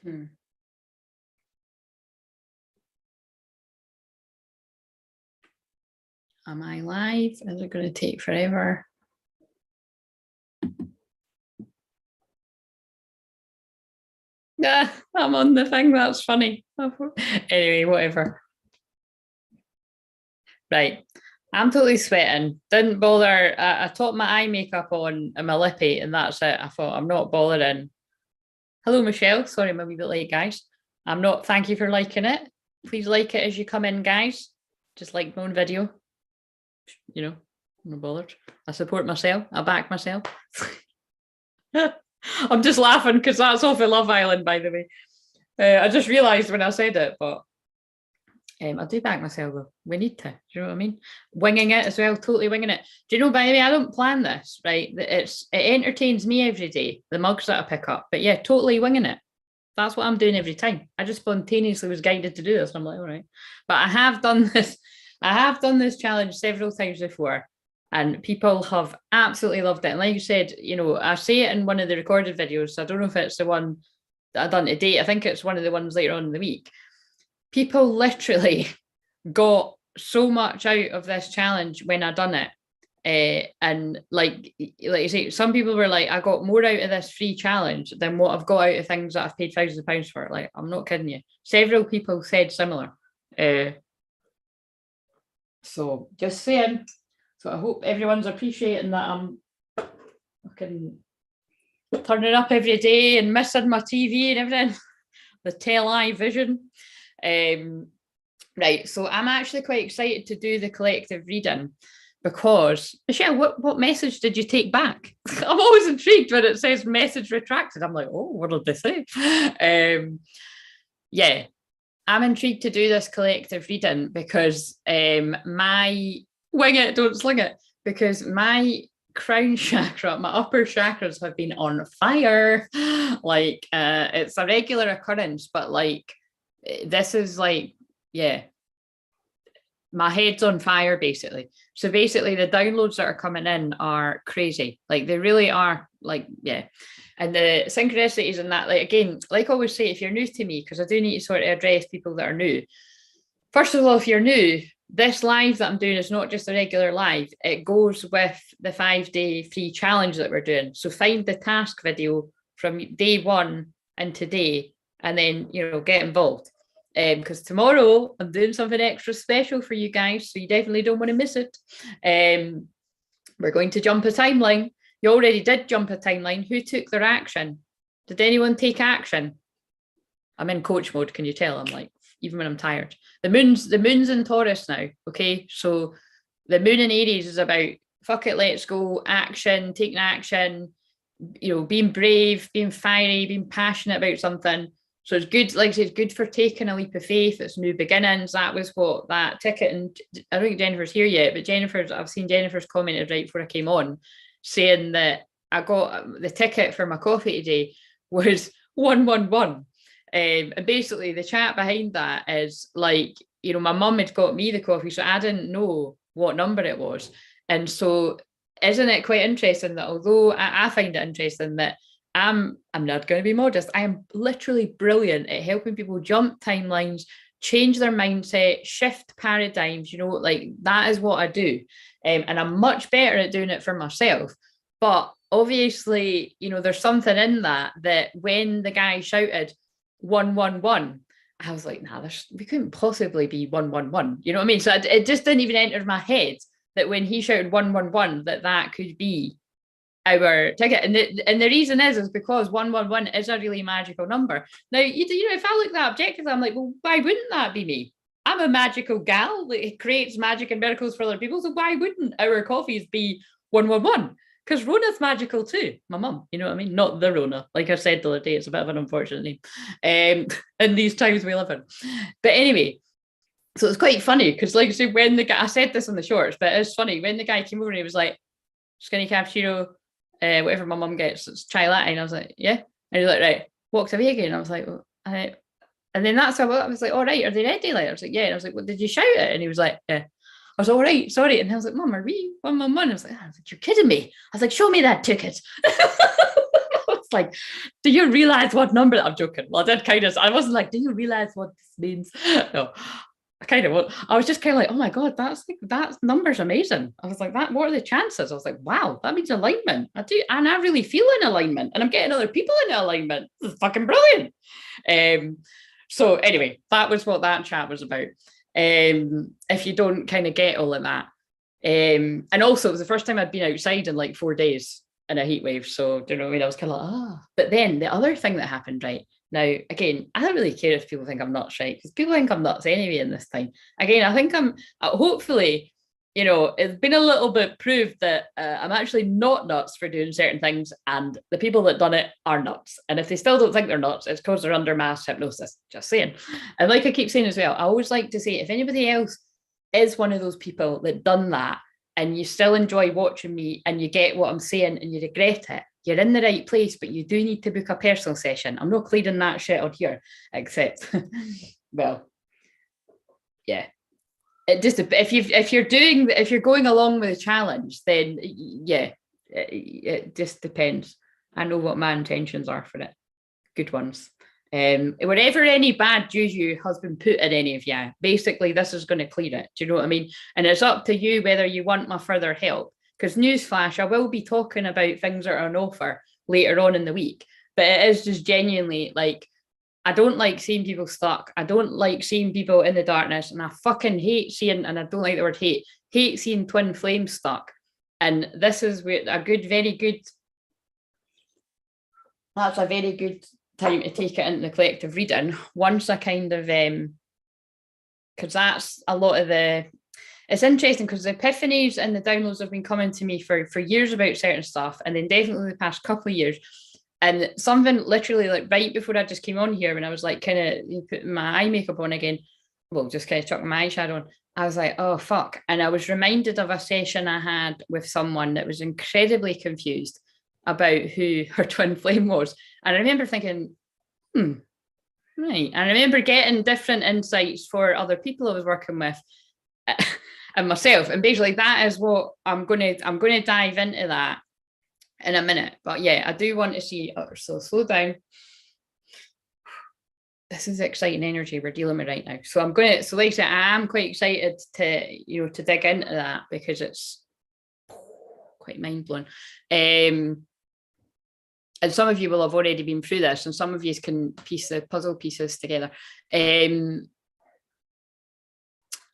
Am I live? Is it going to take forever? Yeah, I'm on the thing. That's funny. Anyway, whatever. Right. I'm totally sweating. Didn't bother. I topped my eye makeup on and my lippy, and that's it. I thought I'm not bothering. Hello, Michelle. Sorry, I'm a wee bit late, guys. I'm not. Thank you for liking it. Please like it as you come in, guys. Just like my own video. You know, I'm not bothered. I support myself. I back myself. I'm just laughing because that's off of Love Island, by the way. I just realised when I said it, but I do back myself though. We need to. Do you know what I mean? Winging it as well, totally winging it. Do you know, by the way, I don't plan this, right? It entertains me every day, the mugs that I pick up. But yeah, totally winging it. That's what I'm doing every time. I just spontaneously was guided to do this. And I'm like, all right. But I have done this. I have done this challenge several times before, and people have absolutely loved it. And like you said, you know, I say it in one of the recorded videos. So I don't know if it's the one that I've done today. I think it's one of the ones later on in the week. People literally got so much out of this challenge when I done it. And like you say, some people were like, I got more out of this free challenge than what I've got out of things that I've paid thousands of pounds for. Like, I'm not kidding you. Several people said similar. So just saying. So I hope everyone's appreciating that I'm fucking turning up every day and missing my TV and everything. The tele vision. Right, so I'm actually quite excited to do the collective reading because, Michelle, what message did you take back? I'm always intrigued when it says message retracted. I'm like, oh, what did they say? Yeah, I'm intrigued to do this collective reading because my wing it, don't sling it, because my crown chakra, my upper chakras have been on fire. Like, it's a regular occurrence, but like, this is like, yeah, my head's on fire, basically. So basically the downloads that are coming in are crazy. Like, they really are, like, yeah. And the synchronicities and that, like, again, like I always say, if you're new to me, because I do need to sort of address people that are new. First of all, if you're new, this live that I'm doing is not just a regular live. It goes with the 5-day free challenge that we're doing. So find the task video from day one and today, and then, you know, get involved. Because tomorrow I'm doing something extra special for you guys, so you definitely don't want to miss it. We're going to jump a timeline. You already did jump a timeline. Who took their action? Did anyone take action? I'm in coach mode. Can you tell? I'm like, even when I'm tired. The moon's in Taurus now. Okay, so the moon in Aries is about fuck it, let's go, action, taking action. You know, being brave, being fiery, being passionate about something. So it's good, like I said, it's good for taking a leap of faith. It's new beginnings. That was what that ticket, and I don't think Jennifer's here yet, but I've seen Jennifer's commented right before I came on, saying that I got the ticket for my coffee today was 111. And basically the chat behind that is like, you know, my mum had got me the coffee, so I didn't know what number it was. And so isn't it quite interesting that although I find it interesting that I'm not going to be modest. I am literally brilliant at helping people jump timelines, change their mindset, shift paradigms, you know, like that is what I do. And I'm much better at doing it for myself. But obviously, you know, there's something in that when the guy shouted 111, I was like, nah, we couldn't possibly be 111. You know what I mean? So it just didn't even enter my head that when he shouted 111, that could be our ticket. And the reason is because 111 is a really magical number. Now, you know, if I look at that objectively, I'm like, well, why wouldn't that be me? I'm a magical gal that creates magic and miracles for other people. So why wouldn't our coffees be 111? Because Rona's magical too. My mum, you know what I mean? Not the Rona. Like I said the other day, it's a bit of an unfortunate name in these times we live in. But anyway, so it's quite funny because, like I said, when the guy, I said this in the shorts, but it's funny when the guy came over and he was like, skinny cappuccino, whatever my mum gets, it's chai latte. And I was like, yeah. And he's like, right, walked away again. I was like, well, and then that's how I was like, all right, are they ready? Like, I was like, yeah. And I was like, well, did you shout it? And he was like, yeah. I was all right, sorry. And I was like, Mum, are we 111? I was like, you're kidding me. I was like, show me that ticket. I was like, do you realize what number? I'm joking. Well, I did kind of, I wasn't like, do you realize what this means? No, I kind of, I was just kind of like, oh my God, that number's amazing. I was like, what are the chances? I was like, wow, that means alignment. I do, and I really feel in alignment, and I'm getting other people in alignment. This is fucking brilliant. So anyway, that was what that chat was about. If you don't kind of get all of that. And also it was the first time I'd been outside in like 4 days in a heat wave. So, do you know what I mean? I was kind of like, But then the other thing that happened, right? Now, again, I don't really care if people think I'm nuts, right? Because people think I'm nuts anyway in this time. Again, I think I'm, hopefully, you know, it's been a little bit proved that I'm actually not nuts for doing certain things, and the people that done it are nuts. And if they still don't think they're nuts, it's because they're under mass hypnosis. Just saying. And like I keep saying as well, I always like to say, if anybody else is one of those people that done that, and you still enjoy watching me and you get what I'm saying and you regret it, you're in the right place, but you do need to book a personal session. I'm not clearing that shit on here, except, well, yeah. It just, if you're going along with the challenge, then yeah, it just depends. I know what my intentions are for it. Good ones. Wherever any bad juju has been put in any of you, basically this is going to clear it. Do you know what I mean? And it's up to you whether you want my further help. Because newsflash, I will be talking about things that are on offer later on in the week. But it is just genuinely like, I don't like seeing people stuck. I don't like seeing people in the darkness. And I fucking hate seeing, and I don't like the word hate seeing twin flames stuck. And this is where that's a very good time to take it into the collective reading. Once I kind of, because that's a lot of the, it's interesting because the epiphanies and the downloads have been coming to me for years about certain stuff, and then definitely the past couple of years. And something literally like right before I just came on here, when I was like kind of putting my eye makeup on again, well, just kind of chucking my eyeshadow on, I was like, oh, fuck. And I was reminded of a session I had with someone that was incredibly confused about who her twin flame was. And I remember thinking, right. And I remember getting different insights for other people I was working with and myself. And basically that is what I'm going to dive into that in a minute. But yeah, I do want to see, so slow down. This is exciting energy we're dealing with right now. So like I said, I am quite excited to dig into that, because it's quite mind-blowing. And some of you will have already been through this, and some of you can piece the puzzle pieces together.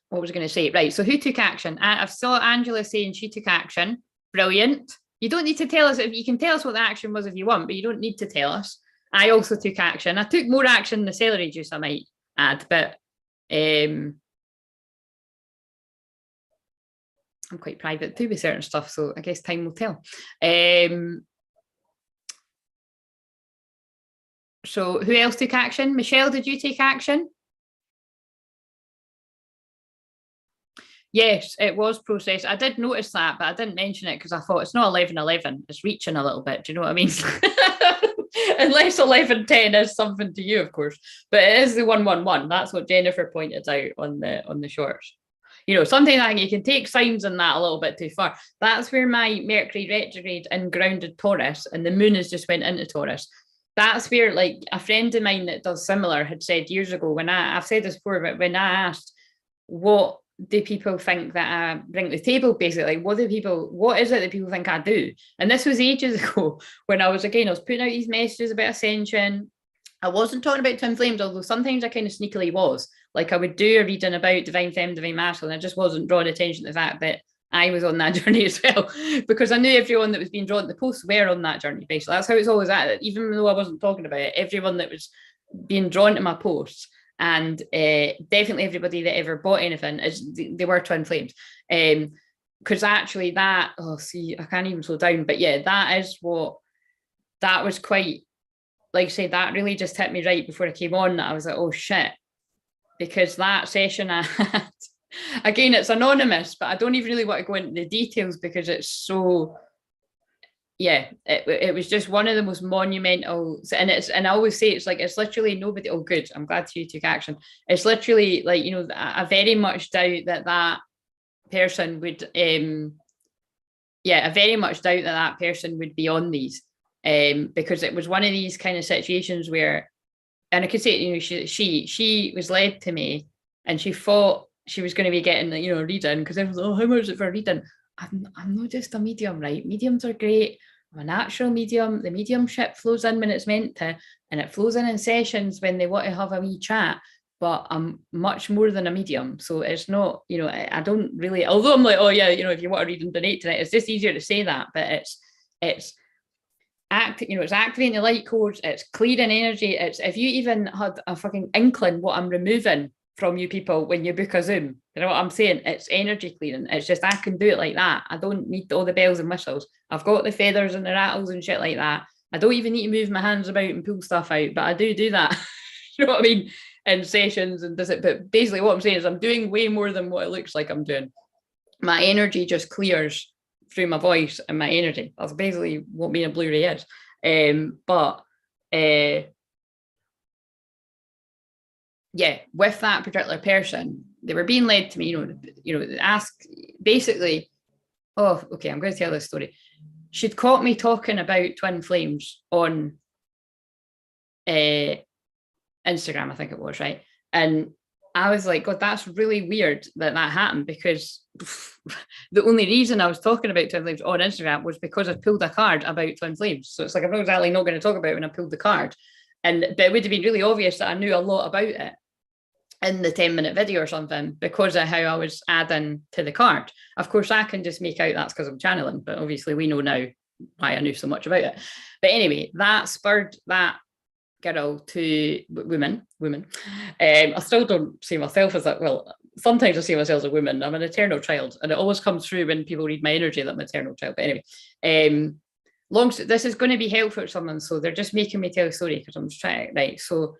What was I going to say? Right, so who took action? I saw Angela saying she took action. Brilliant. You don't need to tell us. You can tell us what the action was if you want, but you don't need to tell us. I also took action. I took more action than the celery juice, I might add, but I'm quite private too with certain stuff, so I guess time will tell. So who else took action? Michelle, did you take action? Yes, it was processed. I did notice that, but I didn't mention it because I thought it's not 11:11. It's reaching a little bit. Do you know what I mean? Unless 11:10 is something to you, of course. But it is the 111. That's what Jennifer pointed out on the shorts. You know, sometimes I think you can take signs in that a little bit too far. That's where my Mercury retrograde in grounded Taurus, and the moon has just went into Taurus. That's where, like, a friend of mine that does similar had said years ago, when I've said this before, but when I asked, what do people think that I bring to the table, basically, what is it that people think I do? And this was ages ago, when I was putting out these messages about ascension. I wasn't talking about twin flames, although sometimes I kind of sneakily was. Like, I would do a reading about divine femme, divine masculine. I just wasn't drawing attention to the fact that I was on that journey as well, because I knew everyone that was being drawn to the posts were on that journey, basically. That's how it's always at. Even though I wasn't talking about it, everyone that was being drawn to my posts, and definitely everybody that ever bought anything, they were twin flames. Because actually I can't even slow down. But yeah, that was quite, like I say, that really just hit me right before I came on. I was like, oh shit. Because that session I had, again, it's anonymous, but I don't even really want to go into the details because it's so, yeah, it was just one of the most monumental, and I always say it's literally nobody. Oh, good, I'm glad you took action. It's literally like, you know, I very much doubt that person would, I very much doubt that person would be on these. because it was one of these kind of situations where, and I could say, you know, she was led to me, and she thought she was going to be getting, you know, a reading, because everyone's like, oh, how much is it for a reading? I'm not just a medium, right? Mediums are great. I'm a natural medium. The mediumship flows in when it's meant to, and it flows in sessions when they want to have a wee chat. But I'm much more than a medium. So it's not, you know, I don't really, although I'm like, oh yeah, you know, if you want to read and donate tonight, it's just easier to say that. But it's you know, it's activating the light codes, it's clearing energy. It's, if you even had a fucking inkling what I'm removing from you people when you book a Zoom, you know what I'm saying? It's energy clearing. It's just, I can do it like that. I don't need all the bells and whistles. I've got the feathers and the rattles and shit like that. I don't even need to move my hands about and pull stuff out, but I do that. You know what I mean? In sessions and does it, but basically what I'm saying is I'm doing way more than what it looks like I'm doing. My energy just clears through my voice and my energy. That's basically what being a Blu-ray is. Yeah, with that particular person, they were being led to me, you know, ask basically, oh, okay, I'm going to tell this story. She'd caught me talking about twin flames on Instagram, I think it was, right? And I was like, God, that's really weird that happened, because the only reason I was talking about twin flames on Instagram was because I pulled a card about twin flames. So it's like, I'm not exactly not going to talk about it when I pulled the card. But it would have been really obvious that I knew a lot about it in the 10-minute video or something, because of how I was adding to the card. Of course, I can just make out that's because I'm channeling, but obviously we know now why I knew so much about it. But anyway, that spurred that girl to women. I still don't see myself as that. Well, sometimes I see myself as a woman. I'm an eternal child, and it always comes through when people read my energy that I'm an eternal child. But anyway, this is going to be helpful for someone, so they're just making me tell a story because I'm just trying. Right, so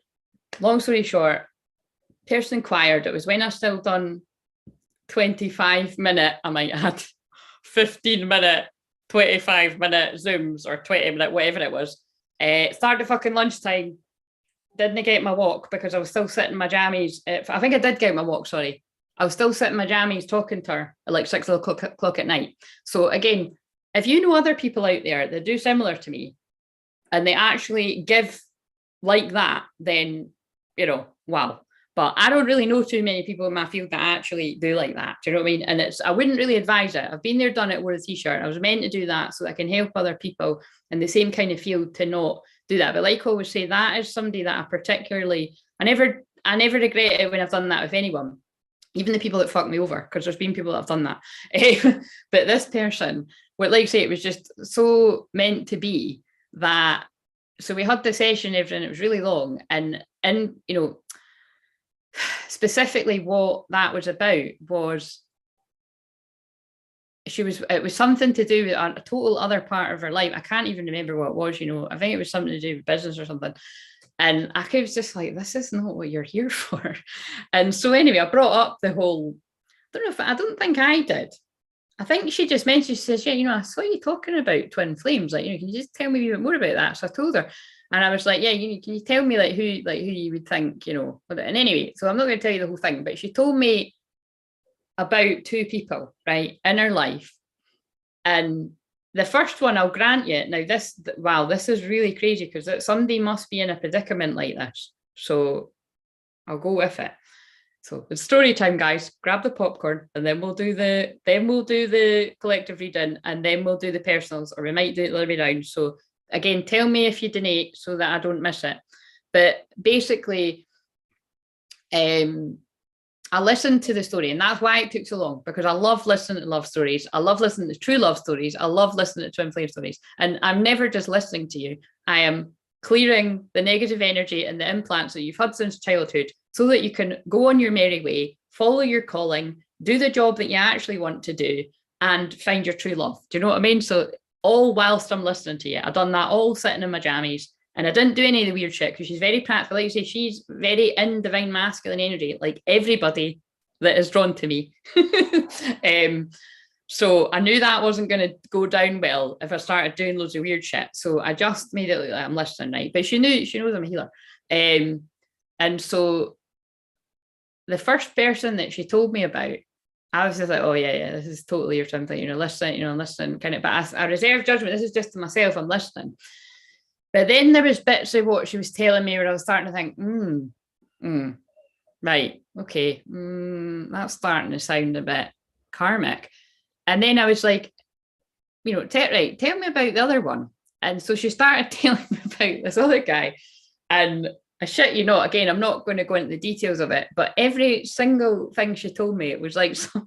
long story short, person inquired. It was when I still done 25-minute, I might add 15-minute, 25-minute Zooms or 20-minute, whatever it was. Started fucking lunchtime, didn't get my walk because I was still sitting in my jammies. I think I did get my walk, sorry. I was still sitting in my jammies talking to her at like 6 o'clock at night. So again, if you know other people out there that do similar to me and they actually give like that, then, you know, wow. But I don't really know too many people in my field that actually do like that. Do you know what I mean? And I wouldn't really advise it. I've been there, done it, wore a t-shirt. I was meant to do that so that I can help other people in the same kind of field to not do that. But like I always say, that is somebody that I never regret it when I've done that with anyone, even the people that fuck me over, because there's been people that have done that. But this person, like I say, it was just so meant to be that. So we had the session, everything, it was really long. And you know, specifically what that was about was it was something to do with a total other part of her life. I can't even remember what it was, you know. I think it was something to do with business or something. And I was just like, this is not what you're here for. And so anyway, I brought up the whole, I don't think I did. I think she just mentioned, she says, yeah, you know, I saw you talking about twin flames. Like, you know, can you just tell me a bit more about that? So I told her. And I was like, yeah, can you tell me who you would think, you know? And anyway, so I'm not going to tell you the whole thing, but she told me about two people, right, in her life. And the first one, I'll grant you. Now this is really crazy because somebody must be in a predicament like this. So I'll go with it. So it's story time, guys. Grab the popcorn, and then we'll do the collective reading, and then we'll do the personals, or we might do it the other way around. So again, tell me if you donate so that I don't miss it. But basically, I listened to the story, and that's why it took so long, because I love listening to love stories. I love listening to true love stories. I love listening to twin flame stories. And I'm never just listening to you. I am clearing the negative energy and the implants that you've had since childhood so that you can go on your merry way, follow your calling, do the job that you actually want to do, and find your true love. Do you know what I mean? So all whilst I'm listening to you, I've done that all sitting in my jammies. And I didn't do any of the weird shit because she's very practical. Like you say, she's very in divine masculine energy, like everybody that is drawn to me. So I knew that wasn't going to go down well if I started doing loads of weird shit. So I just made it look like I'm listening, right? But she knows I'm a healer. And so the first person that she told me about, I was just like, oh yeah, this is totally your something, listening, kind of, but I reserve judgment. This is just to myself, I'm listening. But then there was bits of what she was telling me where I was starting to think, right, okay, that's starting to sound a bit karmic. And then I was like, you know, right, tell me about the other one. And so she started telling me about this other guy. And I shit you not, again, I'm not going to go into the details of it, but every single thing she told me, it was like something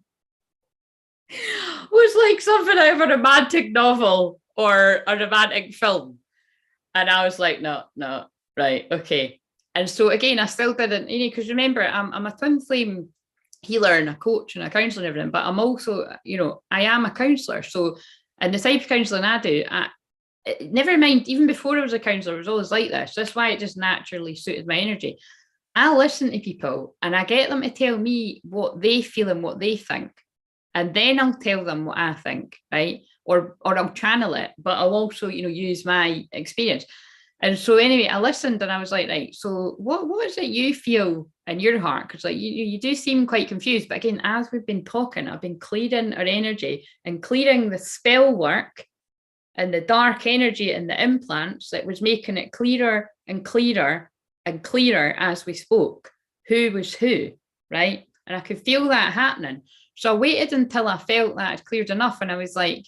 out of a romantic novel or a romantic film. And I was like, no, right, okay. And so again, I still didn't, you know, because remember, I'm a twin flame healer and a coach and a counselor and everything, but I'm also, you know, I am a counsellor. So, and the type of counselling I do, never mind, even before I was a counsellor, it was always like this. That's why it just naturally suited my energy. I listen to people and I get them to tell me what they feel and what they think. And then I'll tell them what I think, right? Or I'll channel it, but I'll also, you know, use my experience. And so anyway, I listened and I was like, right, so what is it you feel in your heart? Because like you do seem quite confused. But again, as we've been talking, I've been clearing our energy and clearing the spell work and the dark energy and the implants that was making it clearer and clearer and clearer as we spoke. Who was who, right? And I could feel that happening. So I waited until I felt that it cleared enough. And I was like,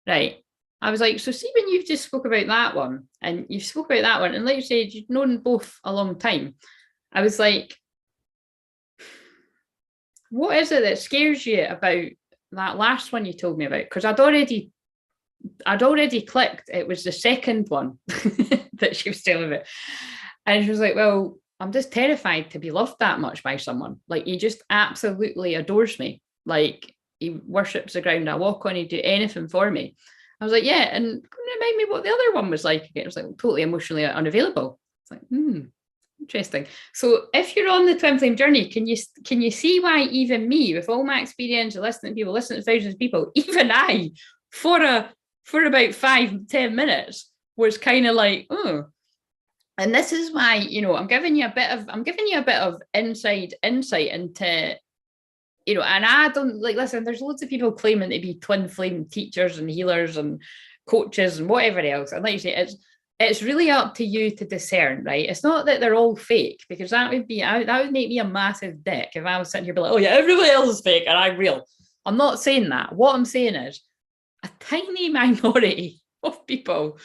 right. I was like, so see when you've just spoke about that one and you spoke about that one, and like you said, you've known both a long time. I was like, what is it that scares you about that last one you told me about? Because I'd already clicked. It was the second one that she was telling me. And she was like, well, I'm just terrified to be loved that much by someone. Like, he just absolutely adores me. Like, he worships the ground I walk on. He'd do anything for me. I was like, yeah. And remind me what the other one was like again. It was like totally emotionally unavailable. It's like, interesting. So if you're on the twin flame journey, can you see why even me, with all my experience of listening to people, listening to thousands of people, even I, for about 5-10 minutes, was kind of like, oh. And this is why, you know, I'm giving you a bit of insight into, you know, and I don't like, listen, there's loads of people claiming to be twin flame teachers and healers and coaches and whatever else. And like you say, it's really up to you to discern, right? It's not that they're all fake, because that would make me a massive dick if I was sitting here be like, oh yeah, everybody else is fake and I'm real. I'm not saying that. What I'm saying is a tiny minority of people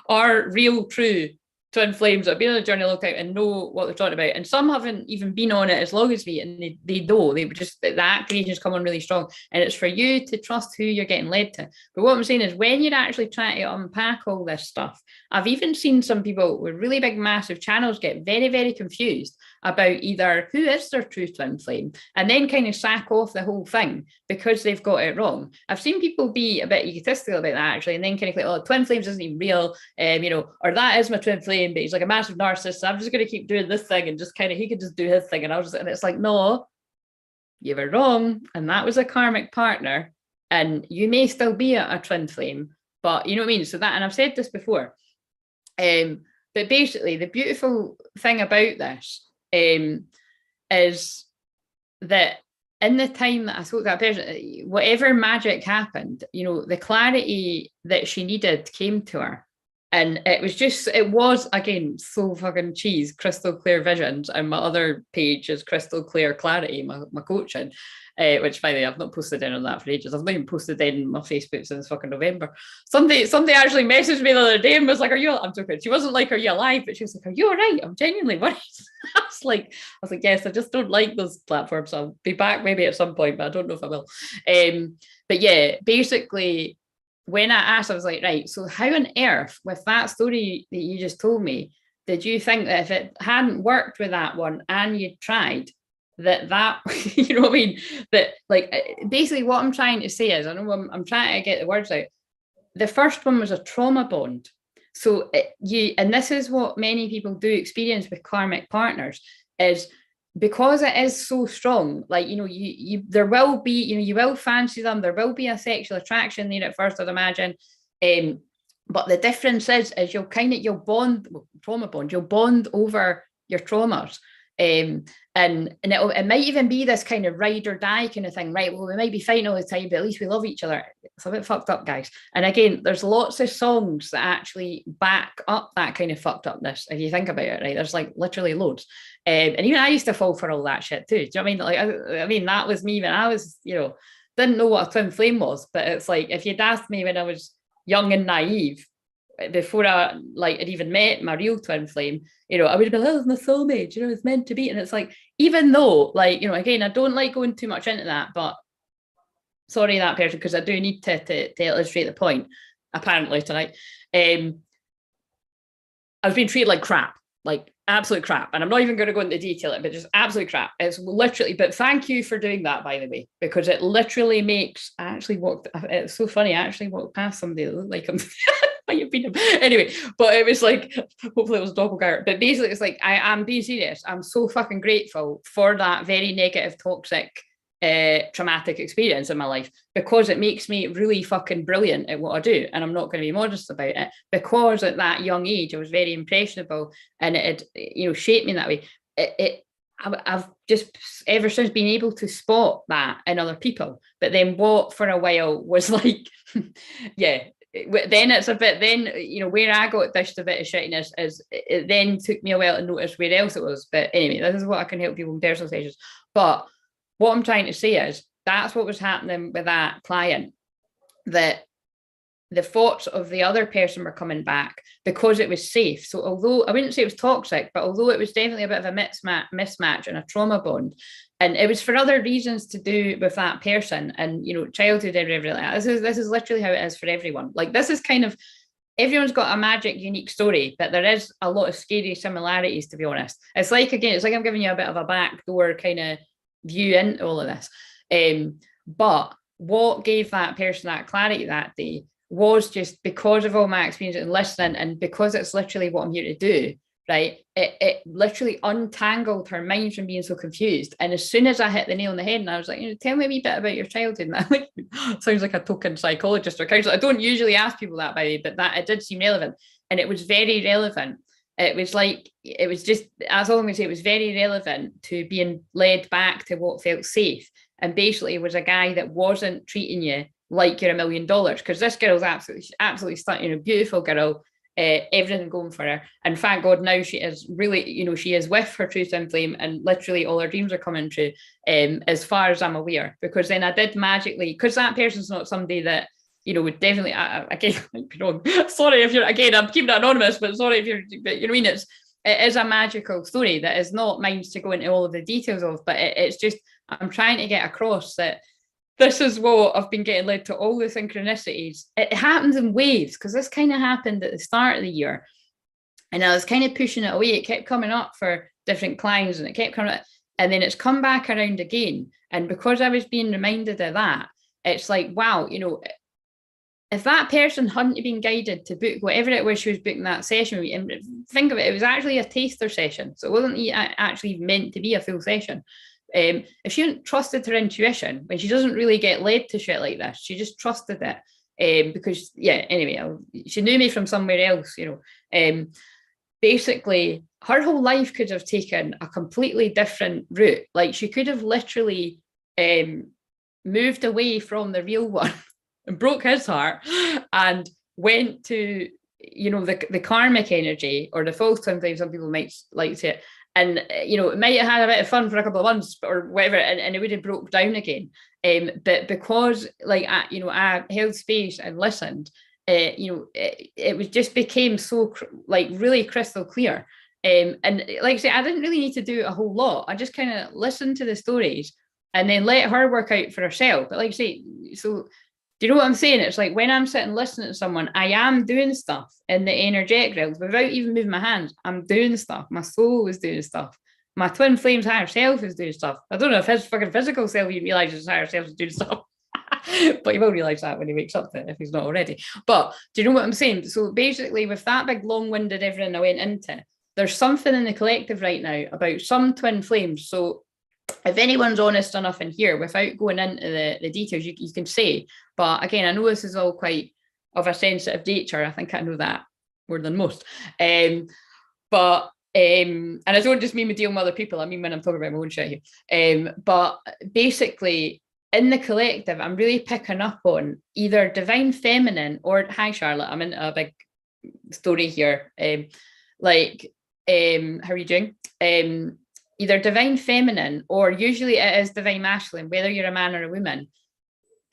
are real, true twin flames that have been on the journey a long time and know what they're talking about. And some haven't even been on it as long as me, and they know, they just, that activation's come on really strong. And it's for you to trust who you're getting led to. But what I'm saying is, when you're actually trying to unpack all this stuff, I've even seen some people with really big, massive channels get very, very confused about either who is their true twin flame, and then kind of sack off the whole thing because they've got it wrong. I've seen people be a bit egotistical about that, actually, and then kind of like, oh, twin flames isn't even real, you know, or that is my twin flame, but he's like a massive narcissist, so I'm just going to keep doing this thing and just kind of, he could just do his thing. And it's like, no, you were wrong. And that was a karmic partner. And you may still be a twin flame, but you know what I mean? So that, and I've said this before, but basically the beautiful thing about this is that in the time that I spoke to that person, whatever magic happened, you know, the clarity that she needed came to her. And it was again, so fucking cheese, Crystal Clear Visions. And my other page is Crystal Clear Clarity, my coaching, which, by the way, I've not posted in on that for ages. I've not even posted in my Facebook since fucking November. Somebody actually messaged me the other day and was like, I'm joking. She wasn't like, are you alive? But she was like, are you all right? I'm genuinely worried. I was like, yes, I just don't like those platforms. I'll be back maybe at some point, but I don't know if I will. But yeah, basically, when I asked, I was like, right, so how on earth, with that story that you just told me, did you think that if it hadn't worked with that one and you tried, that you know what I mean? That, like, basically what I'm trying to say is, I know I'm trying to get the words out. The first one was a trauma bond. So and this is what many people do experience with karmic partners, is because it is so strong, like, you know, there will be, you know, you will fancy them, there will be a sexual attraction there at first, I'd imagine, but the difference is you'll bond, trauma bond, you'll bond over your traumas, And it might even be this kind of ride or die kind of thing, right? Well, we might be fighting all the time, but at least we love each other. It's a bit fucked up, guys. And again, there's lots of songs that actually back up that kind of fucked upness. If you think about it, right? There's like literally loads. And even I used to fall for all that shit too. Do you know what I mean? Like, I mean, that was me when I was, didn't know what a twin flame was. But it's like, if you'd asked me when I was young and naive, before I had even met my real twin flame, I would have been like, oh, it's my soulmate, it's meant to be. And it's like, even though, again, I don't like going too much into that, but sorry, that person, because I do need to illustrate the point, apparently tonight. I was being treated like crap, like absolute crap. And I'm not even going to go into detail it, but just absolute crap. It's literally, but thank you for doing that, by the way, because it literally makes, it's so funny, I actually walked past somebody that looked like him. Anyway, but it was like, hopefully it was doppelganger, but basically it's like, I'm being serious. I'm so fucking grateful for that very negative, toxic, traumatic experience in my life, because it makes me really fucking brilliant at what I do. And I'm not going to be modest about it, because at that young age I was very impressionable, and it had shaped me in that way. I've just ever since been able to spot that in other people. But then what for a while was like yeah, then it's a bit, then where I got dished a bit of shittiness is it then took me a while to notice where else it was. But anyway, this is what I can help people in personal sessions. But what I'm trying to say is that's what was happening with that client, that the thoughts of the other person were coming back because it was safe. So although I wouldn't say it was toxic, but although it was definitely a bit of a mismatch and a trauma bond, and it was for other reasons to do with that person and, childhood and everything like that. This is literally how it is for everyone. Like, this is kind of, everyone's got a magic, unique story, but there is a lot of scary similarities, to be honest. It's like, again, it's like I'm giving you a bit of a backdoor kind of view into all of this. But what gave that person that clarity that day was just because of all my experience and listening, and because it's literally what I'm here to do, right? It literally untangled her mind from being so confused. And as soon as I hit the nail on the head, and I was like, tell me a wee bit about your childhood. And like, sounds like a token psychologist or counselor. I don't usually ask people that, by the way, but that it did seem relevant. And it was very relevant. It was just, that's all I'm going to say, it was very relevant to being led back to what felt safe. And basically it was a guy that wasn't treating you like you're $1 million, because this girl's absolutely stunning, beautiful girl, everything going for her. And thank God now she is really, she is with her true twin flame, and literally all her dreams are coming true, as far as I'm aware. Because then I did magically, because that person's not somebody that, would definitely, again, sorry if you're, again, I'm keeping it anonymous, but sorry if you're, but you know what I mean? It is a magical story that is not mine to go into all of the details of, but it's just, I'm trying to get across that this is what I've been getting led to, all the synchronicities. It happens in waves, because this kind of happened at the start of the year. And I was kind of pushing it away. It kept coming up for different clients, and it kept coming up, and then it's come back around again. And because I was being reminded of that, it's like, wow, if that person hadn't been guided to book whatever it was she was booking that session with, and think of it, it was actually a taster session. So it wasn't actually meant to be a full session. If she hadn't trusted her intuition, when she doesn't really get led to shit like this, she just trusted it, because, yeah, anyway, she knew me from somewhere else, basically her whole life could have taken a completely different route. Like, she could have literally moved away from the real one and broke his heart and went to, the karmic energy, or the false twin flame, some people might like to say it. And, it might have had a bit of fun for a couple of months or whatever, and it would have broke down again. But because, I held space and listened, it was just became so, really crystal clear. And like I say, I didn't really need to do a whole lot. I just kind of listened to the stories and then let her work out for herself. But like I say, so do you know what I'm saying? It's like when I'm sitting listening to someone, I am doing stuff in the energetic realms without even moving my hands. I'm doing stuff. My soul is doing stuff. My twin flame's higher self is doing stuff. I don't know if his fucking physical self even realizes his higher self is doing stuff. But he will realize that when he wakes up, if he's not already. But do you know what I'm saying? So basically, with that big long-winded everything I went into, there's something in the collective right now about some twin flames. So if anyone's honest enough in here, without going into the details, you can say. But again, I know this is all quite of a sensitive nature. I think I know that more than most. But And I don't just mean with dealing with other people, I mean when I'm talking about my own shit here. But basically, in the collective, I'm really picking up on either divine feminine or, hi Charlotte, I'm in a big story here. How are you doing? Either divine feminine or usually it is divine masculine, whether you're a man or a woman.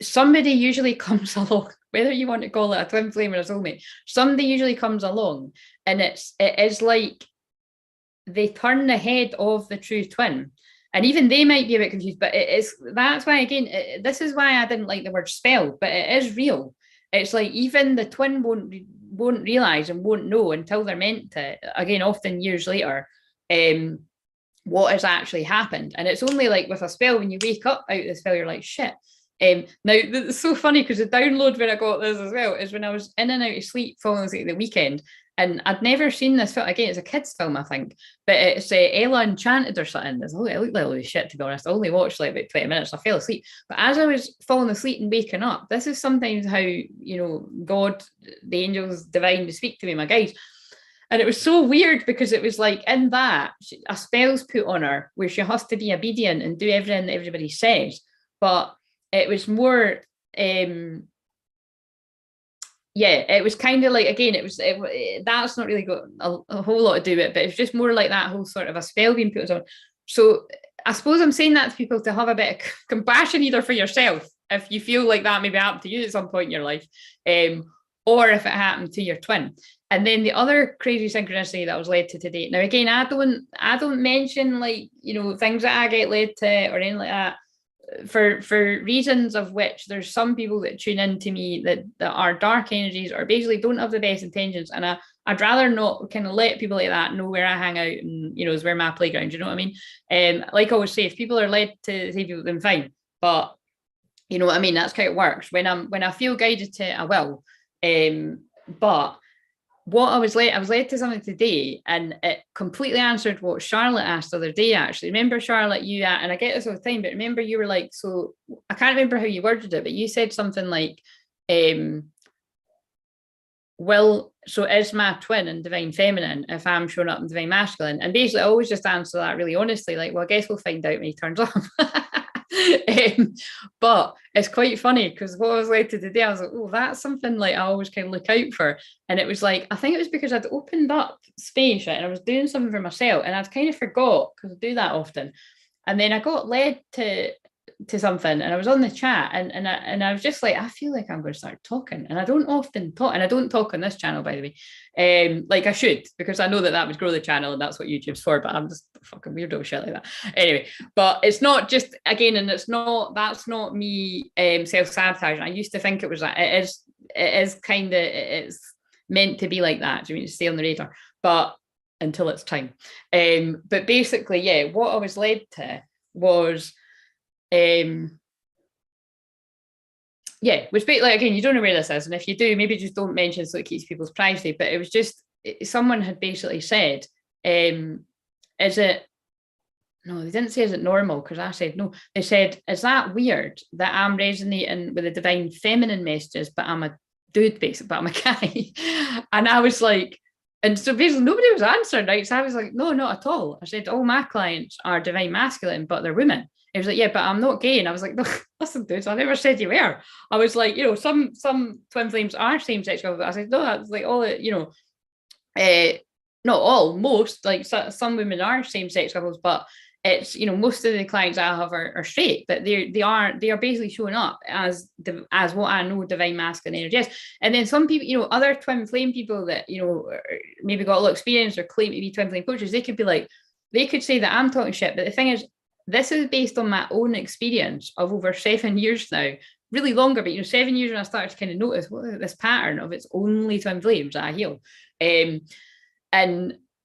Somebody usually comes along, whether you want to call it a twin flame or a soulmate, somebody usually comes along, and it is like they turn the head of the true twin. And even they might be a bit confused, but that's why, again, this is why I didn't like the word spell, but it is real. It's like even the twin won't realize and won't know until they're meant to, again, often years later, what has actually happened. And it's only like with a spell, when you wake up out of the spell, you're like, shit. Now, it's so funny because the download when I got this as well is when I was in and out of sleep falling asleep the weekend. And I'd never seen this film. Again, it's a kid's film, I think. But it's Ella Enchanted or something. It looked like holy shit, to be honest. I only watched like about 20 minutes. I fell asleep. But as I was falling asleep and waking up, this is sometimes how, God, the angels, divine, to speak to me, my guides. And it was so weird because it was like in that, a spell's put on her where she has to be obedient and do everything that everybody says. But it was more, it was kind of like, again, that's not really got a whole lot to do with it, but it's just more like that whole sort of a spell being put on. So I suppose I'm saying that to people to have a bit of compassion either for yourself, if you feel like that maybe happened to you at some point in your life, or if it happened to your twin. And then the other crazy synchronicity that I was led to today. Now, again, I don't mention like, things that I get led to or anything like that, for reasons of which there's some people that tune in to me that are dark energies or basically don't have the best intentions, and I'd rather not kind of let people like that know where I hang out and is where my playground, you know what I mean? Like I always say, if people are led to say people, then fine, but you know what I mean, that's how it works. When I feel guided to, I will. But what I was led to something today, and it completely answered what Charlotte asked the other day, actually. Remember, Charlotte, and I get this all the time, but remember you were like, so I can't remember how you worded it, but you said something like, so is my twin in divine feminine if I'm showing up in divine masculine? And basically I always just answer that really honestly, like, well, I guess we'll find out when he turns up. But it's quite funny because what I was led to today, I was like, oh, that's something like I always kind of look out for. And it was like, I think it was because I'd opened up space, right, and I was doing something for myself, and I'd kind of forgot, because I do that often. And then I got led to something, and I was on the chat, and I was just like, I feel like I'm going to start talking, and I don't often talk, and I don't talk on this channel, by the way, like I should, because I know that would grow the channel, and that's what YouTube's for, but I'm just fucking weirdo shit like that anyway. But it's not just, again, and that's not me self-sabotaging. I used to think it was that. It is kind of, it's meant to be like that. Do you mean to stay on the radar? But until it's time. But basically, what I was led to was which basically, again, you don't know where this is, and if you do, maybe just don't mention so it keeps people's privacy. But it was just, someone had basically said, is it, no, they didn't say is it normal, because I said no. They said, is that weird that I'm resonating with the divine feminine messages, but I'm a dude, basically, but I'm a guy? And I was like, and so basically nobody was answering, right? So I was like, no, not at all. I said, all my clients are divine masculine, but they're women. It was like, yeah, but I'm not gay. And I was like, no, listen, dude, I never said you were. I was like, some twin flames are same-sex couples. I said, no, that's like all it, not all, most, like some women are same-sex couples, but it's, most of the clients I have are straight, but they are basically showing up as what I know divine masculine energy is. And then some people, other twin flame people that, maybe got a lot of experience or claim to be twin flame coaches, they could say that I'm talking shit. But the thing is, this is based on my own experience of over 7 years now, really longer, but 7 years when I started to kind of notice this pattern of it's only twin flames that I heal. And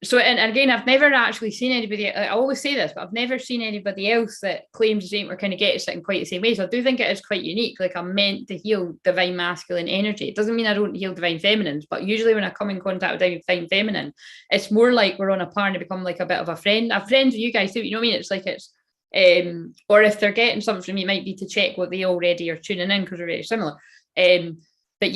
so, and again, I've never actually seen anybody, I always say this, but I've never seen anybody else that claims the same or kind of gets it in quite the same way. So I do think it is quite unique. Like, I'm meant to heal divine masculine energy. It doesn't mean I don't heal divine feminines, but usually when I come in contact with divine feminine, it's more like we're on a par and become like a bit of a friend. I'm friends with you guys too, you know what I mean? It's like or if they're getting something from me, it might be to check what they already are tuning in, because we're very similar. But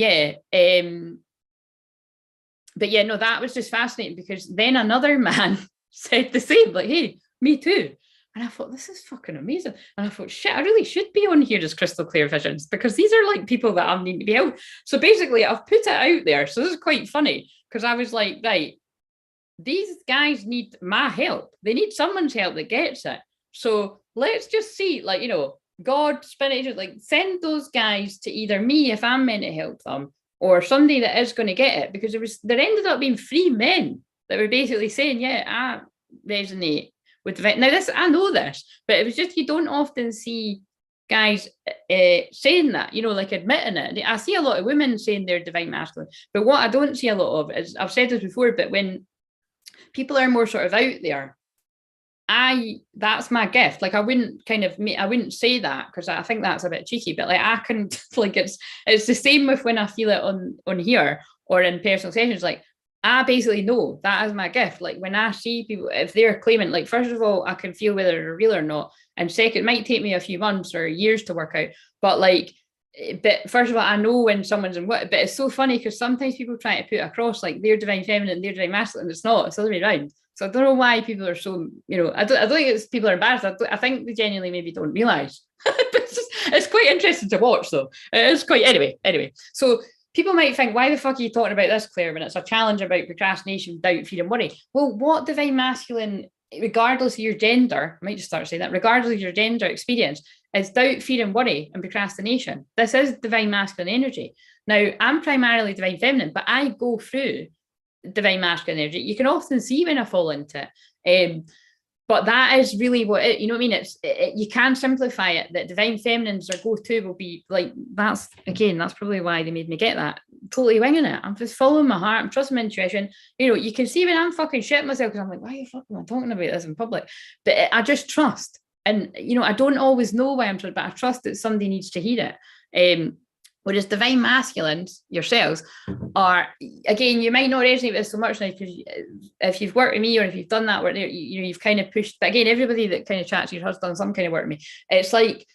But yeah, no, that was just fascinating, because then another man said the same, like, hey, me too. And I thought, this is fucking amazing. And I thought, shit, I really should be on here as crystal clear visions, because these are like people that I need to be out. So basically, I've put it out there. So this is quite funny, because I was like, right, these guys need my help. They need someone's help that gets it. So let's just see, like, you know, God, spirit agent, like, send those guys to either me if I'm meant to help them, or somebody that is going to get it. Because there ended up being 3 men that were basically saying, yeah, I resonate with divine. Now this, I know this, but it was just, you don't often see guys saying that, you know, like admitting it. I see a lot of women saying they're divine masculine, but what I don't see a lot of is, I've said this before, but when people are more sort of out there, that's my gift. Like, I wouldn't say that, because I think that's a bit cheeky, but like, I can, like, it's the same with when I feel it on here or in personal sessions. Like, I basically know that is my gift. Like, when I see people, if they're claiming, like, first of all, I can feel whether they're real or not, and second, it might take me a few months or years to work out, but like, but first of all, I know when someone's in what. But it's so funny, because sometimes people try to put across like they're divine feminine, they're divine masculine, and it's not. It's the other way around. So I don't know why people are so, you know, I don't think it's people are embarrassed. I think they genuinely maybe don't realise. It's quite interesting to watch, though. It is quite, anyway. So people might think, why the fuck are you talking about this, Claire, when it's a challenge about procrastination, doubt, fear, and worry? Well, what divine masculine, regardless of your gender, I might just start saying that, regardless of your gender experience, is doubt, fear, and worry and procrastination. This is divine masculine energy. Now, I'm primarily divine feminine, but I go through divine masculine energy. You can often see when I fall into it. But that is really what it, you know what I mean? You can simplify it, that divine feminines, or go-to will be like, that's probably why they made me get that. Totally winging it. I'm just following my heart. I'm trusting my intuition. You know, you can see when I'm fucking shitting myself, because I'm like, why the fuck am I talking about this in public? But I just trust. And, you know, I don't always know why I'm trusting, but I trust that somebody needs to hear it. Whereas divine masculines, yourselves, are, again, you might not resonate with this so much now, because if you've worked with me, or if you've done that work, you know, you've kind of pushed. But again, everybody that kind of chats here has done some kind of work with me. It's like,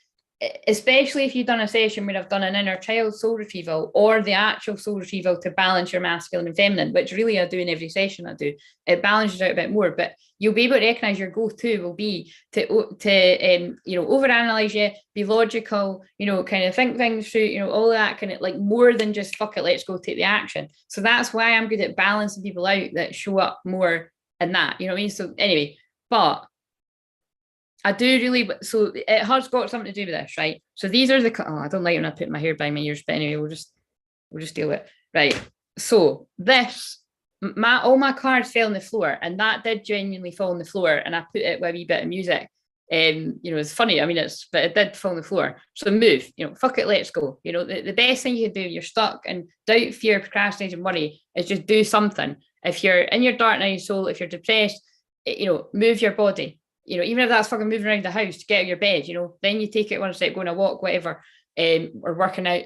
especially if you've done a session where I've done an inner child soul retrieval, or the actual soul retrieval to balance your masculine and feminine, which really I do in every session I do. It balances out a bit more, but you'll be able to recognize your go-to will be to you know, overanalyze you, be logical, you know, kind of think things through, you know, all that kind of, like, more than just fuck it, let's go take the action. So that's why I'm good at balancing people out that show up more in that, you know what I mean? So anyway, but I do really, so it has got something to do with this, right? So these are I don't like when I put my hair by my ears, but anyway, we'll just deal with it. Right. So this, all my cards fell on the floor, and that did genuinely fall on the floor, and I put it with a wee bit of music. You know, it's funny. I mean, but it did fall on the floor. So move, you know, fuck it, let's go. You know, the best thing you can do, you're stuck and doubt, fear, procrastination, worry, is just do something. If you're in your dark night of your soul, if you're depressed, you know, move your body. You know, even if that's fucking moving around the house to get out of your bed, you know, then you take it one step, going a walk, whatever, or working out.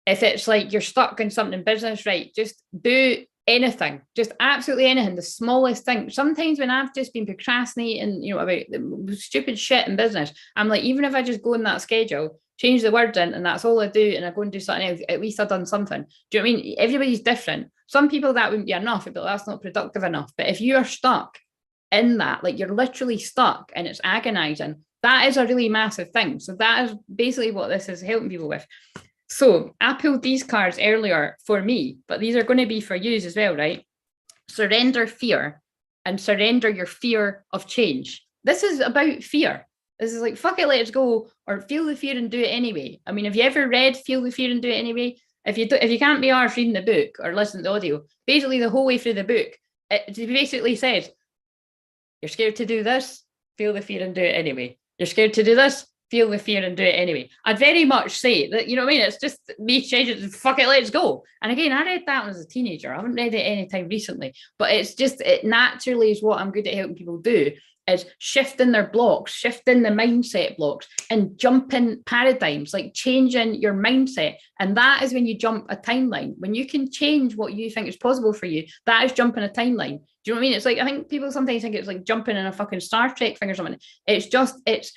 If it's like you're stuck in something in business, right, just do anything, just absolutely anything, the smallest thing. Sometimes when I've just been procrastinating, you know, about the stupid shit in business, I'm like, even if I just go in that schedule, change the words in, and that's all I do, and I go and do something else, at least I've done something. Do you know what I mean? Everybody's different. Some people that wouldn't be enough, but that's not productive enough. But if you are stuck in that, like, you're literally stuck and it's agonizing, that is a really massive thing. So that is basically what this is helping people with. So I pulled these cards earlier for me, but these are going to be for you as well, right? Surrender fear, and surrender your fear of change. This is about fear. This is like, fuck it, let's go, or feel the fear and do it anyway. I mean, have you ever read Feel the Fear and Do It Anyway? If you can't be arsed reading the book or listen to the audio, basically the whole way through the book, it basically says, you're scared to do this, feel the fear and do it anyway. You're scared to do this, feel the fear and do it anyway. I'd very much say that, you know what I mean? It's just me changing, fuck it, let's go. And again, I read that as a teenager. I haven't read it any time recently, but it's just, it naturally is what I'm good at helping people do, is shifting their blocks, shifting the mindset blocks, and jumping paradigms, like changing your mindset. And that is when you jump a timeline. When you can change what you think is possible for you, that is jumping a timeline. Do you know what I mean? It's like, I think people sometimes think it's like jumping in a fucking Star Trek thing or something. It's just, it's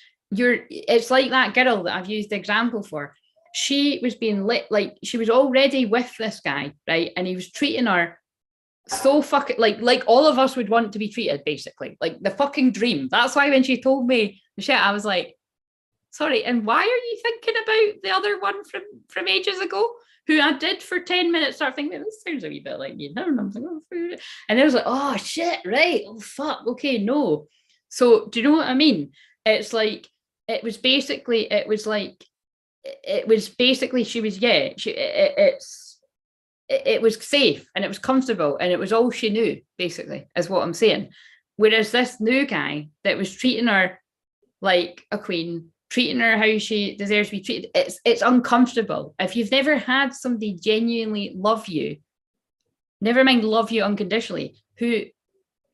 like that girl that I've used the example for. She was being lit, like, she was already with this guy, right? And he was treating her so fucking like all of us would want to be treated, basically, like the fucking dream. That's why when she told me the shit, I was like, sorry, and why are you thinking about the other one from ages ago, who I did for 10 minutes start thinking, this sounds a wee bit like me now, and I'm like, oh, and I was like, oh shit, right, oh fuck, okay, no. So do you know what I mean? It's like it was basically she was, yeah, it was safe and it was comfortable and it was all she knew, basically, is what I'm saying. Whereas this new guy that was treating her like a queen, treating her how she deserves to be treated, it's uncomfortable. If you've never had somebody genuinely love you, never mind love you unconditionally, who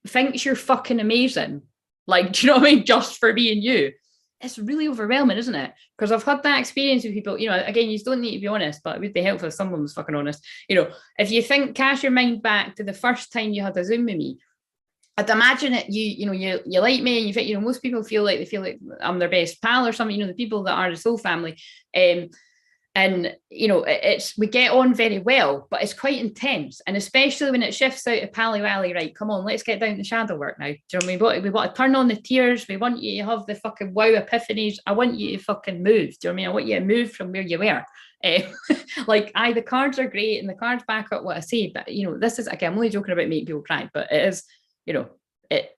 thinks you're fucking amazing, like, do you know what I mean, just for being you, it's really overwhelming, isn't it? Because I've had that experience with people, you know, again, you don't need to be honest, but it would be helpful if someone was fucking honest. You know, if you cast your mind back to the first time you had a Zoom with me, I'd imagine it, you know, you like me, and you think, you know, most people feel like I'm their best pal or something, you know, the people that are the soul family. And, you know, we get on very well, but it's quite intense. And especially when it shifts out of pally wally, right, come on, let's get down to shadow work now. Do you know what I mean? We want to turn on the tears. We want you to have the fucking wow epiphanies. I want you to fucking move. Do you know what I mean? I want you to move from where you were. Like, the cards are great and the cards back up what I say. But, you know, this is, again, I'm only joking about making people cry, but it is, you know, it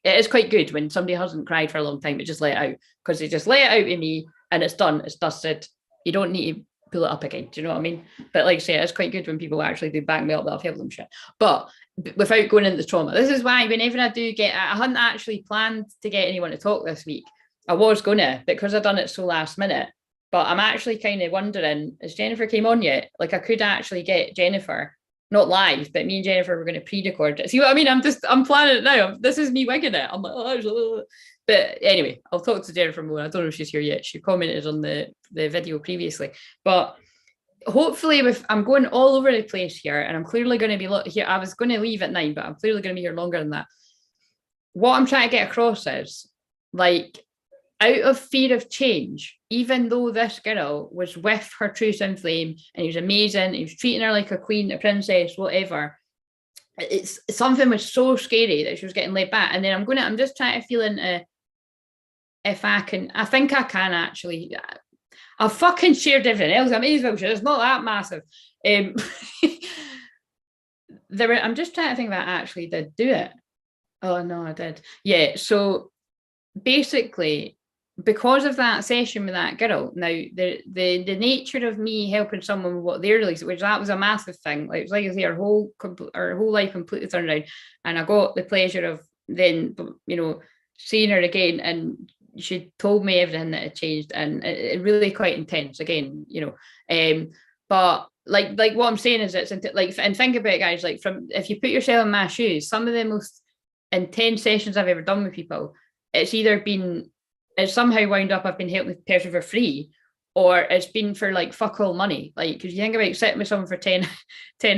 is quite good when somebody hasn't cried for a long time, but just let it out, because they just let it out with me and it's done, it's dusted. You don't need to pull it up again. Do you know what I mean? But like I say, it's quite good when people actually do back me up that I've helped them shit. But without going into the trauma, this is why whenever I do I hadn't actually planned to get anyone to talk this week. I was gonna, because I've done it so last minute. But I'm actually kind of wondering, has Jennifer came on yet? Like, I could actually get Jennifer, not live, but me and Jennifer were going to pre-record it. See what I mean? I'm planning it now. This is me wigging it. I'm like, oh, but anyway, I'll talk to Jennifer more. I don't know if she's here yet. She commented on the video previously, but hopefully I'm going all over the place here, and I'm clearly going to be here. I was going to leave at 9, but I'm clearly going to be here longer than that. What I'm trying to get across is, like, out of fear of change, even though this girl was with her true twin flame and he was amazing, he was treating her like a queen, a princess, whatever, it's something was so scary that she was getting laid back. And then I'm just trying to feel into if I think I can actually. I've fucking shared everything else. I may as well share. It's not that massive. I'm just trying to think if I actually did do it. Oh no, I did. Yeah. So basically, because of that session with that girl, now the nature of me helping someone with what they're releasing, which that was a massive thing. Like, it was like I say, her whole life completely turned around, and I got the pleasure of then, you know, seeing her again, and she told me everything that had changed, and it really quite intense again, you know. But like what I'm saying is, it's like, and think about it, guys, like, from, if you put yourself in my shoes, some of the most intense sessions I've ever done with people, it's somehow wound up I've been helping the person for free, or it's been for like fuck all money. Like, because you think about sitting with someone for 10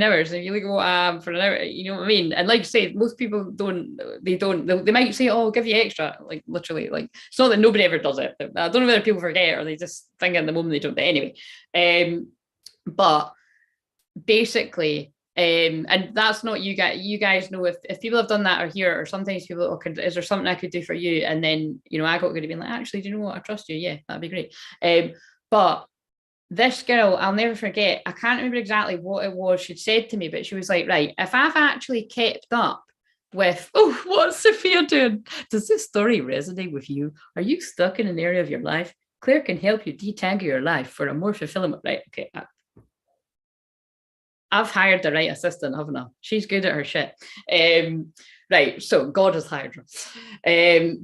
hours, and you look at what I am for an hour, you know what I mean? And like I say, most people they might say, oh, I'll give you extra, like, literally. Like, it's not that nobody ever does it. I don't know whether people forget or they just think at the moment they don't. But anyway, but basically, and that's not you guys. You guys know, if people have done that or here, or sometimes people, is there something I could do for you? And then, you know, I got good at being like, actually, do you know what? I trust you. Yeah, that'd be great. But this girl, I'll never forget. I can't remember exactly what it was she'd said to me, but she was like, right, if I've actually kept up with, oh, what's Sophia doing? Does this story resonate with you? Are you stuck in an area of your life? Claire can help you detangle your life for a more fulfilling, right? Okay. I've hired the right assistant, haven't I? She's good at her shit. Right, so God has hired her.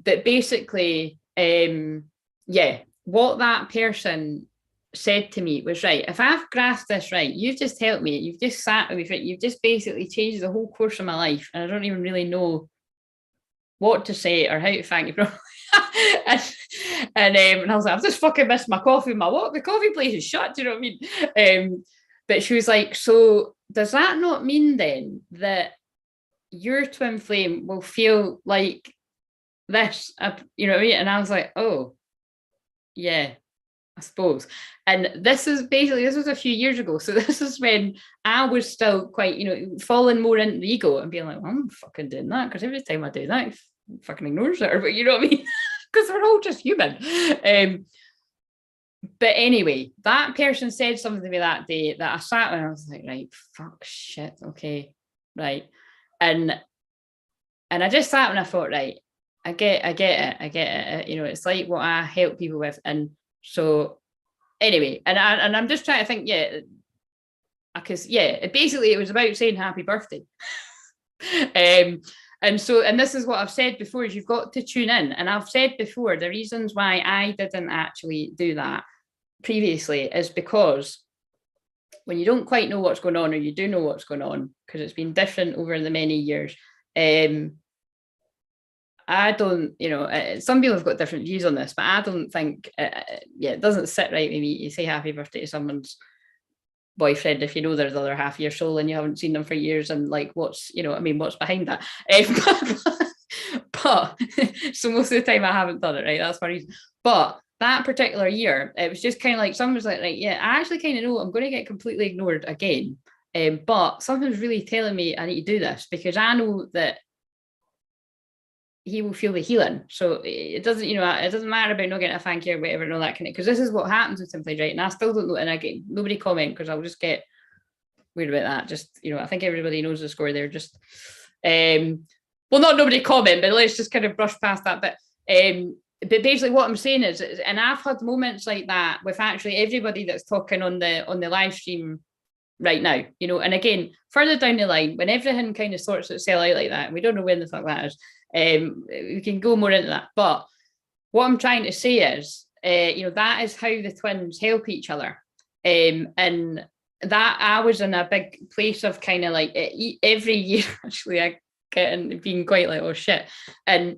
But basically, yeah, what that person said to me was, right, if I've grasped this right, you've just helped me, you've just sat with me, you've just basically changed the whole course of my life, and I don't even really know what to say or how to thank you. and I was like, I've just fucking missed my coffee. The coffee place is shut, do you know what I mean? But she was like, so does that not mean then that your twin flame will feel like this? You know what I mean? And I was like, oh, yeah. I suppose. And this was a few years ago. So this is when I was still quite, falling more into the ego and being like, well, I'm fucking doing that because every time I do that, it fucking ignores it, but you know what I mean? Because we're all just human. But anyway, that person said something to me that day that I sat and I was like, right, fuck, shit, okay, right. And I just sat and I thought, right, I get it. It's like what I help people with. And so anyway, and I'm just trying to think, because basically it was about saying happy birthday. And this is what I've said before, is you've got to tune in. And I've said before, the reasons why I didn't actually do that previously is because when you don't quite know what's going on, or you do know what's going on, because it's been different over the many years, I don't, some people have got different views on this, but I don't think, it doesn't sit right with me. You say happy birthday to someone's boyfriend if you know they're the other half of your soul and you haven't seen them for years, and like, what's behind that? But so most of the time I haven't done it, right? That's my reason. But that particular year, it was just kind of like someone was like, right, yeah, I actually kind of know I'm going to get completely ignored again. But something's really telling me I need to do this, because I know that he will feel the healing. So it doesn't, it doesn't matter about not getting a thank you or whatever, and all that kind of, because this is what happens with Simply Right. And I still don't know, and I get nobody comment because I'll just get weird about that. Just, I think everybody knows the score there. Just well, not nobody comment, but let's just kind of brush past that. But basically what I'm saying is, and I've had moments like that with actually everybody that's talking on the live stream right now, and again, further down the line, when everything kind of sorts itself out like that, and we don't know when the fuck that is, we can go more into that. But what I'm trying to say is, that is how the twins help each other. And that I was in a big place of kind of like every year, actually, I get into being quite like, oh shit. And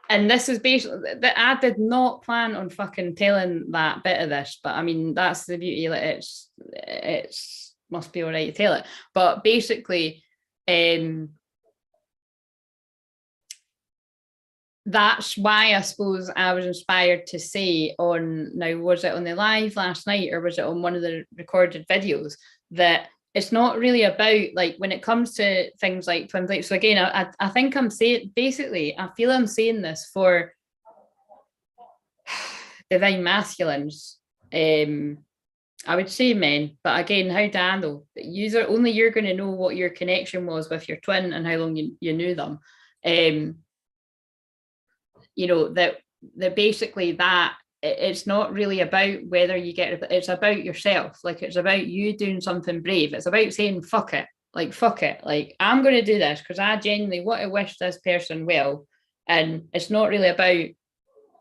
this is basically that I did not plan on fucking telling that bit of this, but I mean, that's the beauty. Like it's must be all right to tell it. But basically, that's why I suppose I was inspired to say was it on the live last night or was it on one of the recorded videos, that it's not really about, like, when it comes to things like twin flames. So again, I think I'm saying, basically, I feel I'm saying this for divine masculines. I would say men, but again, how do I know? Only you're going to know what your connection was with your twin and how long you knew them. That basically that it's not really about whether you get it, it's about yourself. Like, it's about you doing something brave. It's about saying fuck it, like I'm going to do this because I genuinely want to wish this person well, and it's not really about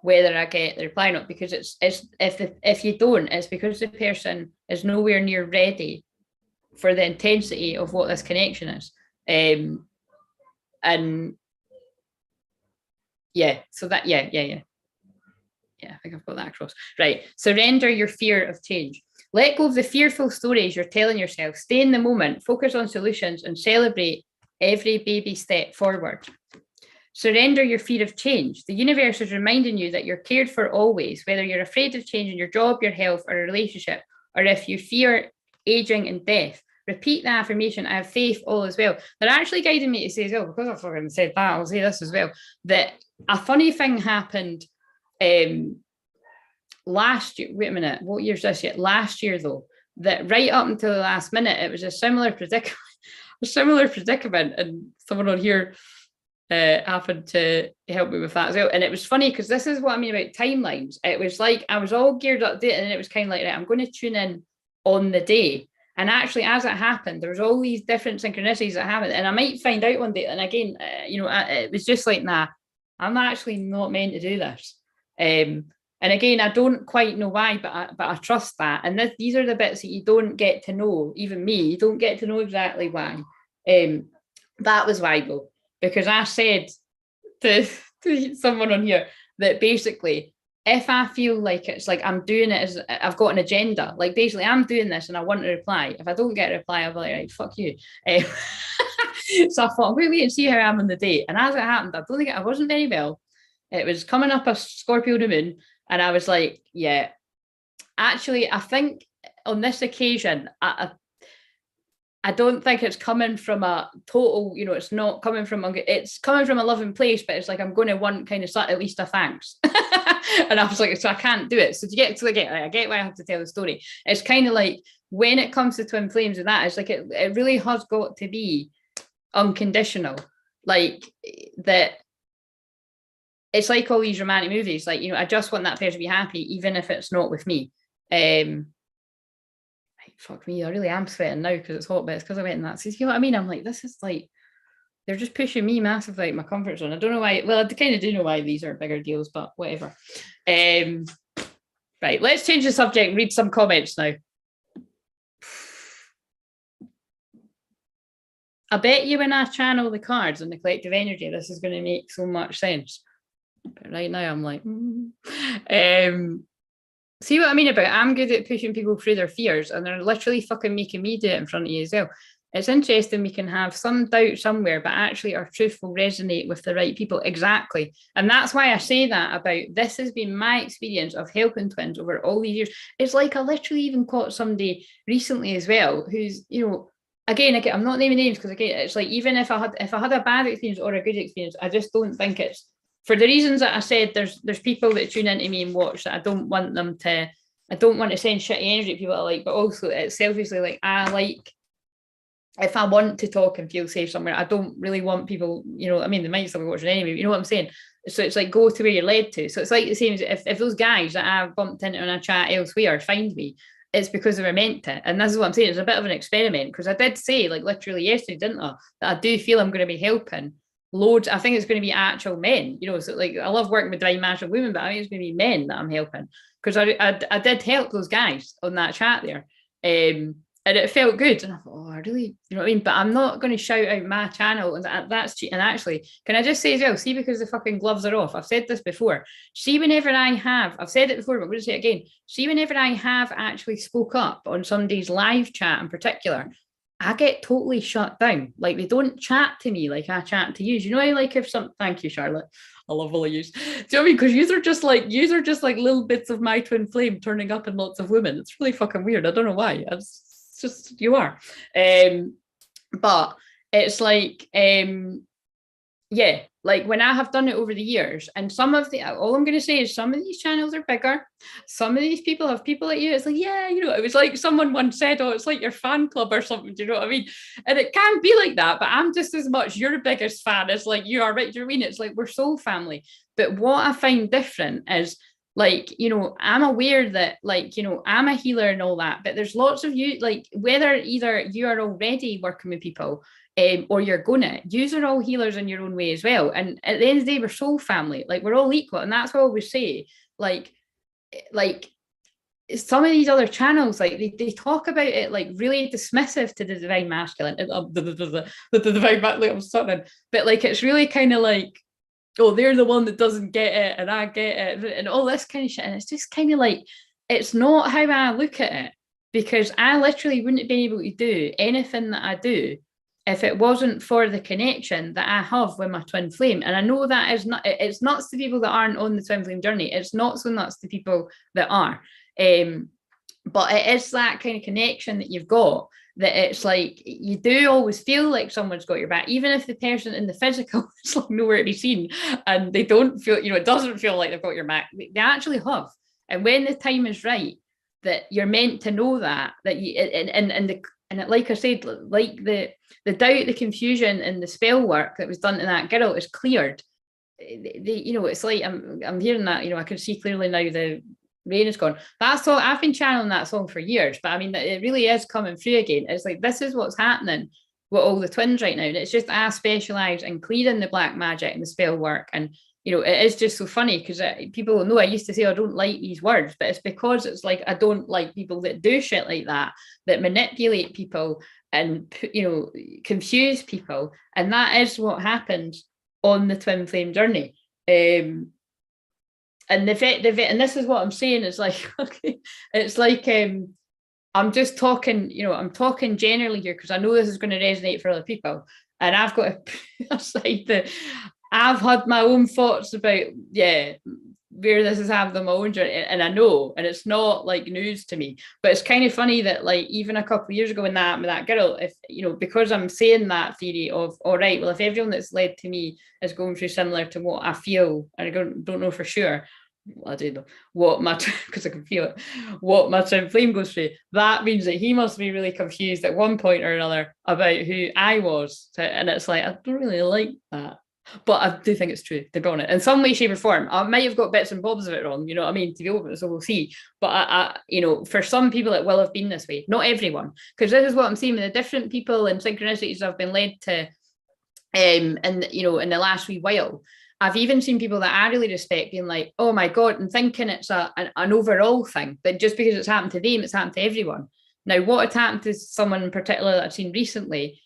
whether I get the reply or not, because it's if you don't, it's because the person is nowhere near ready for the intensity of what this connection is. And yeah, so that, yeah, I think I've got that across. Right. Surrender your fear of change. Let go of the fearful stories you're telling yourself. Stay in the moment, focus on solutions, and celebrate every baby step forward. Surrender your fear of change. The universe is reminding you that you're cared for always, whether you're afraid of changing your job, your health, or a relationship, or if you fear aging and death. Repeat the affirmation, I have faith, all is well. They're actually guiding me to say as well, because I've fucking said that, I'll say this as well, that a funny thing happened last year. Wait a minute, what year's this yet? Last year, though, that right up until the last minute, it was a similar predicament, and someone on here happened to help me with that as well. And it was funny because this is what I mean about timelines. It was like I was all geared up to it, and it was kind of like, right, I'm going to tune in on the day. And actually, as it happened, there was all these different synchronicities that happened. And I might find out one day. And again, it was just like, nah, I'm actually not meant to do this. And again, I don't quite know why, but I trust that. And these are the bits that you don't get to know. Even me, you don't get to know exactly why. That was why, though, because I said to someone on here that basically, if I feel like it's like I'm doing it as I've got an agenda, like basically I'm doing this and I want a reply. If I don't get a reply, I'll be like, right, fuck you. So I thought, wait and see how I am on the day. And as it happened, I wasn't very well. It was coming up a Scorpio new moon, and I was like, yeah, actually, I think on this occasion, I don't think it's coming from a total, you know, it's not coming from it's coming from a loving place, but it's like I'm going to want kind of at least a thanks. And I was like, so I can't do it. So to get to again, I get why I have to tell the story. It's kind of like when it comes to twin flames and that, it's like it really has got to be unconditional. Like that, it's like all these romantic movies, like, you know, I just want that person to be happy, even if it's not with me. Fuck me, I really am sweating now because it's hot, but it's because I went in that. So you know what I mean? I'm like, this is like, they're just pushing me massively like my comfort zone. I don't know why. Well, I kind of do know why these are bigger deals, but whatever. Right, let's change the subject and read some comments now. I bet you when I channel the cards and the collective energy, this is going to make so much sense. But right now I'm like, see what I mean about I'm good at pushing people through their fears, and they're literally fucking making me do it in front of you as well. It's interesting, we can have some doubt somewhere, but actually our truth will resonate with the right people. Exactly. And that's why I say that about this has been my experience of helping twins over all these years. It's like I literally even caught somebody recently as well, who's, you know, again, I'm not naming names because again, it's like, even if I had a bad experience or a good experience, I just don't think it's, for the reasons that I said, there's people that tune into me and watch that I don't want to send shitty energy to people I like, but also it's selfishly like, I like, if I want to talk and feel safe somewhere, I don't really want people, you know, I mean, they might still be watching anyway, you know what I'm saying? So it's like, go to where you're led to. So it's like the same as if those guys that I bumped into in a chat elsewhere find me, it's because they were meant to. And this is what I'm saying, it's a bit of an experiment, because I did say, like literally yesterday, didn't I, that I do feel I'm going to be helping loads. I think it's going to be actual men, you know, so like I love working with divine masculine women, but I think it's going to be men that I'm helping, because I did help those guys on that chat there. And it felt good. And I thought, oh, I really, you know what I mean? But I'm not going to shout out my channel. And that's cheating. And actually, can I just say as well, see, because the fucking gloves are off, I've said this before. See, whenever I've said it before, but I'm going to say it again. See, whenever I have actually spoke up on somebody's live chat in particular, I get totally shut down. Like, they don't chat to me like I chat to you. You know, I like if some, thank you, Charlotte. I love all of you. Do you know what I mean? Because yous are just like little bits of my twin flame turning up in lots of women. It's really fucking weird. I don't know why. It's just, you are. But it's like, yeah, like when I have done it over the years, and all I'm going to say is some of these channels are bigger. Some of these people have people like you. It's like, yeah, you know, it was like someone once said, oh, it's like your fan club or something. Do you know what I mean? And it can be like that, but I'm just as much your biggest fan as like you are, right? Do you know what I mean? It's like we're soul family. But what I find different is, like, you know, I'm aware that, like, you know, I'm a healer and all that, but there's lots of you, like, whether either you are already working with people or you're gonna, yous are all healers in your own way as well. And at the end of the day, we're soul family, like we're all equal. And that's what I always say, like some of these other channels, like they talk about it like really dismissive to the divine masculine, the divine masculine, I'm sorry, but like it's really kind of like, oh, they're the one that doesn't get it and I get it and all this kind of shit. And it's just kind of like, it's not how I look at it, because I literally wouldn't have been able to do anything that I do if it wasn't for the connection that I have with my twin flame. And I know that is not, it's nuts to people that aren't on the twin flame journey. It's not so nuts to people that are. But it is that kind of connection that you've got, that it's like you do always feel like someone's got your back, even if the person in the physical is like nowhere to be seen and they don't feel, you know, it doesn't feel like they've got your back. They actually have. And when the time is right, that you're meant to know that you, and it, like I said, like the doubt, the confusion and the spell work that was done to that girl is cleared. You know, it's like I'm hearing that, you know, I can see clearly now the rain is gone. That song, I've been channeling that song for years, but I mean, it really is coming through again. It's like, this is what's happening with all the twins right now. And it's just, I specialize in clearing the black magic and the spell work. And, you know, it is just so funny because people will know I used to say I don't like these words, but it's because it's like, I don't like people that do shit like that manipulate people and, you know, confuse people. And that is what happens on the twin flame journey. And and this is what I'm saying, is like, okay, it's like, I'm just talking, you know, I'm talking generally here because I know this is going to resonate for other people. And I've got to put aside I've had my own thoughts about, yeah, where this is having the own journey, and I know, and it's not like news to me, but it's kind of funny that like even a couple of years ago when that with that girl, if you know, because I'm saying that theory of all right, well, if everyone that's led to me is going through similar to what I feel, and I don't know for sure, well, I do know what my because I can feel it, what my twin flame goes through, that means that he must be really confused at one point or another about who I was, and it's like I don't really like that. But I do think it's true, to be honest. In some way, shape, or form. I might have got bits and bobs of it wrong, you know what I mean, to be open, so we'll see. But you know, for some people, it will have been this way. Not everyone. Because this is what I'm seeing with the different people and synchronicities I've been led to, and you know, in the last wee while. I've even seen people that I really respect being like, oh my God, and thinking it's an overall thing, that just because it's happened to them, it's happened to everyone. Now, what had happened to someone in particular that I've seen recently,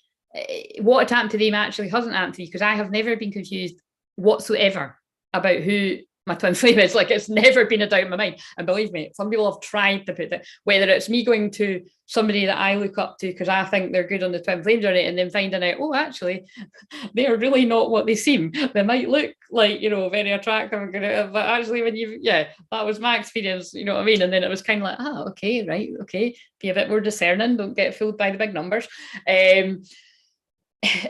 what had happened to them actually hasn't happened to me, because I have never been confused whatsoever about who my twin flame is. Like, it's never been a doubt in my mind. And believe me, some people have tried to put that, whether it's me going to somebody that I look up to because I think they're good on the twin flame journey, and then finding out, oh, actually, they're really not what they seem. They might look like, you know, very attractive, but actually when you, yeah, that was my experience, you know what I mean? And then it was kind of like, ah, okay, right, okay, be a bit more discerning, don't get fooled by the big numbers.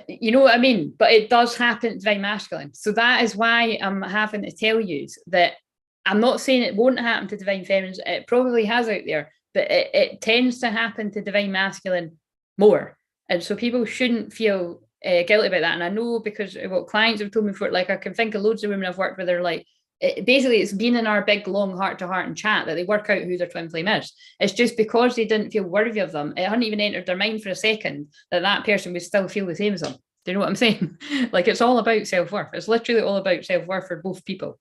You know what I mean? But it does happen to divine masculine. So that is why I'm having to tell you that I'm not saying it won't happen to divine feminines. It probably has out there, but it tends to happen to divine masculine more. And so people shouldn't feel guilty about that. And I know, because what clients have told me before, like I can think of loads of women I've worked with, they're like, basically it's been in our big long heart-to-heart and chat that they work out who their twin flame is. It's just because they didn't feel worthy of them, it hadn't even entered their mind for a second that that person would still feel the same as them. Do you know what I'm saying? Like, it's all about self-worth. It's literally all about self-worth for both people.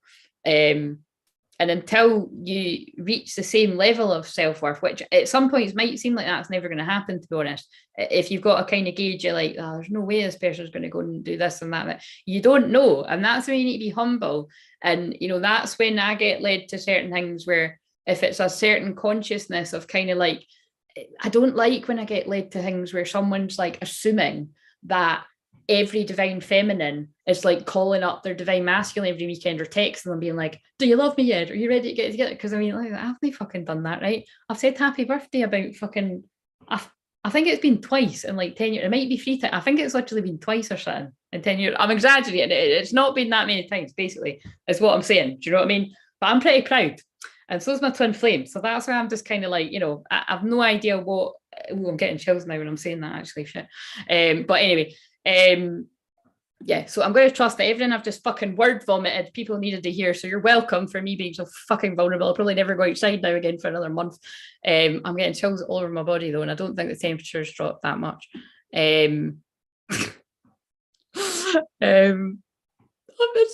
And until you reach the same level of self-worth, which at some points might seem like that's never going to happen, to be honest, if you've got a kind of gauge, you're like, oh, there's no way this person's going to go and do this and that. You don't know. And that's when you need to be humble. And, you know, that's when I get led to certain things where if it's a certain consciousness of kind of like, I don't like when I get led to things where someone's like assuming that every divine feminine is like calling up their divine masculine every weekend or texting them being like, do you love me yet? Are you ready to get together? Because I mean, like, I've not fucking done that, right? I've said happy birthday about fucking, I think it's been twice in like 10 years. It might be 3 times. I think it's literally been twice or something in 10 years. I'm exaggerating. It's not been that many times, basically, is what I'm saying. Do you know what I mean? But I'm pretty proud. And so is my twin flame. So that's why I'm just kind of like, you know, I've no idea what, I'm getting chills now when I'm saying that, actually, shit. But anyway, yeah, so I'm going to trust that everything I've just fucking word vomited, people needed to hear. So you're welcome for me being so fucking vulnerable. I'll probably never go outside now again for another month. I'm getting chills all over my body though, and I don't think the temperature's dropped that much. It's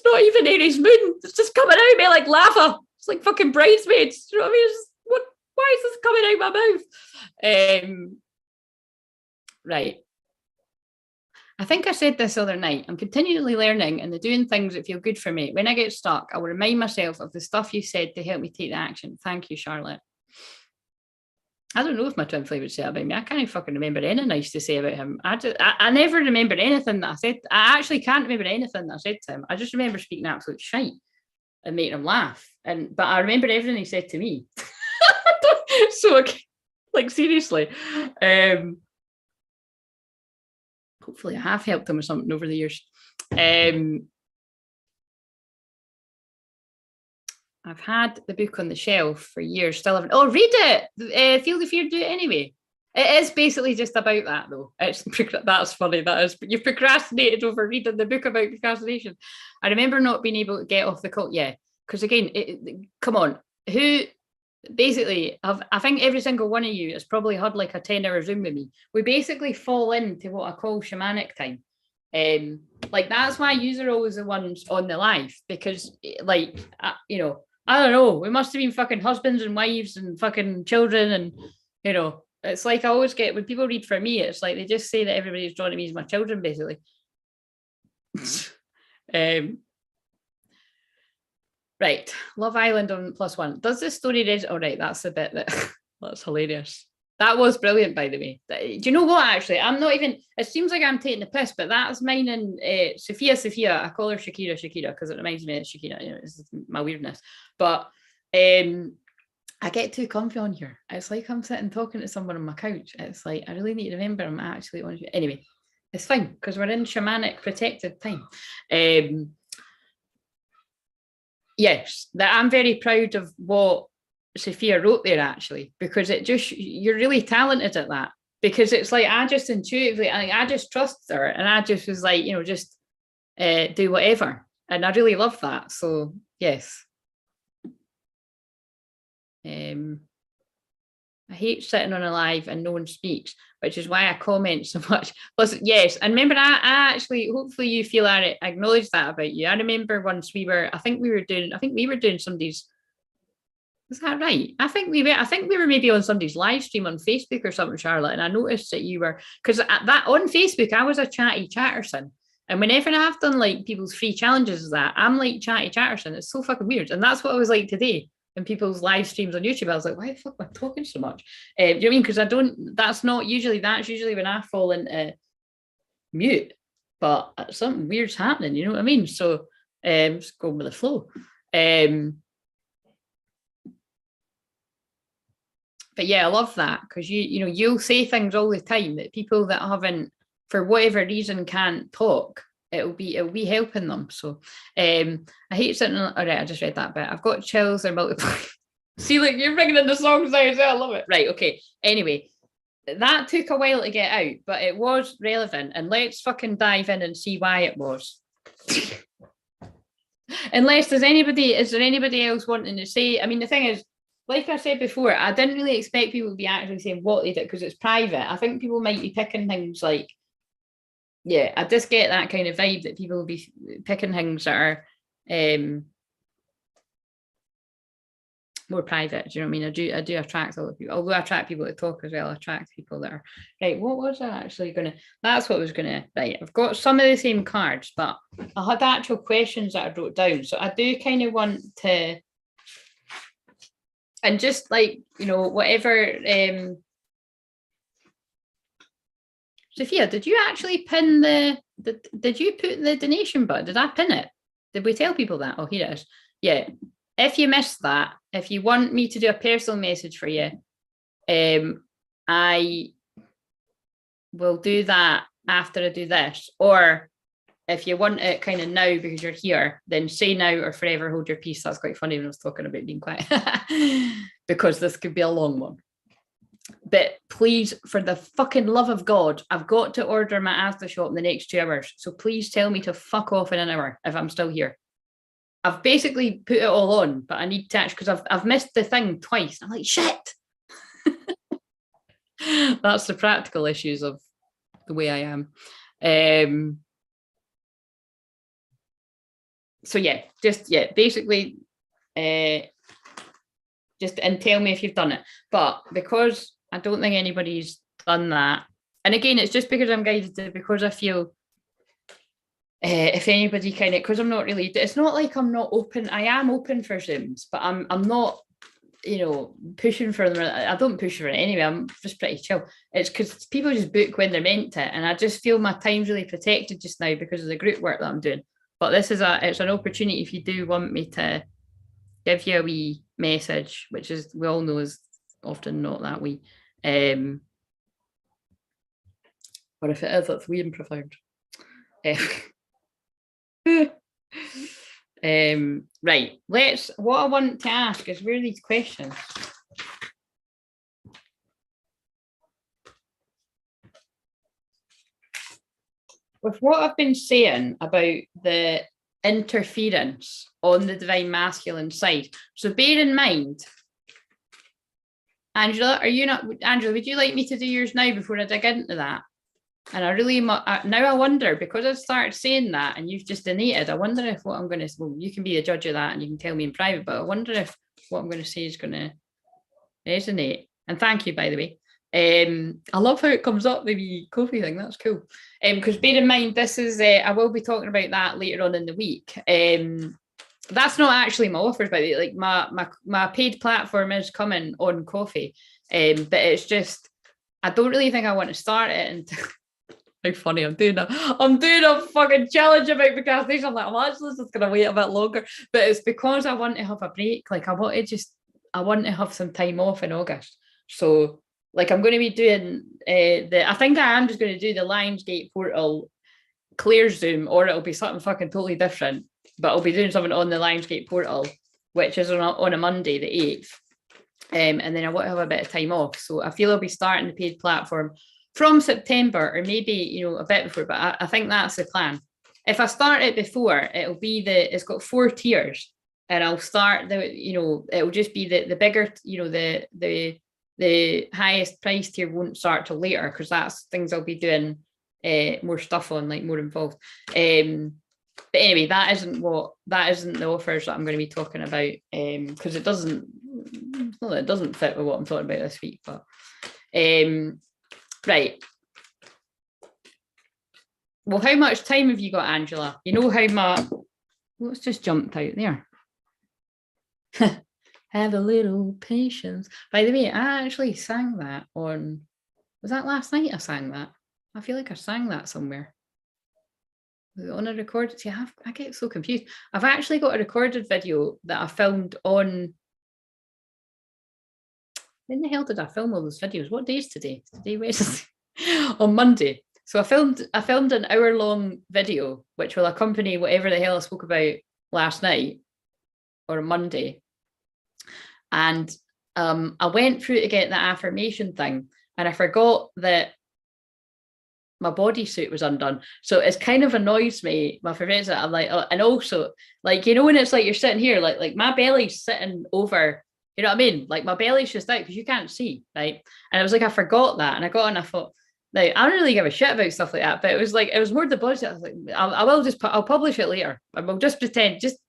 not even Aries moon. It's just coming out of me like lava. It's like fucking bridesmaids. You know what I mean? It's just, what? Why is this coming out my mouth? Right. I think I said this the other night. I'm continually learning and doing things that feel good for me. When I get stuck, I will remind myself of the stuff you said to help me take the action. Thank you, Charlotte. I don't know if my twin flame would say that about me. I can't fucking remember anything nice to say about him. I never remember anything that I said. I actually can't remember anything that I said to him. I just remember speaking absolute shite and making him laugh. But I remember everything he said to me. So, like, seriously. Hopefully I have helped him with something over the years. I've had the book on the shelf for years, still haven't. Oh, read it. Feel the fear, do it anyway. It is basically just about that, though. That's funny. That is. You've procrastinated over reading the book about procrastination. I remember not being able to get off the call. Yeah, because again, come on. Who basically, I think every single one of you has probably had like a 10-hour Zoom with me. We basically fall into what I call shamanic time. Like, that's why you are always the ones on the live, because like, you know, I don't know, we must have been fucking husbands and wives and fucking children, and you know, it's like I always get when people read for me, it's like they just say that everybody's drawn to me as my children, basically. Right, Love Island on +1. Does this story resonate? All right, that's the bit that that's hilarious. That was brilliant, by the way. Do you know what, actually? I'm not even, it seems like I'm taking the piss, but that's mine and Sophia. I call her Shakira, because it reminds me of Shakira. You know, it's my weirdness. But I get too comfy on here. It's like I'm sitting talking to someone on my couch. It's like, I really need to remember I'm actually on here. Anyway, it's fine, because we're in shamanic protected time. Yes, that I'm very proud of what Sophia wrote there, actually, because it just, you're really talented at that, because it's like, I just intuitively, I just trust her, and I just was like, you know, just do whatever, and I really love that. So yes. I hate sitting on a live and no one speaks, which is why I comment so much. Plus, yes, and remember, I actually, hopefully you feel I acknowledge that about you. I remember once I think we were doing somebody's, is that right? I think we were maybe on somebody's live stream on Facebook or something, Charlotte, and I noticed that you were, because that on Facebook, I was a chatty chatterson. And whenever I've done like people's free challenges, I'm like chatty chatterson. It's so fucking weird. And that's what I was like today. In people's live streams on YouTube, I was like, why the fuck am I talking so much? Do you know what I mean? Because that's usually when I fall into mute, but something weird's happening, you know what I mean? So just going with the flow. But yeah, I love that, because you'll say things all the time that people that haven't, for whatever reason, can't talk, it'll be helping them. So I hate sitting all right, I just read that bit. I've got chills or multiply. See, like, you're bringing in the songs now as well. I love it. Right, okay, anyway, that took a while to get out, but it was relevant, and let's fucking dive in and see why it was. Unless is there anybody else wanting to say? I mean, the thing is, like I said before, I didn't really expect people to be actually saying what they did, because it's private. I think people might be picking things like, yeah, I just get that kind of vibe that people will be picking things that are more private. Do you know what I mean? I do attract a lot of people. Although I attract people that talk as well, I attract people that are, right, what was I actually going to, that's what I was going to, right, I've got some of the same cards, but I had actual questions that I wrote down. So I do kind of want to, and just like, whatever, Sophia, did you actually pin did you put the donation button? Did I pin it? Did we tell people that? Oh, here it is. Yeah. If you missed that, if you want me to do a personal message for you, I will do that after I do this. Or if you want it kind of now because you're here, then say now or forever hold your peace. That's quite funny when I was talking about being quiet, because this could be a long one. But please, for the fucking love of God, I've got to order my Asda shop in the next 2 hours. So please tell me to fuck off in an hour if I'm still here. I've basically put it all on, but I need to actually, because I've missed the thing twice. I'm like, shit. That's the practical issues of the way I am. So yeah, basically, just and tell me if you've done it. But because I don't think anybody's done that, and again, it's just because I'm guided to, because I feel if anybody kind of, because I'm not really, it's not like I'm not open. I am open for Zooms, but I'm not, pushing for them. I don't push for it anyway. I'm just pretty chill. It's because people just book when they're meant to, and I just feel my time's really protected just now because of the group work that I'm doing. But this is it's an opportunity if you do want me to give you a wee message, which is, we all know, is often not that wee. Or if it is, it's wee and profound. Right, what I want to ask is, where are these questions? With what I've been saying about the interference on the divine masculine side, so bear in mind, Angela, Angela, would you like me to do yours now before I dig into that? And I really, now I wonder, because I've started saying that and you've just donated, I wonder if what I'm going to, well, you can be the judge of that and you can tell me in private, but I wonder if what I'm going to say is going to resonate. And thank you, by the way. I love how it comes up, the coffee thing, that's cool. Because bear in mind, this is, I will be talking about that later on in the week. That's not actually my offers, by the way. Like my paid platform is coming on coffee. But it's just, I don't really think I want to start it until how funny, I'm doing a fucking challenge about procrastination. I'm like, I'm actually just gonna wait a bit longer. But it's because I want to have a break. Like I want to have some time off in August. So like I'm going to be doing I think I am just going to do the Lionsgate portal Claire Zoom, or it'll be something fucking totally different. But I'll be doing something on the Lionsgate portal, which is on a Monday, the 8th. And then I want to have a bit of time off. So I feel I'll be starting the paid platform from September, or maybe, you know, a bit before, but I think that's the plan. If I start it before, it'll be it's got 4 tiers, and I'll start it'll just be the bigger, the highest price tier won't start till later, because that's things I'll be doing more stuff on, like more involved. But anyway, that isn't the offers that I'm going to be talking about, because it doesn't fit with what I'm talking about this week. But right. Well, how much time have you got, Angela? You know how what's just jumped out there? Have a little patience. By the way, I actually sang that was that last night I sang that? I feel like I sang that somewhere. Was it on a recorded? See, I get so confused. I've actually got a recorded video that I filmed on. When the hell did I film all those videos? What day is today? Today Wednesday. On Monday. So I filmed an hour-long video, which will accompany whatever the hell I spoke about last night or Monday. And I went through to get the affirmation thing, and I forgot that my bodysuit was undone. So it's kind of annoys me. My friends, I'm like, and also, like, you know, when it's like you're sitting here, like my belly's sitting over, you know what I mean? Like my belly's just out because you can't see, right? And I was like, I forgot that, and I got on. I thought, like, I don't really give a shit about stuff like that, but it was more the body. I was like, I'll publish it later, and we'll just pretend, just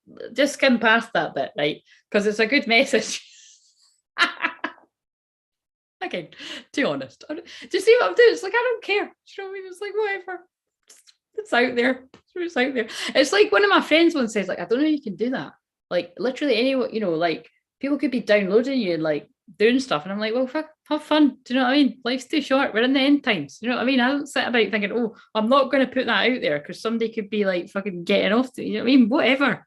skim past that bit, right? Because it's a good message. Okay, to be honest, do you see what I'm doing? It's like, I don't care. You know what I mean? It's like, whatever. It's out there. It's out there. It's like one of my friends once says, like, I don't know how you can do that. Like, literally anyone, you know, like people could be downloading you and like doing stuff. And I'm like, well, fuck, have fun. Do you know what I mean? Life's too short. We're in the end times. You know what I mean? I don't sit about thinking, oh, I'm not going to put that out there because somebody could be like fucking getting off to, you know what I mean? Whatever.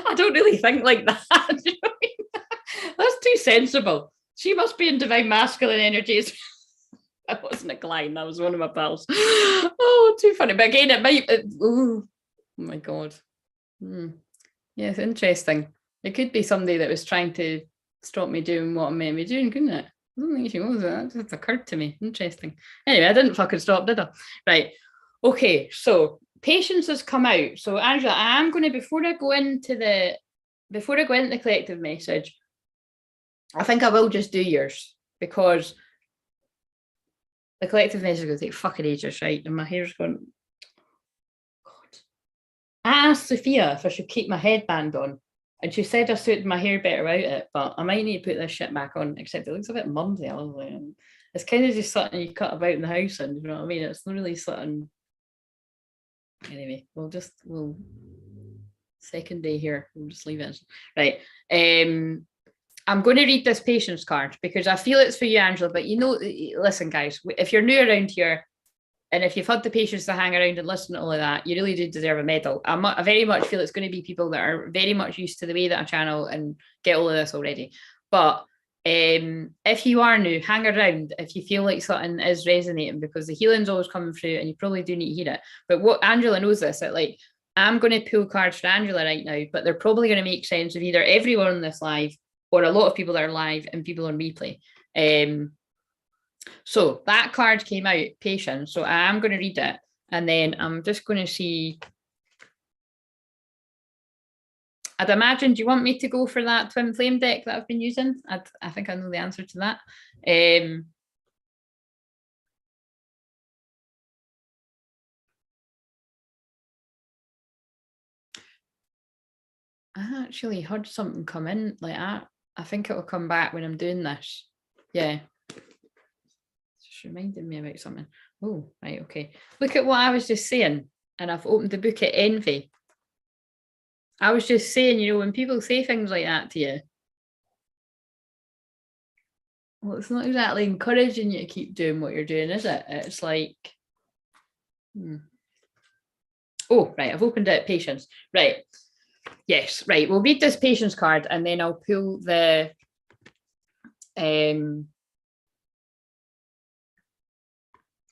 I don't really think like that. You know what I mean? That's too sensible. She must be in divine masculine energies. That wasn't a Klein, that was one of my pals. Oh, too funny. But again, it might. Oh my God. Yeah, it's interesting. It could be somebody that was trying to stop me doing what I'm meant to be doing, couldn't it? I don't think she was. That just occurred to me. Interesting. Anyway, I didn't fucking stop, did I? Right. Okay, so patience has come out. So Angela, I am going to, before I go into the collective message, I think I will just do yours, because the collective message is going to take fucking ages, right? And my hair's going. God. I asked Sophia if I should keep my headband on, and she said I suited my hair better without it, but I might need to put this shit back on, except it looks a bit mumsy. It's kind of just something you cut about in the house, and you know what I mean? It's not really something. Anyway, we'll second day here. We'll just leave it. Right. I'm going to read this patience card because I feel it's for you, Angela, but you know, listen, guys, if you're new around here and if you've had the patience to hang around and listen to all of that, you really do deserve a medal. I very much feel it's going to be people that are very much used to the way that I channel and get all of this already. But if you are new, hang around if you feel like something is resonating, because the healing's always coming through and you probably do need to hear it. But what Angela knows this, that like, I'm going to pull cards for Angela right now, but they're probably going to make sense of either everyone on this live or a lot of people that are live and people on replay. So that card came out, patience. So I am going to read it, and then I'm just going to see. I'd imagine, do you want me to go for that twin flame deck that I've been using? I think I know the answer to that. I actually heard something come in like that. I think it will come back when I'm doing this. Yeah. Just reminded me about something. Oh, right, okay. Look at what I was just saying. And I've opened the book at Envy. I was just saying, you know, when people say things like that to you, Well, it's not exactly encouraging you to keep doing what you're doing, is it? It's like, oh, right, I've opened it, patience. Right, yes, right, we'll read this patience card and then I'll pull the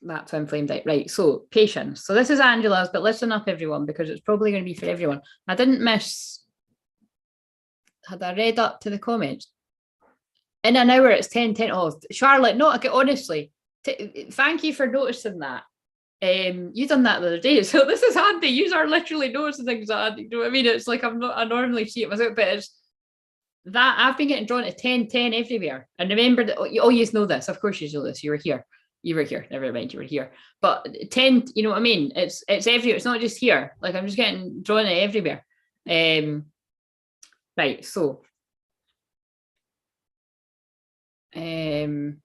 that twin flame deck. Right, so patience. So this is Angela's, but listen up, everyone, because it's probably going to be for everyone. I didn't miss, had I read up to the comments? In an hour, it's 10:10. Oh, Charlotte, no, honestly, thank you for noticing that. You done that the other day, so this is handy. You are literally noticing things that you know what I mean. It's like I normally see it myself, but it's that I've been getting drawn to 10:10 everywhere. And remember that, oh, you know this. Of course, you know this. You were here. You were here. Never mind, you were here. But 10, you know what I mean? It's everywhere. It's not just here. Like I'm just getting drawn to everywhere. Right. So, I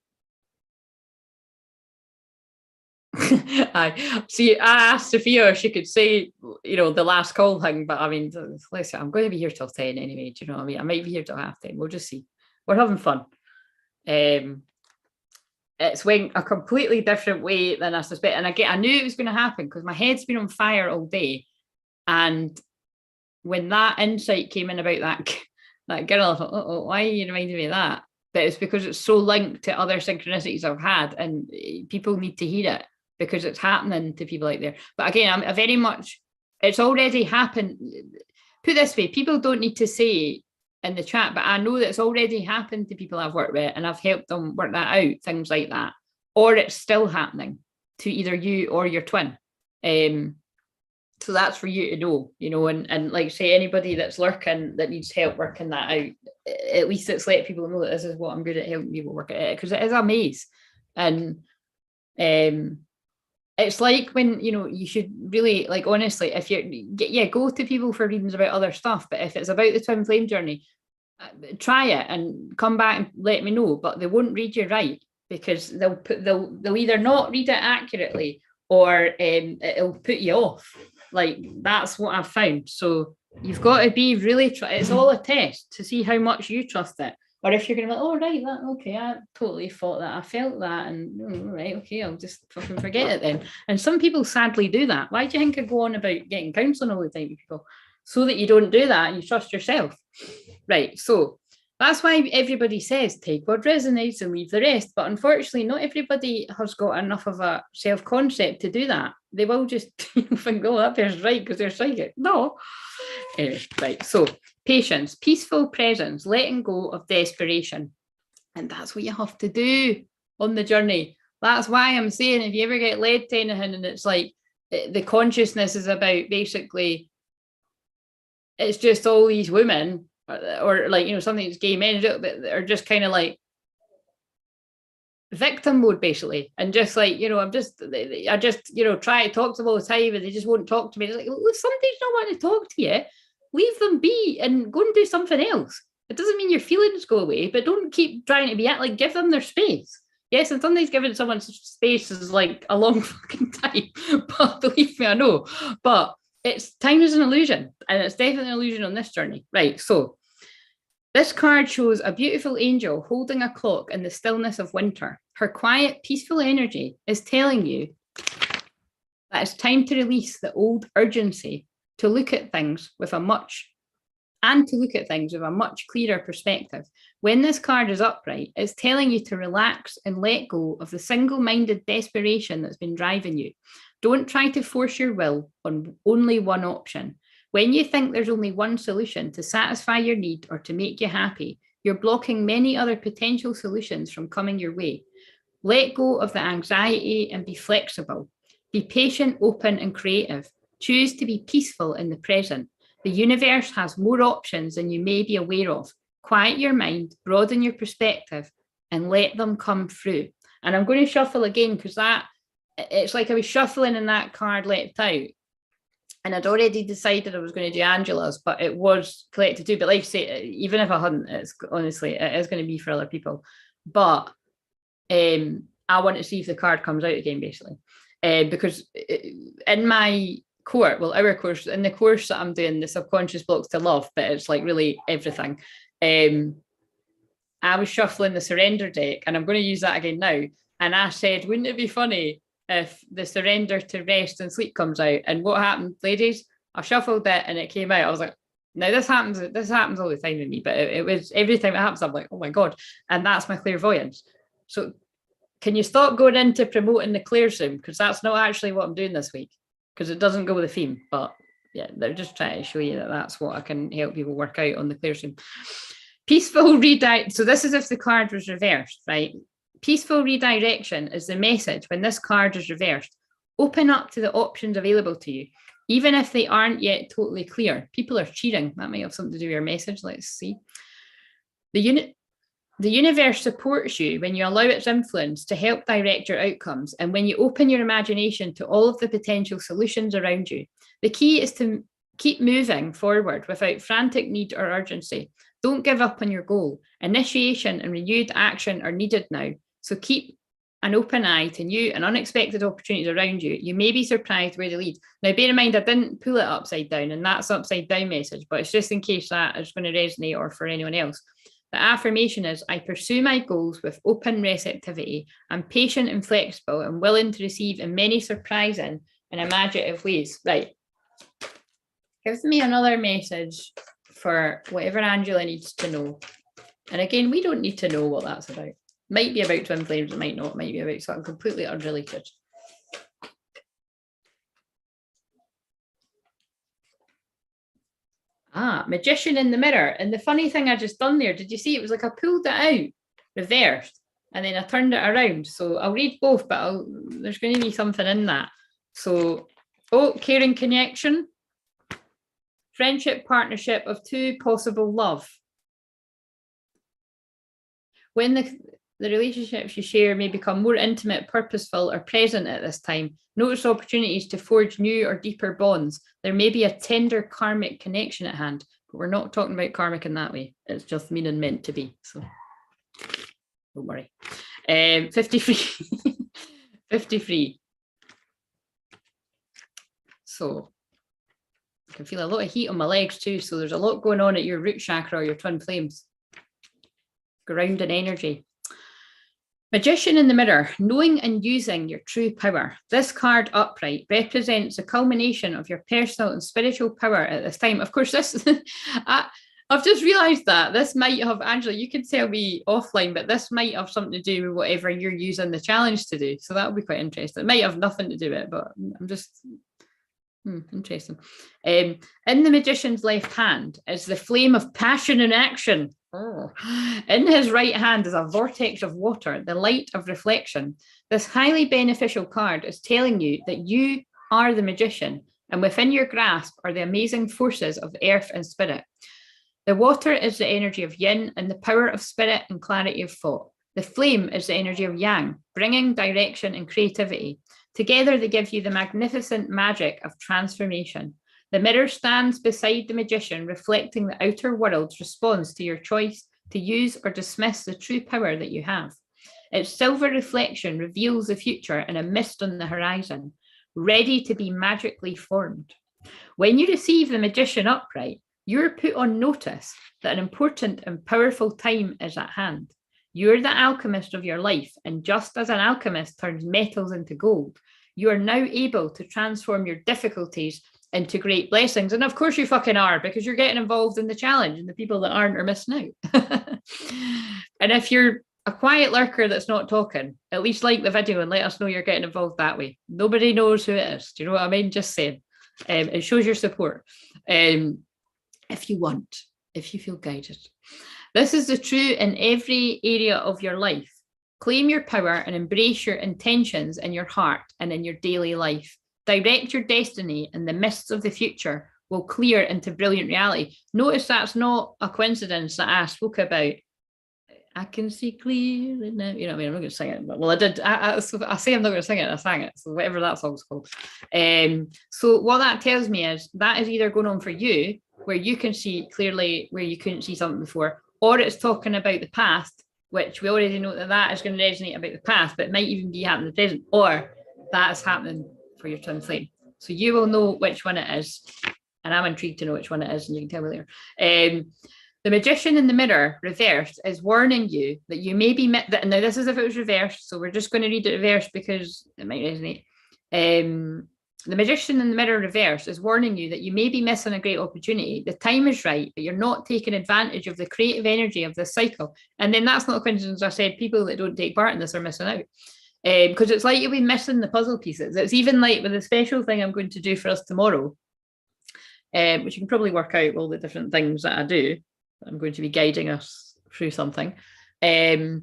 see. I asked Sophia if she could say, you know, the last call thing, but I mean, listen, I'm going to be here till 10 anyway. Do you know what I mean? I might be here till 10:30. We'll just see. We're having fun. It's went a completely different way than I suspect, and I knew it was going to happen because my head's been on fire all day, and when that insight came in about that girl, I thought, oh, why are you reminding me of that? But it's because it's so linked to other synchronicities I've had, and people need to hear it because it's happening to people out there. But again, I'm very much, it's already happened. Put this way, people don't need to say in the chat, but I know that it's already happened to people I've worked with and I've helped them work that out, things like that. Or it's still happening to either you or your twin. So that's for you to know, you know, and like say anybody that's lurking that needs help working that out, at least it's let people know that this is what I'm good at helping people work at it, because it is a maze. And it's like when, you know, you should really, like, honestly, if go to people for readings about other stuff, but if it's about the twin flame journey, try it and come back and let me know, but they won't read you right because they'll either not read it accurately or it'll put you off. Like that's what I've found. So you've got to be really, it's all a test to see how much you trust it. Or if you're going to be like, oh, right, that, okay, I totally thought that, I felt that, and oh, right, okay, I'll just fucking forget it then. And some people sadly do that. Why do you think I go on about getting counselling all the time with people? So that you don't do that, you trust yourself. Right, so that's why everybody says take what resonates and leave the rest. But unfortunately, not everybody has got enough of a self-concept to do that. They will just think, oh, that person's right because they're psychic. No. Anyway, right, so patience, peaceful presence, letting go of desperation. And that's what you have to do on the journey. That's why I'm saying if you ever get led to anything and it's like the consciousness is about basically, it's just all these women or like, you know, something that's gay men are just kind of like victim mode basically, and just like, you know, I just you know, try to talk to them all the time and they just won't talk to me. It's like, well, if somebody's not wanting to talk to you, leave them be and go and do something else. It doesn't mean your feelings go away, but don't keep trying to be at, like, give them their space. Yes, and sometimes giving someone space is like a long fucking time, but believe me, I know. But it's time is an illusion, and it's definitely an illusion on this journey. Right, so this card shows a beautiful angel holding a clock in the stillness of winter. Her quiet, peaceful energy is telling you that it's time to release the old urgency to look at things with a much clearer perspective. When this card is upright, it's telling you to relax and let go of the single-minded desperation that's been driving you. Don't try to force your will on only one option. When you think there's only one solution to satisfy your need or to make you happy, you're blocking many other potential solutions from coming your way. Let go of the anxiety and be flexible. Be patient, open, and creative. Choose to be peaceful in the present. The universe has more options than you may be aware of. Quiet your mind, broaden your perspective, and let them come through. And I'm going to shuffle again because it's like I was shuffling and that card leapt out. And I'd already decided I was going to do Angela's, but it was collected too. But like I say, even if I hadn't, it's honestly, it is going to be for other people. But I want to see if the card comes out again, basically. Because in my course, well, our course, in the course that I'm doing, the subconscious blocks to love, but it's like really everything. I was shuffling the surrender deck, and I'm going to use that again now. And I said, wouldn't it be funny if the surrender to rest and sleep comes out? And what happened, ladies? I shuffled it and it came out. I was like, now this happens all the time with me, but it was every time it happens, I'm like, oh my God. And that's my clairvoyance. So can you stop going into promoting the Clairsentient? Because that's not actually what I'm doing this week, because it doesn't go with the theme. But yeah, they're just trying to show you that that's what I can help people work out on the Clairsentient. Peaceful redirect. So this is if the card was reversed, right? Peaceful redirection is the message when this card is reversed. Open up to the options available to you, even if they aren't yet totally clear. People are cheating. That might have something to do with your message. Let's see. The universe supports you when you allow its influence to help direct your outcomes, and when you open your imagination to all of the potential solutions around you. The key is to keep moving forward without frantic need or urgency. Don't give up on your goal. Initiation and renewed action are needed now. So keep an open eye to new and unexpected opportunities around you. You may be surprised where they lead. Now, bear in mind, I didn't pull it upside down, and that's upside down message, but it's just in case that is going to resonate or for anyone else. The affirmation is, I pursue my goals with open receptivity. I'm patient and flexible and willing to receive in many surprising and imaginative ways. Right. Gives me another message for whatever Angela needs to know. And again, we don't need to know what that's about. Might be about twin flames, it might not, might be about something completely unrelated. Magician in the mirror. And the funny thing I just done there, did you see? It was like I pulled it out, reversed, and then I turned it around. So I'll read both, but there's going to be something in that. So, caring connection, friendship, partnership of two, possible love. When the relationships you share may become more intimate, purposeful, or present at this time, notice opportunities to forge new or deeper bonds. There may be a tender karmic connection at hand, but we're not talking about karmic in that way. It's just meaning meant to be. So don't worry. 53. 53. So I can feel a lot of heat on my legs too. So there's a lot going on at your root chakra or your twin flames. Grounding energy. Magician in the mirror, knowing and using your true power. This card upright represents the culmination of your personal and spiritual power at this time. Of course, this I've just realized that this might have, Angela, you can tell me offline, but this might have something to do with whatever you're using the challenge to do. So that'll be quite interesting. It might have nothing to do with it, but I'm just interesting. In the magician's left hand is the flame of passion and action. In his right hand is a vortex of water, the light of reflection. This highly beneficial card is telling you that you are the magician, and within your grasp are the amazing forces of earth and spirit. The water is the energy of yin and the power of spirit and clarity of thought. The flame is the energy of yang, bringing direction and creativity. Together they give you the magnificent magic of transformation. The mirror stands beside the magician, reflecting the outer world's response to your choice to use or dismiss the true power that you have. Its silver reflection reveals the future in a mist on the horizon, ready to be magically formed. When you receive the magician upright, you're put on notice that an important and powerful time is at hand. You're the alchemist of your life, and just as an alchemist turns metals into gold, you are now able to transform your difficulties into great blessings. And of course you fucking are, because you're getting involved in the challenge, and the people that aren't are missing out. And if you're a quiet lurker that's not talking, at least like the video and let us know you're getting involved that way. Nobody knows who it is. Do you know what I mean? Just saying. It shows your support. If you want, if you feel guided. This is the true in every area of your life. Claim your power and embrace your intentions in your heart and in your daily life. Direct your destiny, and the mists of the future will clear into brilliant reality. Notice that's not a coincidence that I spoke about. I can see clearly now. You know what I mean? I'm not going to sing it, but well, I did. I say I'm not going to sing it, and I sang it. So whatever that song's called. So what that tells me is that is either going on for you, where you can see clearly where you couldn't see something before, or it's talking about the past, which we already know that is going to resonate about the past, but it might even be happening in the present, or that is happening for your twin flame. So you will know which one it is, and I'm intrigued to know which one it is, and you can tell me later. The magician in the mirror reversed is warning you that you may be now this is if it was reversed, so we're just going to read it reversed because it might resonate. The magician in the mirror reverse is warning you that you may be missing a great opportunity. The time is right, but you're not taking advantage of the creative energy of this cycle. And then that's not a coincidence. I said people that don't take part in this are missing out. Because it's like you'll be missing the puzzle pieces. It's even like with the special thing I'm going to do for us tomorrow, which you can probably work out all the different things that I do. I'm going to be guiding us through something. It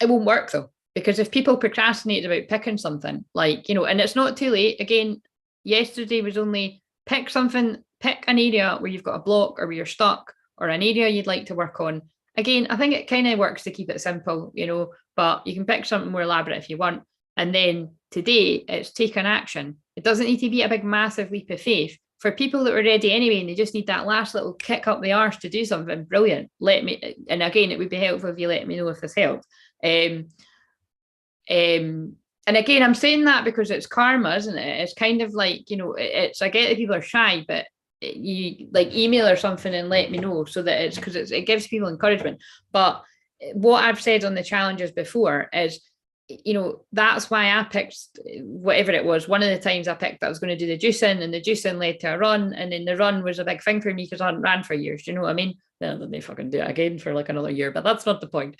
won't work though. Because if people procrastinate about picking something, like, you know, and it's not too late. Again, yesterday was only pick something, pick an area where you've got a block or where you're stuck or an area you'd like to work on. Again, I think it kind of works to keep it simple, you know, but you can pick something more elaborate if you want. And then today it's take an action. It doesn't need to be a big, massive leap of faith. For people that are ready anyway, and they just need that last little kick up the arse to do something brilliant, and again, it would be helpful if you let me know if this helped. And again, I'm saying that because it's karma, isn't it? It's kind of like, you know, it's, I get that people are shy, but you like email or something and let me know, so that it's because it gives people encouragement. But what I've said on the challenges before is, you know, that's why I picked whatever it was. One of the times I picked that I was going to do the juicing, and the juicing led to a run, and then the run was a big thing for me because I hadn't ran for years. Do you know what I mean? Then they fucking do it again for like another year, but that's not the point.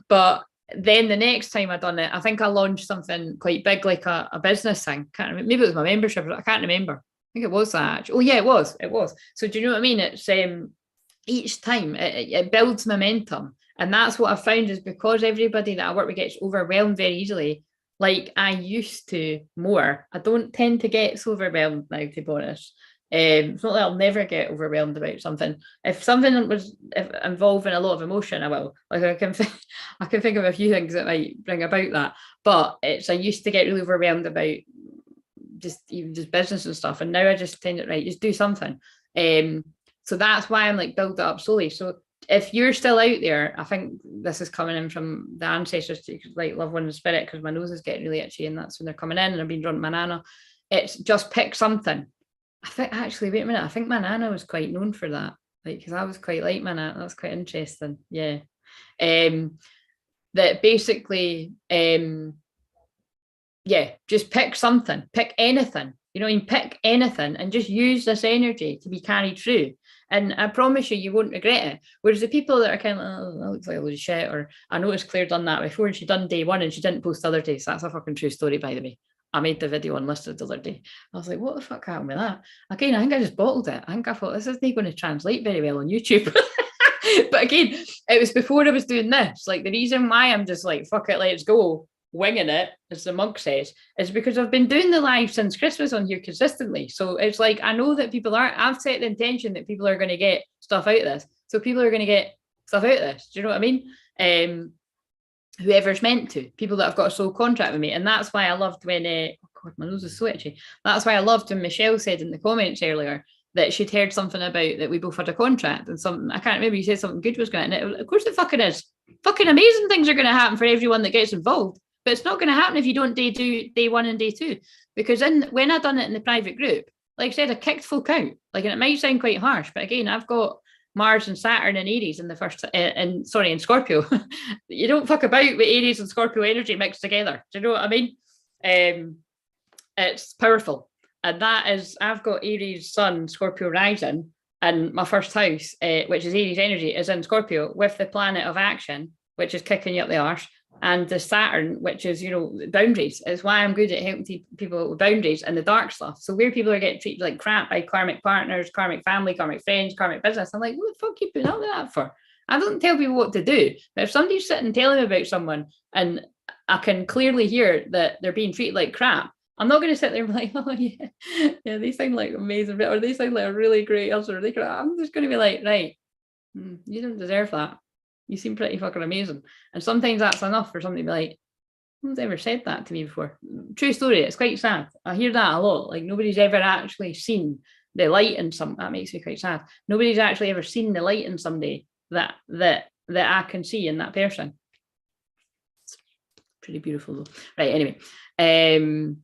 But then the next time I done it, I think I launched something quite big, like a business thing. Can't remember, maybe it was my membership. I can't remember. I think it was that. Actually. Oh yeah, it was. It was. So do you know what I mean? It's each time it builds momentum, and that's what I found is because everybody that I work with gets overwhelmed very easily. Like I used to more. I don't tend to get so overwhelmed now, to be honest. It's not that I'll never get overwhelmed about something. If something was involving a lot of emotion, I will. Like I can think of a few things that might bring about that. But I used to get really overwhelmed about just business and stuff, and now I just tend to just do something. So that's why I'm like build it up slowly. So if you're still out there, I think this is coming in from the ancestors to like love one in spirit, because my nose is getting really itchy, and that's when they're coming in, and I've been drunk my nana. It's just pick something. I think actually, wait a minute. I think my nana was quite known for that, like because I was quite like my nana. That's quite interesting. Yeah, that basically, yeah, just pick something, pick anything. You know, you pick anything, and just use this energy to be carried through. And I promise you, you won't regret it. Whereas the people that are kind of, oh, that looks like a load of shit, or I noticed Claire done that before, and she done day one, and she didn't post the other day. So that's a fucking true story, by the way. I made the video unlisted the other day. I was like, what the fuck happened with that? Again, I think I just bottled it. I think I thought this isn't going to translate very well on YouTube. But again, it was before I was doing this. Like the reason why I'm just like, fuck it, let's go, winging it, as the mug says, is because I've been doing the live since Christmas on here consistently. So it's like, I know that people are, I've set the intention that people are going to get stuff out of this. So people are going to get stuff out of this. Do you know what I mean? Whoever's meant to, people that have got a soul contract with me. And that's why I loved when, oh God, my nose is so itchy. That's why I loved when Michelle said in the comments earlier that she'd heard something about that we both had a contract and something, I can't remember, you said something good was going to happen. Of course it fucking is. Fucking amazing things are going to happen for everyone that gets involved. But it's not going to happen if you don't do day one and day two. Because when I done it in the private group, like I said, I kicked folk out. Like, and it might sound quite harsh, but again, I've got Mars and Saturn and Aries in the first, in Scorpio. You don't fuck about with Aries and Scorpio energy mixed together. Do you know what I mean? It's powerful. And that is, I've got Aries Sun, Scorpio rising, and my first house, which is Aries energy, is in Scorpio with the planet of action, which is kicking you up the arse, and the Saturn, which is, you know, boundaries. It's why I'm good at helping people with boundaries and the dark stuff. So where people are getting treated like crap by karmic partners, karmic family, karmic friends, karmic business, I'm like, what the fuck are you putting up with that for? I don't tell people what to do. But if somebody's sitting telling me about someone and I can clearly hear that they're being treated like crap, I'm not going to sit there and be like, oh yeah, they sound like amazing, or they sound like a really great answer. I'm just going to be like, right, you don't deserve that. You seem pretty fucking amazing. And sometimes that's enough for somebody to be like, who's ever said that to me before? True story. It's quite sad. I hear that a lot. Like nobody's ever actually seen the light in some. That makes me quite sad. Nobody's actually ever seen the light in somebody that I can see in that person. It's pretty beautiful though. Right. Anyway.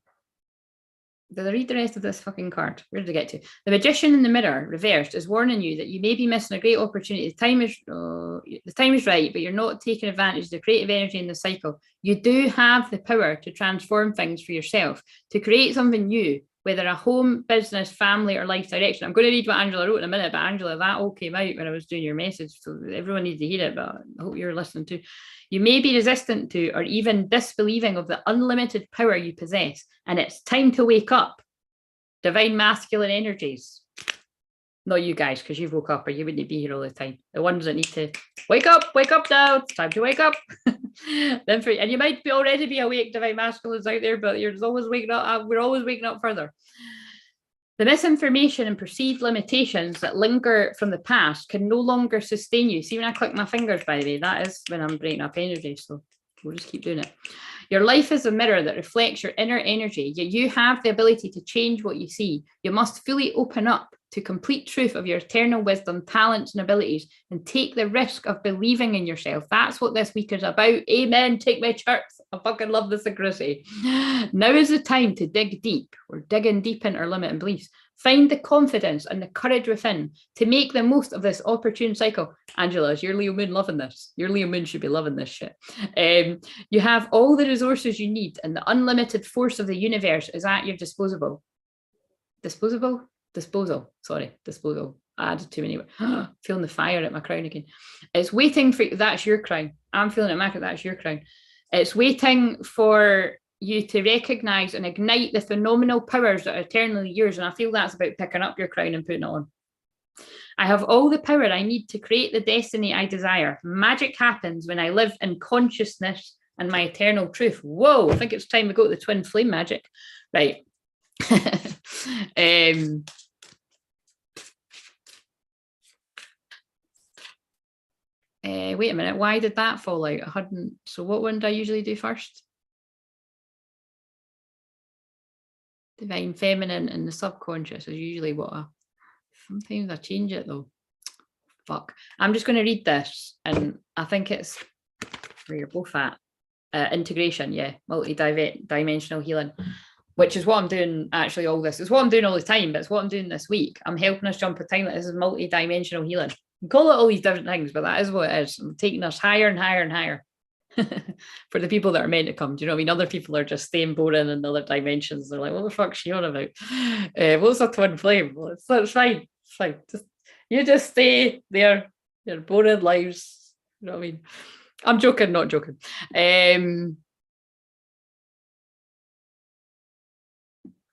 Did I read the rest of this fucking card? Where did I get to? The Magician in the Mirror, reversed, is warning you that you may be missing a great opportunity. The time is right, but you're not taking advantage of the creative energy in the cycle. You do have the power to transform things for yourself, to create something new, whether a home, business, family, or life direction. I'm going to read what Angela wrote in a minute, but Angela, that all came out when I was doing your message, so everyone needs to hear it, but I hope you're listening too. You may be resistant to or even disbelieving of the unlimited power you possess, and it's time to wake up. Divine masculine energies. Not you guys, because you woke up or you wouldn't be here all the time. The ones that need to wake up now. It's time to wake up. And you might already be awake, divine masculines out there, but you're always waking up. We're always waking up further. The misinformation and perceived limitations that linger from the past can no longer sustain you. See, when I click my fingers, by the way, that is when I'm breaking up energy. So we'll just keep doing it. Your life is a mirror that reflects your inner energy, yet you have the ability to change what you see. You must fully open up to complete truth of your eternal wisdom, talents, and abilities, and take the risk of believing in yourself. That's what this week is about. Amen. Take my charts. I fucking love the synchronicity. Now is the time to dig deep. We're digging deep into our limiting beliefs. Find the confidence and the courage within to make the most of this opportune cycle. Angela, is your Leo Moon loving this? Your Leo Moon should be loving this shit. You have all the resources you need, and the unlimited force of the universe is at your disposal. Disposal. I added too many. Feeling the fire at my crown again. It's waiting for you. That's your crown. I'm feeling it, Mac. That's your crown. It's waiting for you to recognize and ignite the phenomenal powers that are eternally yours. And I feel that's about picking up your crown and putting it on. I have all the power I need to create the destiny I desire. Magic happens when I live in consciousness and my eternal truth. Whoa, I think it's time to go to the twin flame magic. Right. Wait a minute, why did that fall out? I hadn't. So what one do I usually do first? Divine feminine and the subconscious is usually what sometimes I change it though. Fuck. I'm just going to read this, and I think it's where you're both at. Integration, yeah, multi-dimensional healing, which is what I'm doing actually all this. It's what I'm doing all the time, but it's what I'm doing this week. I'm helping us jump a time. This is multi-dimensional healing. You call it all these different things, but that is what it is. I'm taking us higher and higher and higher. For the people that are meant to come. Do you know what I mean? Other people are just staying boring in other dimensions. They're like, what the fuck's she on about? What's a twin flame? Well, it's fine. It's fine. You just stay there. Your boring lives. You know what I mean? I'm joking, not joking.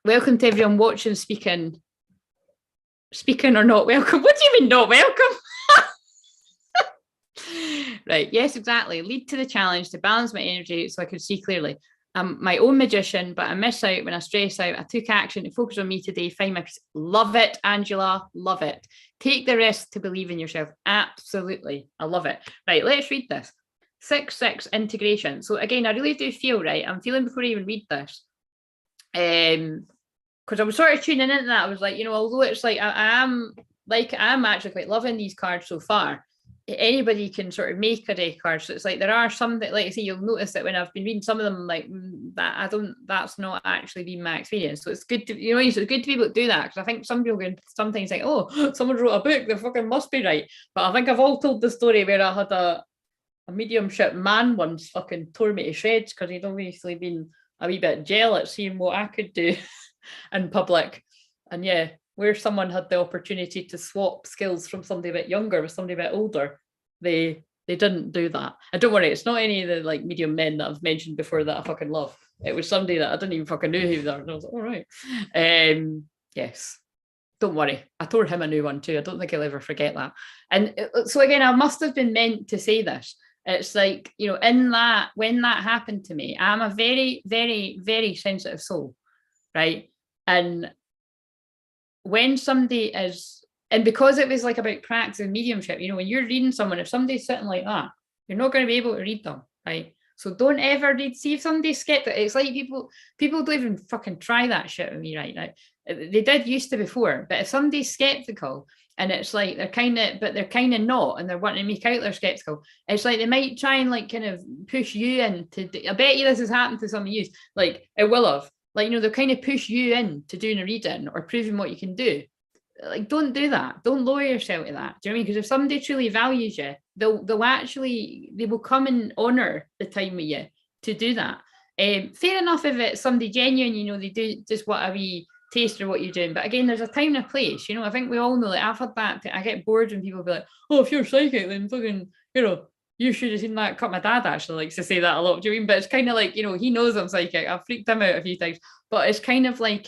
Welcome to everyone watching, speaking or not welcome. What do you mean not welcome? Right, yes, exactly. Lead to the challenge to balance my energy so I could see clearly. I'm my own magician, but I miss out when I stress out. I took action to focus on me today, find my peace. Love it, Angela, love it. Take the risk to believe in yourself. Absolutely, I love it. Right, let's read this. 6-6 integration. So again, I really do feel, right, I'm feeling before I even read this, because I was sort of tuning into that. I was like, you know, although it's like I'm actually quite loving these cards so far, anybody can sort of make a deck card. So it's like there are some that, like I say, you'll notice that when I've been reading some of them, like that that's not actually been my experience. So it's good to, you know, so it's good to be able to do that, because I think some people can sometimes think, oh, someone wrote a book, they fucking must be right. But I think I've all told the story where I had a mediumship man once fucking tore me to shreds because he'd obviously been a wee bit jealous seeing what I could do in public. And yeah, where someone had the opportunity to swap skills from somebody a bit younger with somebody a bit older, they didn't do that. And don't worry, it's not any of the like medium men that I've mentioned before that I fucking love. It was somebody that I didn't even fucking know who they were. And I was like, all right. Yes. Don't worry. I tore him a new one too. I don't think he'll ever forget that. And so again, I must have been meant to say this. It's like, you know, in that, when that happened to me, I'm a very, very, very sensitive soul, right? And when somebody is, and because it was like about practicing mediumship, you know, when you're reading someone, if somebody's sitting like that, you're not going to be able to read them, right? So don't ever read, see if somebody's skeptical. It's like people don't even fucking try that shit with me, right? They did used to before, but if somebody's skeptical and it's like they're kind of not, and they're wanting to make out they're skeptical, it's like they might try and like kind of push you into, I bet you this has happened to some of you, like it will have. Like, they'll kind of push you in to doing a reading or proving what you can do. Like, don't do that. Don't lower yourself to that. Do you know what I mean? Because if somebody truly values you, they will come and honor the time with you to do that. Fair enough if it's somebody genuine, they do just want a wee taste of what you're doing. But again, there's a time and a place. I think we all know that. I've had that. I get bored when people be like, oh, if you're psychic, then fucking, you should have seen that cut. My dad actually likes to say that a lot. Do you mean? But it's kind of like, he knows I'm psychic. I've freaked him out a few times. But it's kind of like,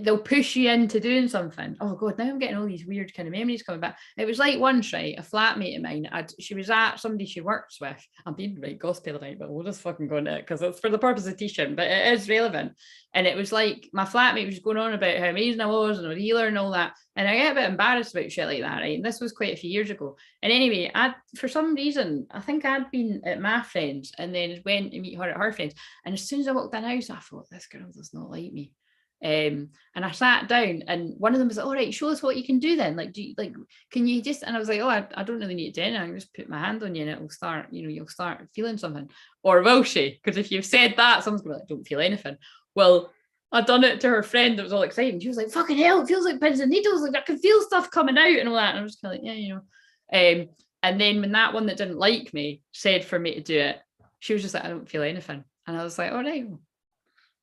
they'll push you into doing something. Oh God, now I'm getting all these weird kind of memories coming back. It was like once, right, a flatmate of mine, she was at somebody she works with. I'm being right gospel tonight, but we'll just fucking go into it because it's for the purpose of teaching, but it is relevant. And it was like my flatmate was going on about how amazing I was and I was a healer and all that. And I get a bit embarrassed about shit like that, right? And this was quite a few years ago. And anyway, for some reason, I think I'd been at my friends and then went to meet her at her friends. And as soon as I walked in the house, I thought, this girl does not like me. And I sat down and one of them was like, all right, show us what you can do then. Like, can you just, and I was like, oh, I don't really need to do anything. I can just put my hand on you and it'll start, you'll start feeling something. Or will she? Because if you've said that, someone's going to be like, don't feel anything. Well, I done it to her friend that was all excited. She was like, fucking hell, it feels like pins and needles. Like I can feel stuff coming out and all that. And I was kind of like, yeah, and then when that one that didn't like me said for me to do it, she was just like, I don't feel anything. And I was like, all right,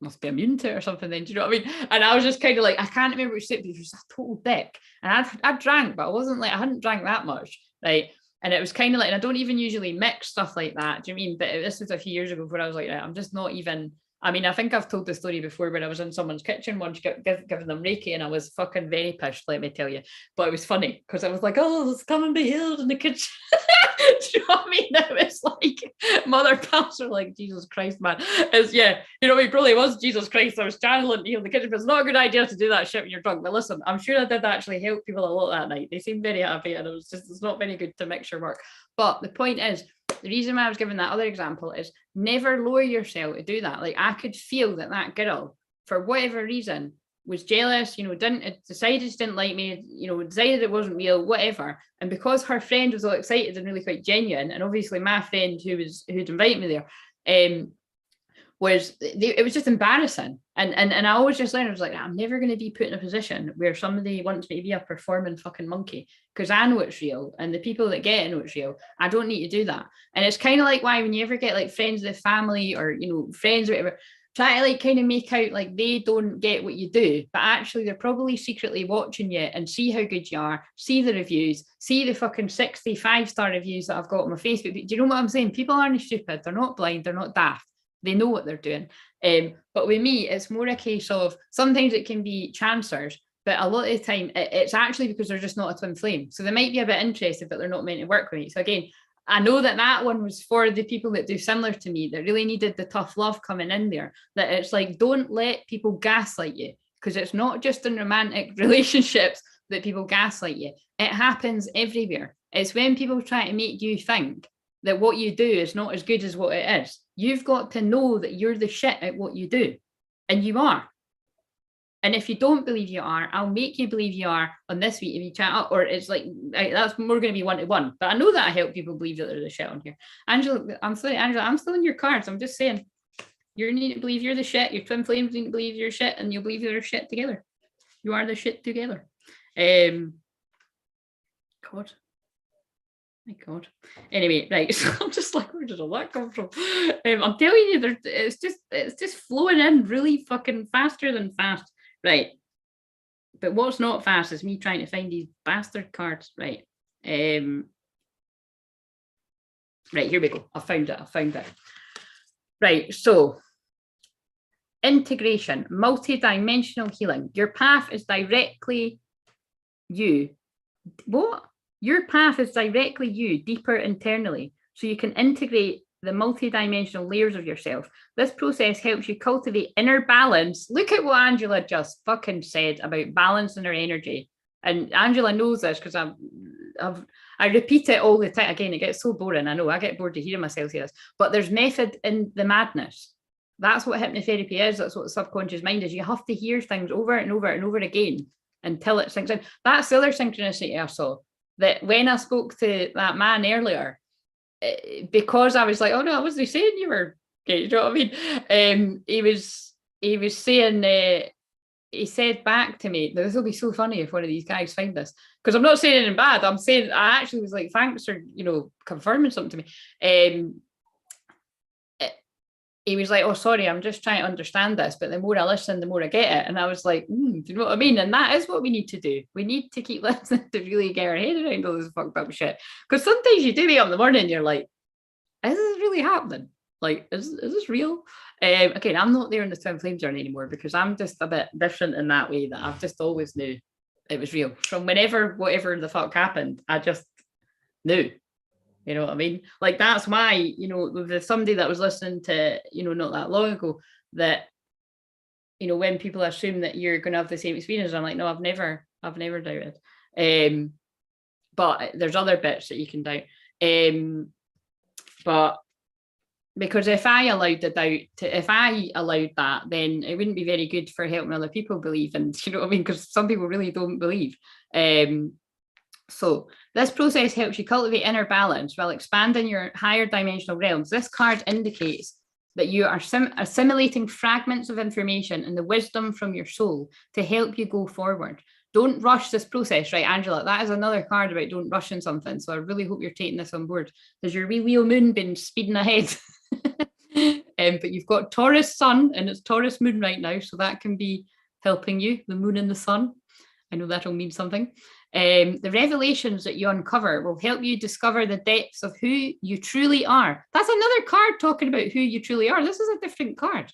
must be immune to it or something then, do you know what I mean? And I was just kind of like, I can't remember which it, but she was a total dick. And I drank, but I wasn't like, I hadn't drank that much, right? And it was kind of like, and I don't even usually mix stuff like that, do you know what I mean? But this was a few years ago where I was like, right, I'm just not even, I mean, I think I've told the story before when I was in someone's kitchen once giving them Reiki and I was fucking very pissed, let me tell you. But it was funny because I was like, oh, let's come and be healed in the kitchen. Do you know what I mean? It was like mother pastor, like, Jesus Christ, man. It's, yeah, it probably was Jesus Christ. I was channeling to heal the kitchen, but it's not a good idea to do that shit when you're drunk. But listen, I'm sure I did actually help people a lot that night. They seemed very happy and it's not very good to mix your work. But the point is, the reason why I was giving that other example is never lower yourself to do that. Like I could feel that girl, for whatever reason, was jealous, decided she didn't like me, decided it wasn't real, whatever. And because her friend was all excited and really quite genuine, and obviously my friend who'd invited me there, it was just embarrassing. And I always just learned, I was like, I'm never going to be put in a position where somebody wants me to be a performing fucking monkey, because I know it's real. And the people that get it know it's real. I don't need to do that. And it's kind of like why when you ever get like friends with family or, friends or whatever, try to like kind of make out like they don't get what you do, but actually they're probably secretly watching you and see how good you are, see the reviews, see the fucking 65-star reviews that I've got on my Facebook. Do you know what I'm saying? People aren't stupid. They're not blind. They're not daft. They know what they're doing. But with me, it's more a case of sometimes it can be chancers, but a lot of the time it's actually because they're just not a twin flame. So they might be a bit interested, but they're not meant to work with me. So again, I know that one was for the people that do similar to me, that really needed the tough love coming in there, that it's like, don't let people gaslight you, because it's not just in romantic relationships that people gaslight you. It happens everywhere. It's when people try to make you think that what you do is not as good as what it is. You've got to know that you're the shit at what you do, and you are. And if you don't believe you are, I'll make you believe you are on this week if you chat up, or it's like, that's more going to be one-to-one. But I know that I help people believe that they're the shit on here. Angela, I'm sorry, Angela, I'm still in your cards. I'm just saying, you need to believe you're the shit. Your twin flames need to believe you're shit, and you'll believe you're shit together. You are the shit together. God. My God. Anyway, right. So I'm just like, where did all that come from? I'm telling you, it's just flowing in really fucking faster than fast. Right. But what's not fast is me trying to find these bastard cards. Right. Right, here we go. I found it. Right. So integration, multi-dimensional healing. Your path is directly you. What? Your path is directly you, deeper internally, so you can integrate the multi-dimensional layers of yourself. This process helps you cultivate inner balance. Look at what Angela just fucking said about balancing her energy. And Angela knows this because I repeat it all the time. Again, it gets so boring. I know I get bored to hearing myself say this, but there's method in the madness. That's what hypnotherapy is. That's what the subconscious mind is. You have to hear things over and over and over again until it sinks in. That's the other synchronicity I saw. That when I spoke to that man earlier, because I was like, oh no, I wasn't saying you were Okay, you know what I mean? He was saying, he said back to me, this will be so funny if one of these guys find this, because I'm not saying anything bad. I'm saying, I actually was like, thanks for, confirming something to me. He was like, oh, sorry, I'm just trying to understand this. But the more I listen, the more I get it. And I was like, do you know what I mean? And that is what we need to do. We need to keep listening to really get our head around all this fucked up shit. Because sometimes you do wake up in the morning and you're like, is this really happening? Like, is this real? Again, I'm not there in the twin flame journey anymore because I'm just a bit different in that way, that I've just always knew it was real. From whatever the fuck happened, I just knew. You know what I mean? Like, that's why, there's somebody that was listening to, not that long ago, that, when people assume that you're going to have the same experience, I'm like, no, I've never doubted. But there's other bits that you can doubt. But because if I allowed that, then it wouldn't be very good for helping other people believe. And you know what I mean? Because some people really don't believe. So this process helps you cultivate inner balance while expanding your higher dimensional realms. This card indicates that you are assimilating fragments of information and the wisdom from your soul to help you go forward. Don't rush this process, right, Angela? That is another card about don't rush in something. So I really hope you're taking this on board. Has your wee Leo moon been speeding ahead? But you've got Taurus sun and it's Taurus moon right now. So that can be helping you, the moon and the sun. I know that'll mean something. The revelations that you uncover will help you discover the depths of who you truly are. That's another card talking about who you truly are. This is a different card.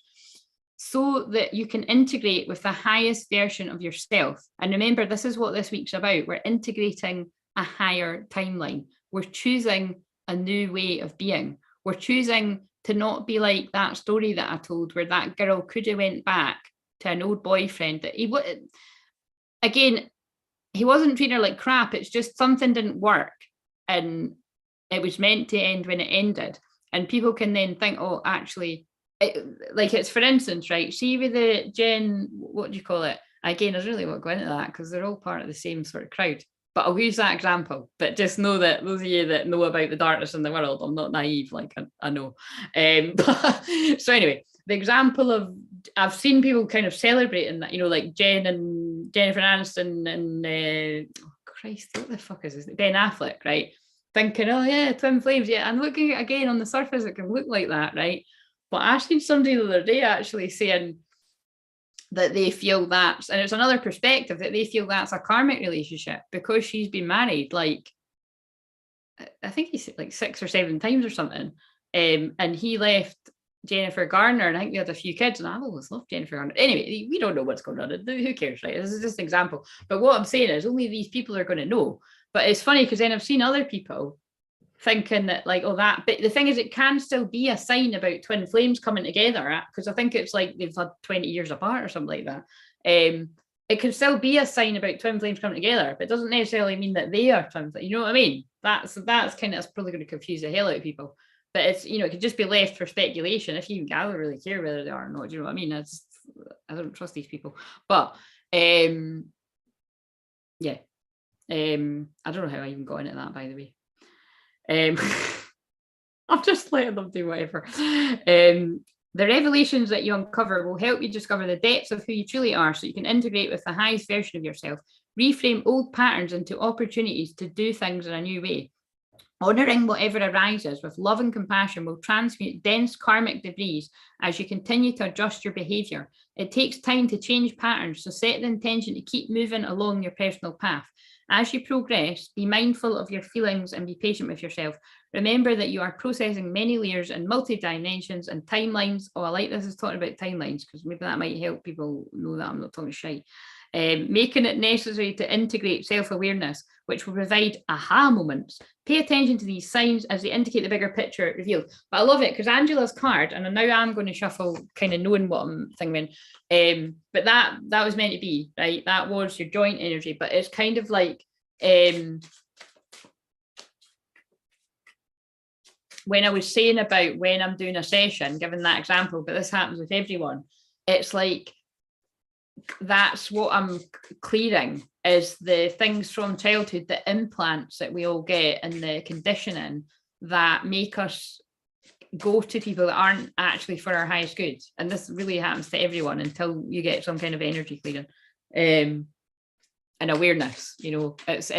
So that you can integrate with the highest version of yourself. And remember, this is what this week's about. We're integrating a higher timeline. We're choosing a new way of being. We're choosing to not be like that story that I told where that girl could have went back to an old boyfriend that he wasn't treating her like crap. It's just something didn't work and it was meant to end when it ended. And people can then think, oh, actually, it's for instance, right? See with the Jen, what do you call it? Again, I really won't go into that because they're all part of the same sort of crowd. But I'll use that example. But just know that those of you that know about the darkness in the world, I'm not naive, like I know. So anyway, the example of, I've seen people kind of celebrating that, like Jen and Jennifer Aniston and Christ, what the fuck is this? Ben Affleck, right? Thinking, oh yeah, twin flames, yeah. And looking at, again, on the surface, it can look like that, right? But I seen somebody the other day actually saying that they feel that's, and it's another perspective, that they feel that's a karmic relationship because she's been married, like, I think he said like 6 or 7 times or something. And he left Jennifer Garner, and I think they had a few kids, and I've always loved Jennifer Garner. Anyway, we don't know what's going on. Who cares, right? This is just an example. But what I'm saying is only these people are going to know. But it's funny because then I've seen other people thinking that, like, oh, that, but the thing is, it can still be a sign about twin flames coming together, because I think it's like they've had 20 years apart or something like that. It can still be a sign about twin flames coming together, but it doesn't necessarily mean that they are twin flames. You know what I mean? That's kind of, that's probably going to confuse the hell out of people. But it's, it could just be left for speculation. If you, I don't really care whether they are or not. Do you know what I mean? I don't trust these people. But yeah, I don't know how I even got into that, by the way. I'm just letting them do whatever. The revelations that you uncover will help you discover the depths of who you truly are, so you can integrate with the highest version of yourself, reframe old patterns into opportunities to do things in a new way. Honouring whatever arises with love and compassion will transmute dense karmic debris as you continue to adjust your behaviour. It takes time to change patterns, so set the intention to keep moving along your personal path. As you progress, be mindful of your feelings and be patient with yourself. Remember that you are processing many layers and multi-dimensions and timelines. Oh, I like this is talking about timelines, because maybe that might help people know that I'm not talking shite. Making it necessary to integrate self-awareness, which will provide aha moments. Pay attention to these signs as they indicate the bigger picture it reveals. But I love it because Angela's card, and now I'm going to shuffle, kind of knowing what I'm thinking. But that was meant to be, right? That was your joint energy, but it's kind of like when I was saying about when I'm doing a session, giving that example, but this happens with everyone. It's like, that's what I'm clearing, is the things from childhood, the implants that we all get and the conditioning that make us go to people that aren't actually for our highest good. And this really happens to everyone until you get some kind of energy clearing. And awareness, you know, it's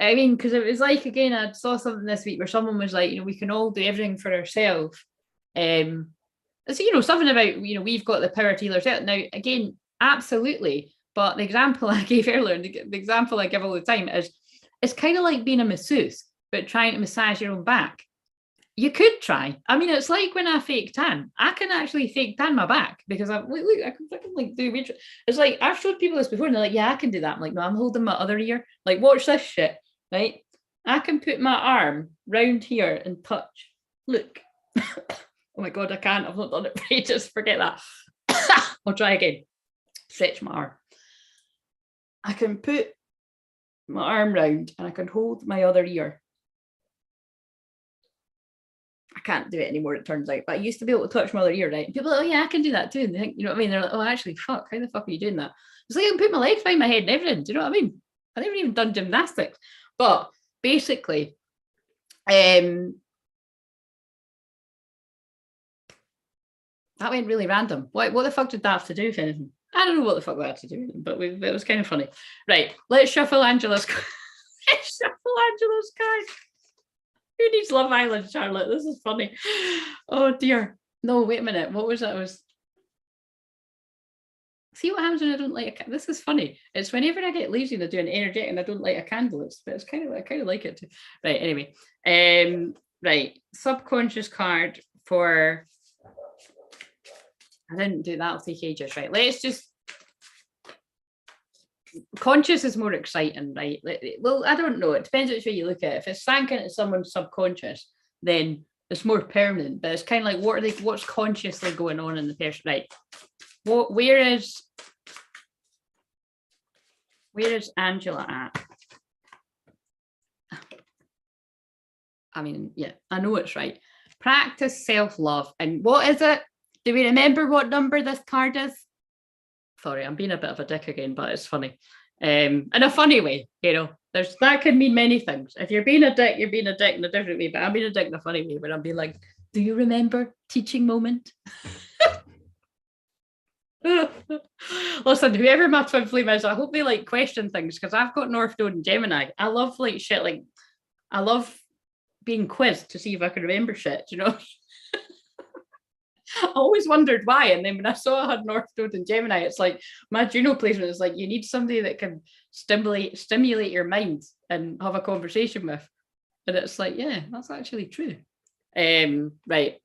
I mean, because it was like, again, I saw something this week where someone was like, you know, we can all do everything for ourselves. So, you know, something about, you know, we've got the power to heal ourselves. Now, again, absolutely. But the example I gave earlier, and the example I give all the time is, it's kind of like being a masseuse, but trying to massage your own back. You could try. I mean, it's like when I fake tan. I can actually fake tan my back because I can like do. It's like I've showed people this before, and they're like, "Yeah, I can do that." I'm like, "No, I'm holding my other ear. Like, watch this shit, right? I can put my arm round here and touch. Look." Oh my god, I can't. I've not done it right. Just forget that. I'll try again. Stretch my arm. I can put my arm round, and I can hold my other ear. I can't do it anymore, it turns out. But I used to be able to touch my other ear, right? And people are like, oh yeah, I can do that too. And they think, you know what I mean? They're like, oh, actually, fuck, how the fuck are you doing that? It's like I can put my legs behind my head and everything. Do you know what I mean? I've never even done gymnastics. But basically, that went really random. What the fuck did that have to do with anything? I don't know what the fuck that had to do with it, but it was kind of funny. Right, let's shuffle Angela's card. Let's shuffle Angela's card. Who needs Love Island, Charlotte? This is funny. Oh dear. No, wait a minute. What was that? See what happens when I don't light a candle. This is funny. It's whenever I get lazy and I do an energetic and I don't light a candle. It's kind of, I kind of like it too. Right. Anyway. Right. Subconscious card for. I didn't do that. I'll take ages. Right. Let's just. Conscious is more exciting, right? Well, I don't know. It depends which way you look at it. If it's sank into someone's subconscious, then it's more permanent. But it's kind of like what's consciously going on in the person, right? Where is Angela at? I mean, yeah, I know it's right. Practice self-love. And what is it? Do we remember what number this card is? Sorry, I'm being a bit of a dick again, but it's funny. In a funny way, you know, that can mean many things. If you're being a dick, you're being a dick in a different way, but I'm being a dick in a funny way, where I'm being like, do you remember teaching moment? Listen, whoever my twin flame is, I hope they like question things, because I've got North Node and Gemini. I love like shit, like I love being quizzed to see if I can remember shit, you know. I always wondered why, and then when I saw I had North Node and Gemini, it's like my Juno placement is like, you need somebody that can stimulate your mind and have a conversation with, and it's like, yeah, that's actually true. Right.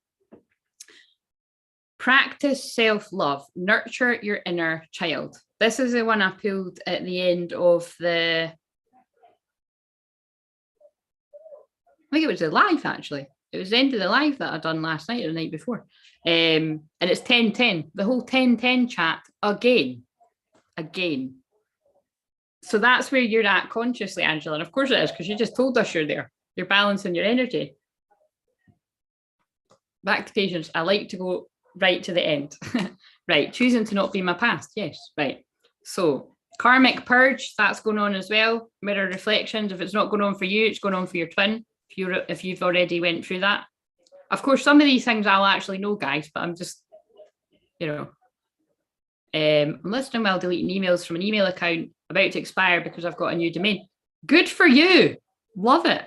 Practice self-love, nurture your inner child. This is the one I pulled at the end of I think it was the live, actually. It was the end of the live that I done last night or the night before. And it's 10-10, the whole 10-10 chat again. So that's where you're at consciously, Angela. And of course it is, because you just told us you're there. You're balancing your energy. Back to patience. I like to go right to the end. Right. Choosing to not be my past. Yes. Right. So karmic purge, that's going on as well. Mirror reflections. If it's not going on for you, it's going on for your twin. If you've already went through that. Of course, some of these things I'll actually know, guys, but I'm just, you know, I'm listening while deleting emails from an email account about to expire because I've got a new domain. Good for you. Love it.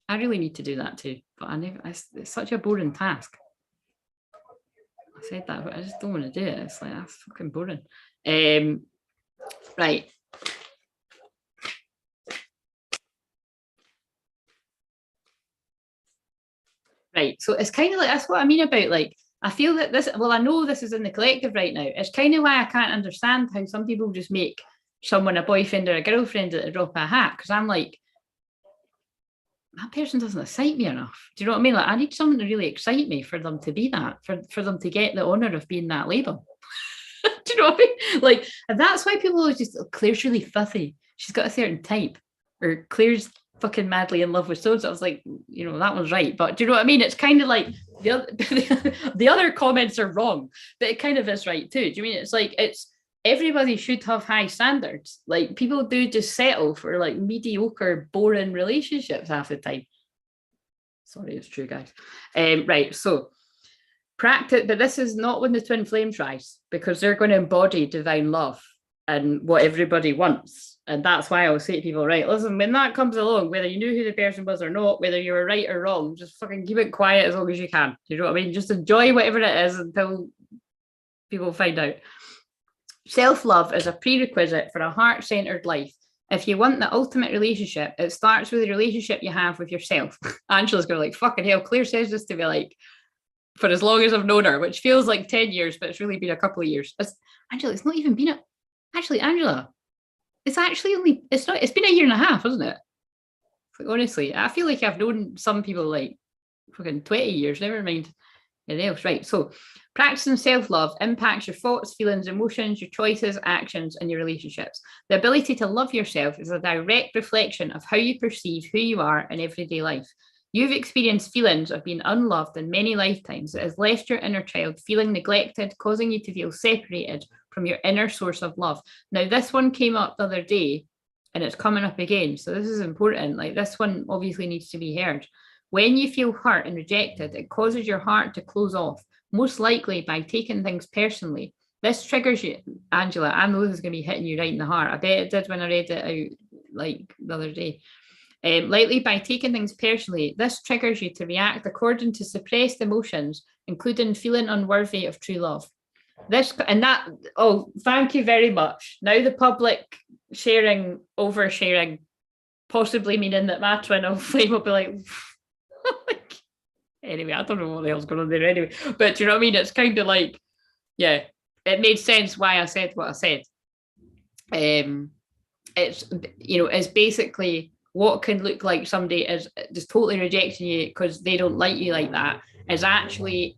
I really need to do that too, but it's such a boring task. I said that, but I just don't want to do it. It's like, that's fucking boring. Right. Right. So it's kind of like, that's what I mean about, like, I feel that this, well, I know this is in the collective right now. It's kind of why I can't understand how some people just make someone a boyfriend or a girlfriend at the drop of a hat. Because I'm like, that person doesn't excite me enough. Do you know what I mean? Like, I need someone to really excite me for them to be that, for them to get the honor of being that label. Do you know what I mean? Like, and that's why people are just, oh, Claire's really fussy. She's got a certain type. Or Claire's madly in love with so I was like, you know, that one's right, but do you know what I mean? It's kind of like the other comments are wrong, but it kind of is right too. Do you mean it's like, it's everybody should have high standards? Like, people do just settle for like mediocre, boring relationships half the time. Sorry, it's true, guys. Right, so practice, but this is not when the twin flames rise, because they're going to embody divine love and what everybody wants. And that's why I will say to people, right, listen, when that comes along, whether you knew who the person was or not, whether you were right or wrong, just fucking keep it quiet as long as you can. You know what I mean? Just enjoy whatever it is until people find out. Self-love is a prerequisite for a heart-centered life. If you want the ultimate relationship, it starts with the relationship you have with yourself. Angela's going like, fucking hell, Claire says this to me like for as long as I've known her, which feels like 10 years, but it's really been a couple of years. Angela, it's not even been Angela, it's actually only, it's been a year and a half, hasn't it? Like, honestly, I feel like I've known some people like fucking 20 years, never mind anything else. Right, so practicing self-love impacts your thoughts, feelings, emotions, your choices, actions, and your relationships. The ability to love yourself is a direct reflection of how you perceive who you are in everyday life. You've experienced feelings of being unloved in many lifetimes that has left your inner child feeling neglected, causing you to feel separated from your inner source of love. Now, this one came up the other day and it's coming up again. So this is important. Like, this one obviously needs to be heard. When you feel hurt and rejected, it causes your heart to close off, most likely by taking things personally. This triggers you, Angela. I know this is going to be hitting you right in the heart. I bet it did when I read it out like the other day. Likely by taking things personally, this triggers you to react according to suppressed emotions, including feeling unworthy of true love. Thank you very much. Now the public sharing, oversharing, possibly meaning that my twin flame will be like, anyway, I don't know what the hell's going on there anyway. But do you know what I mean? It's kind of like, yeah, it made sense why I said what I said. It's basically what can look like somebody is just totally rejecting you because they don't like you like that is actually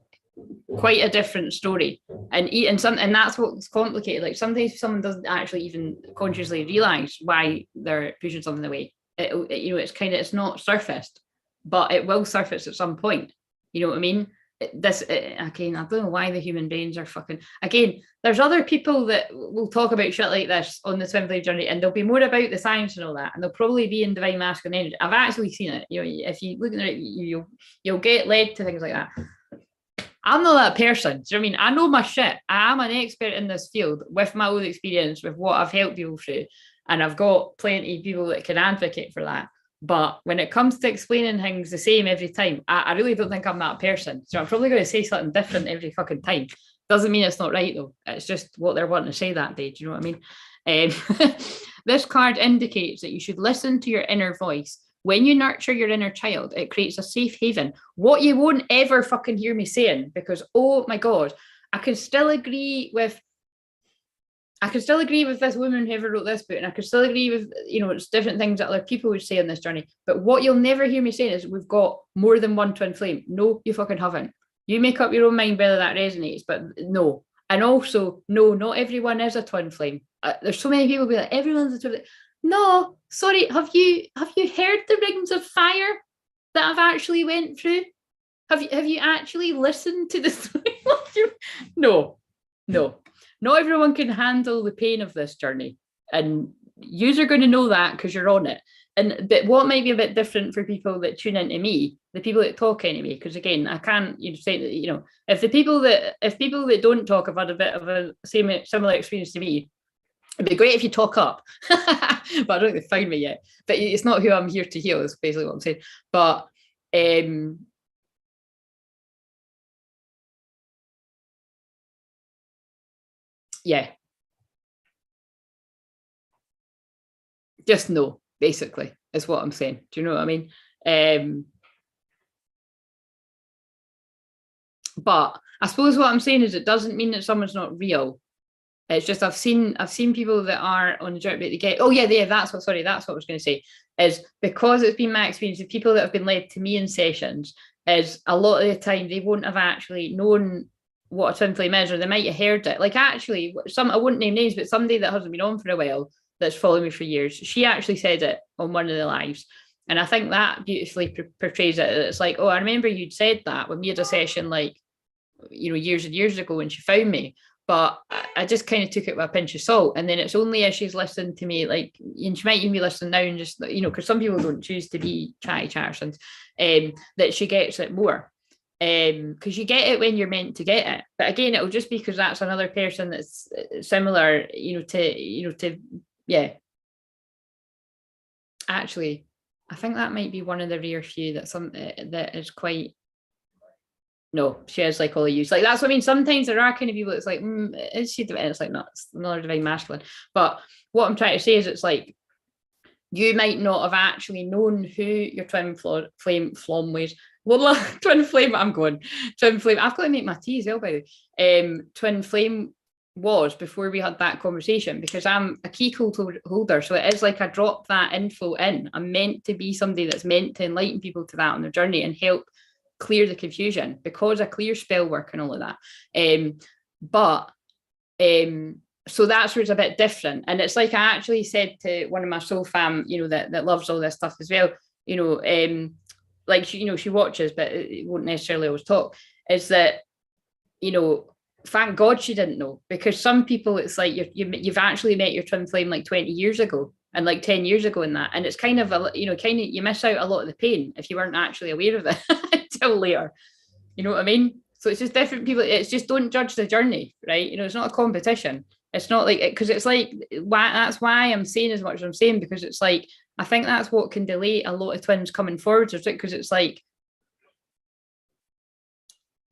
quite a different story. And that's what's complicated. Like, sometimes someone doesn't actually even consciously realize why they're pushing something away. It's not surfaced, but it will surface at some point. You know what I mean? Again, I don't know why the human brains are fucking, again, there's other people that will talk about shit like this on the twin flame journey, and they'll be more about the science and all that, and they'll probably be in divine masculine energy. I've actually seen it. You know, if you look at it, you'll get led to things like that. I'm not that person. Do you know what I mean? I know my shit. I am an expert in this field with my own experience, with what I've helped people through, and I've got plenty of people that can advocate for that. But when it comes to explaining things the same every time, I really don't think I'm that person. So I'm probably going to say something different every fucking time. Doesn't mean it's not right, though. It's just what they're wanting to say that day. Do you know what I mean? This card indicates that you should listen to your inner voice. When you nurture your inner child, it creates a safe haven. What you won't ever fucking hear me saying, because, oh my God, I can still agree with this woman who ever wrote this book, and I could still agree with, it's different things that other people would say on this journey. But what you'll never hear me saying is we've got more than one twin flame. No, you fucking haven't. You make up your own mind whether that resonates, but no. And also, no, not everyone is a twin flame. There's so many people be like, everyone's a twin flame. No, sorry, have you heard the rings of fire that I've actually went through? Have you actually listened to this? No. Not everyone can handle the pain of this journey, and you're going to know that because you're on it. But what might be a bit different for people that tune into me, the people that talk anyway, because again, I can't say that, if people that don't talk have had a bit of a similar experience to me, it'd be great if you talk up. But I don't think they found me yet. But it's not who I'm here to heal, is basically what I'm saying. But yeah, just know, basically, is what I'm saying. Do you know what I mean? But I suppose what I'm saying is it doesn't mean that someone's not real. It's just I've seen people that are on the journey, but they get, that's what I was going to say, is because it's been my experience of people that have been led to me in sessions, is a lot of the time they won't have actually known what a twin flame is, or they might have heard it. Like, actually, I wouldn't name names, but somebody that hasn't been on for a while, that's followed me for years, she actually said it on one of the lives. And I think that beautifully portrays it. It's like, oh, I remember you'd said that when we had a session, like, years and years ago when she found me. but I just kind of took it with a pinch of salt. And then it's only as she's listened to me, like, and she might even be listening now and just, you know, because some people don't choose to be chatty chattersons, that she gets it more. Because you get it when you're meant to get it. But again, it'll just be because that's another person that's similar, yeah. Actually, I think that might be one of the rare few that is quite. No, she has like all the use. Like that's what I mean. Sometimes there are kind of people. It's like, is she divine? It's like, no, it's another divine masculine. But what I'm trying to say is, it's like you might not have actually known who your twin flame was. Well, twin flame. I'm going twin flame. I've got to make my tea as well, by the way. Twin flame was before we had that conversation, because I'm a key code holder, so it is like I drop that info in. I'm meant to be somebody that's meant to enlighten people to that on their journey and help clear the confusion, because I clear spell work and all of that. So that's where it's a bit different. And it's like I actually said to one of my soul fam, you know, that loves all this stuff as well, you know, like she watches, but it won't necessarily always talk, is that, you know, thank God she didn't know, because some people, it's like you've actually met your twin flame like 20 years ago and like 10 years ago in that, and it's kind of you miss out a lot of the pain if you weren't actually aware of it until later, you know what I mean? So it's just different people. It's just, don't judge the journey, right? You know, it's not a competition. It's not like, because it's like, that's why I'm saying as much as I'm saying, because it's like, I think that's what can delay a lot of twins coming forward, because it's like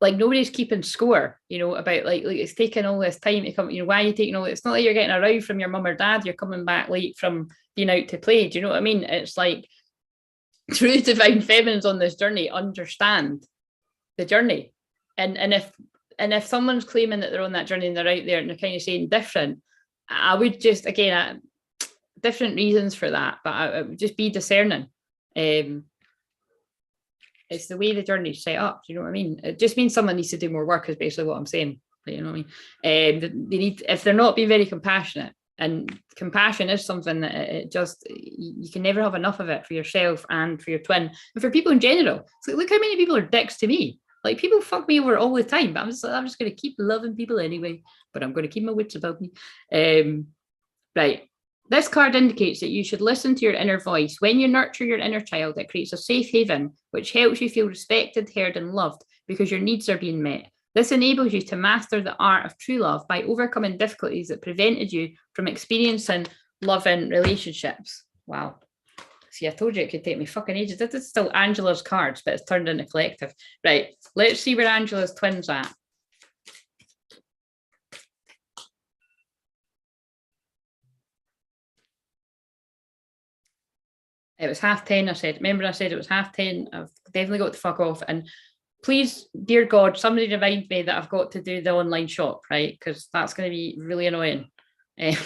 nobody's keeping score, you know, about like it's taking all this time to come, you know, why are you taking all this? It's not like you're getting a row from your mum or dad, you're coming back late from being out to play. Do you know what I mean? It's like true divine feminines on this journey understand the journey. And if someone's claiming that they're on that journey and they're out there and they're kind of saying different, I would just, again, different reasons for that, but I would just be discerning. It's the way the journey's set up. Do you know what I mean? It just means someone needs to do more work, is basically what I'm saying. You know what I mean? They need, if they're not being very compassionate, and compassion is something that it just, you can never have enough of it for yourself and for your twin and for people in general. So look how many people are dicks to me. Like, people fuck me over all the time, but I'm just going to keep loving people anyway, but I'm going to keep my wits about me. Right. This card indicates that you should listen to your inner voice. When you nurture your inner child, it creates a safe haven, which helps you feel respected, heard, and loved because your needs are being met. This enables you to master the art of true love by overcoming difficulties that prevented you from experiencing loving relationships. Wow. See, I told you it could take me fucking ages. This is still Angela's cards, but it's turned into collective. Right, let's see where Angela's twin's at. It was 10:30, I said. Remember I said it was 10:30. I've definitely got to fuck off. And please, dear God, somebody remind me that I've got to do the online shop, right? Because that's going to be really annoying. Because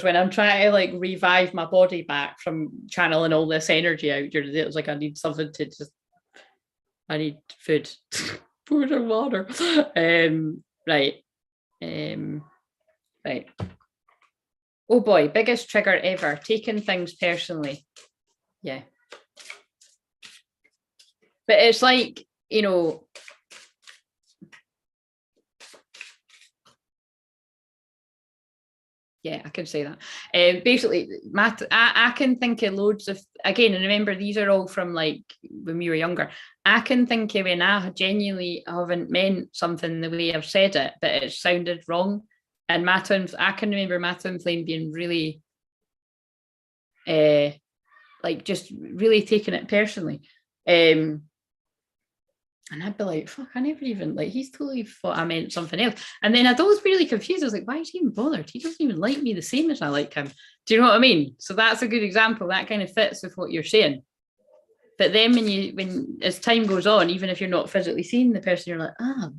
when I'm trying to like revive my body back from channeling all this energy out during the day, it's like I need something to just, I need food, food and water. Right. Right. Oh boy, biggest trigger ever, taking things personally. Yeah. But it's like, you know, yeah, I can say that. Basically, I can think of loads of, again, and remember, these are all from like when we were younger. I can think of when I genuinely haven't meant something the way I've said it, but it sounded wrong. And I can remember my twin flame being really, like just really taking it personally. And I'd be like, fuck, I never even, like, he's totally thought I meant something else. And then I'd always be really confused. I was like, why is he even bothered? He doesn't even like me the same as I like him. Do you know what I mean? So that's a good example. That kind of fits with what you're saying. But then when as time goes on, even if you're not physically seeing the person, you're like,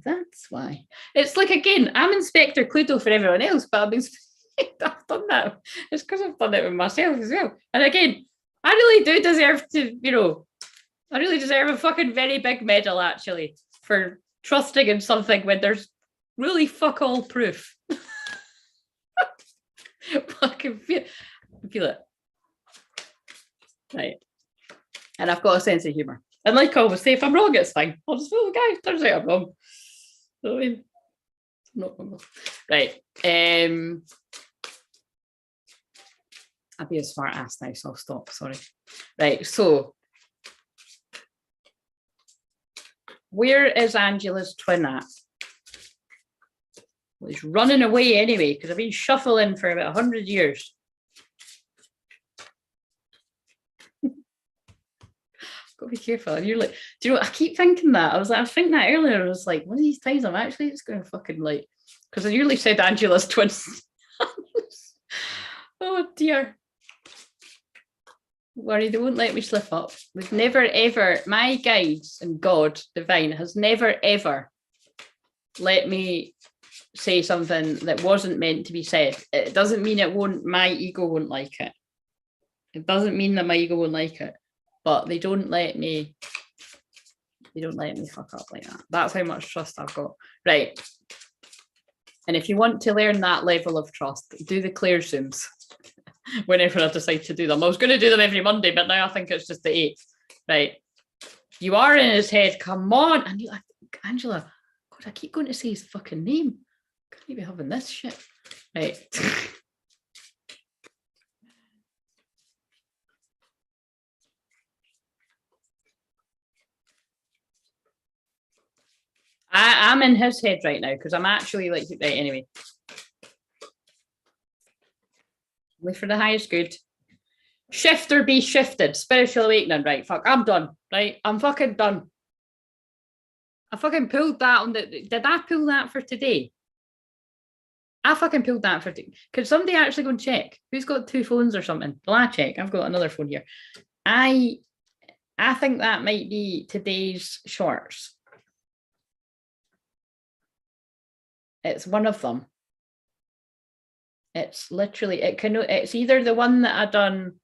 that's why. It's like, again, I'm Inspector Cluedo for everyone else, but I've done that. It's because I've done it with myself as well. And again, I really do deserve to, you know, I really deserve a fucking very big medal, actually, for trusting in something when there's really fuck all proof. I can feel it. Right. And I've got a sense of humour. And like I always say, if I'm wrong, it's fine. I'll just, oh, guys, turns out I'm wrong. I mean, no, right. I'll be a smart ass now, so I'll stop. Sorry. Right. So, where is Angela's twin at? Well, he's running away anyway, because I've been shuffling for about 100 years. Got to be careful. And you're like, do you know what? I keep thinking that. I was thinking that earlier. I was like, one of these times I'm actually just going to fucking like, because I nearly said Angela's twins. Oh dear. Don't worry, they won't let me slip up. We've never ever, my guides and God, divine, has never ever let me say something that wasn't meant to be said. It doesn't mean it won't, my ego won't like it. It doesn't mean that my ego won't like it, but they don't let me fuck up like that. That's how much trust I've got. Right. And if you want to learn that level of trust, do the Claire Zooms whenever I decide to do them. I was going to do them every Monday, but now I think it's just the 8th. Right. You are in his head. Come on. And you're like, Angela, God, I keep going to say his fucking name. Can't you be having this shit? Right. I'm in his head right now because I'm actually like, right, anyway. Only for the highest good. Shift or be shifted. Spiritual awakening. Right, fuck, I'm done. Right, I'm fucking done. I fucking pulled that on the, did I pull that for today? I fucking pulled that for today. Could somebody actually go and check? Who's got 2 phones or something? Well, I check. I've got another phone here. I think that might be today's shorts. It's one of them. It's literally, it's either the one that I done,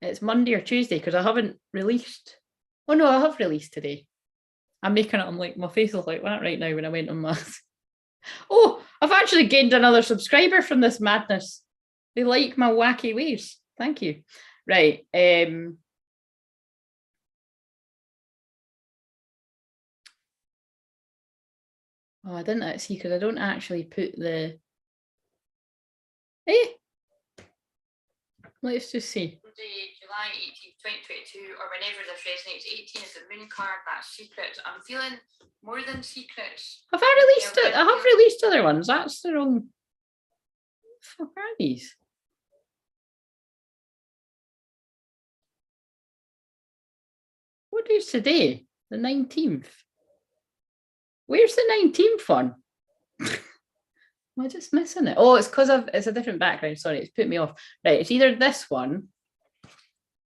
it's Monday or Tuesday, because I haven't released. Oh no, I have released today. I'm making it, I'm like, my face is like that right now when I went on my, oh, I've actually gained another subscriber from this madness. They like my wacky ways. Thank you. Right. Oh, I didn't see, because I don't actually put the, let's just see. July 18th, 2022, or whenever this resonates. 18 is the moon card, that's secrets. I'm feeling more than secrets. Have I released it? I have released other ones. That's the wrong. What are these? What is today? The 19th. Where's the 19th one? Am I just missing it? Oh, it's because it's a different background. Sorry, it's put me off. Right, it's either this one.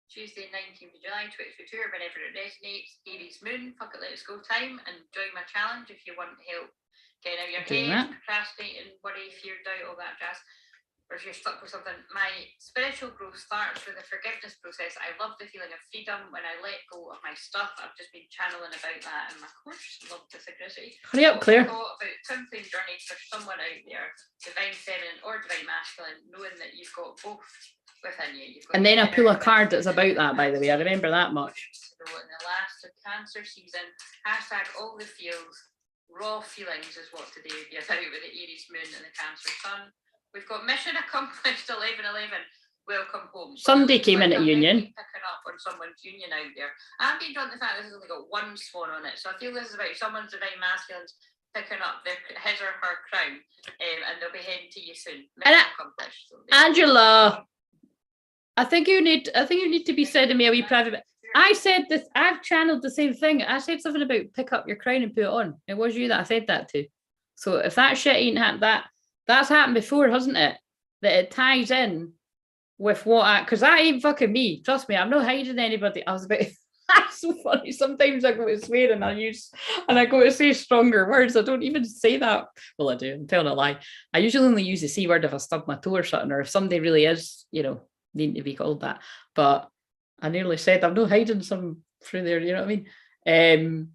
Tuesday, 19th of July, 2022, or whenever it resonates. Aries moon, fuck it, let's go time, and join my challenge if you want help getting out your head, procrastinating, worry, fear, doubt, all that jazz. Or if you're stuck with something, my spiritual growth starts with the forgiveness process. I love the feeling of freedom when I let go of my stuff. I've just been channeling about that in my course. Love the synchronicity. Hurry up, Claire. Thought about twin flame journeys for someone out there, divine feminine or divine masculine, knowing that you've got both within you. And then I pull a card that's about that, by the way. I remember that much. In the last of Cancer season, hashtag all the feels, raw feelings is what today would be about with the Aries moon and the Cancer sun. We've got mission accomplished 11/11. Welcome home. Sunday came in at Union. Picking up on someone's union out there. I'm being drawn to the fact this has only got one swan on it. So I feel this is about someone's divine masculines picking up his or her crown, and they'll be heading to you soon. Mission accomplished. So Angela, I think you need to be sending me a wee private. I said this. I've channeled the same thing. I said something about pick up your crown and put it on. It was you that I said that to. So if that shit ain't happened, that's happened before, hasn't it? That it ties in with what because that ain't fucking me. Trust me, I'm not hiding anybody. I was about that's so funny. Sometimes I go to swear and I go to say stronger words. I don't even say that. Well, I do. I'm telling a lie. I usually only use the C word if I stub my toe or something, or if somebody really is, needing to be called that. But I nearly said I'm not hiding some through there, you know what I mean?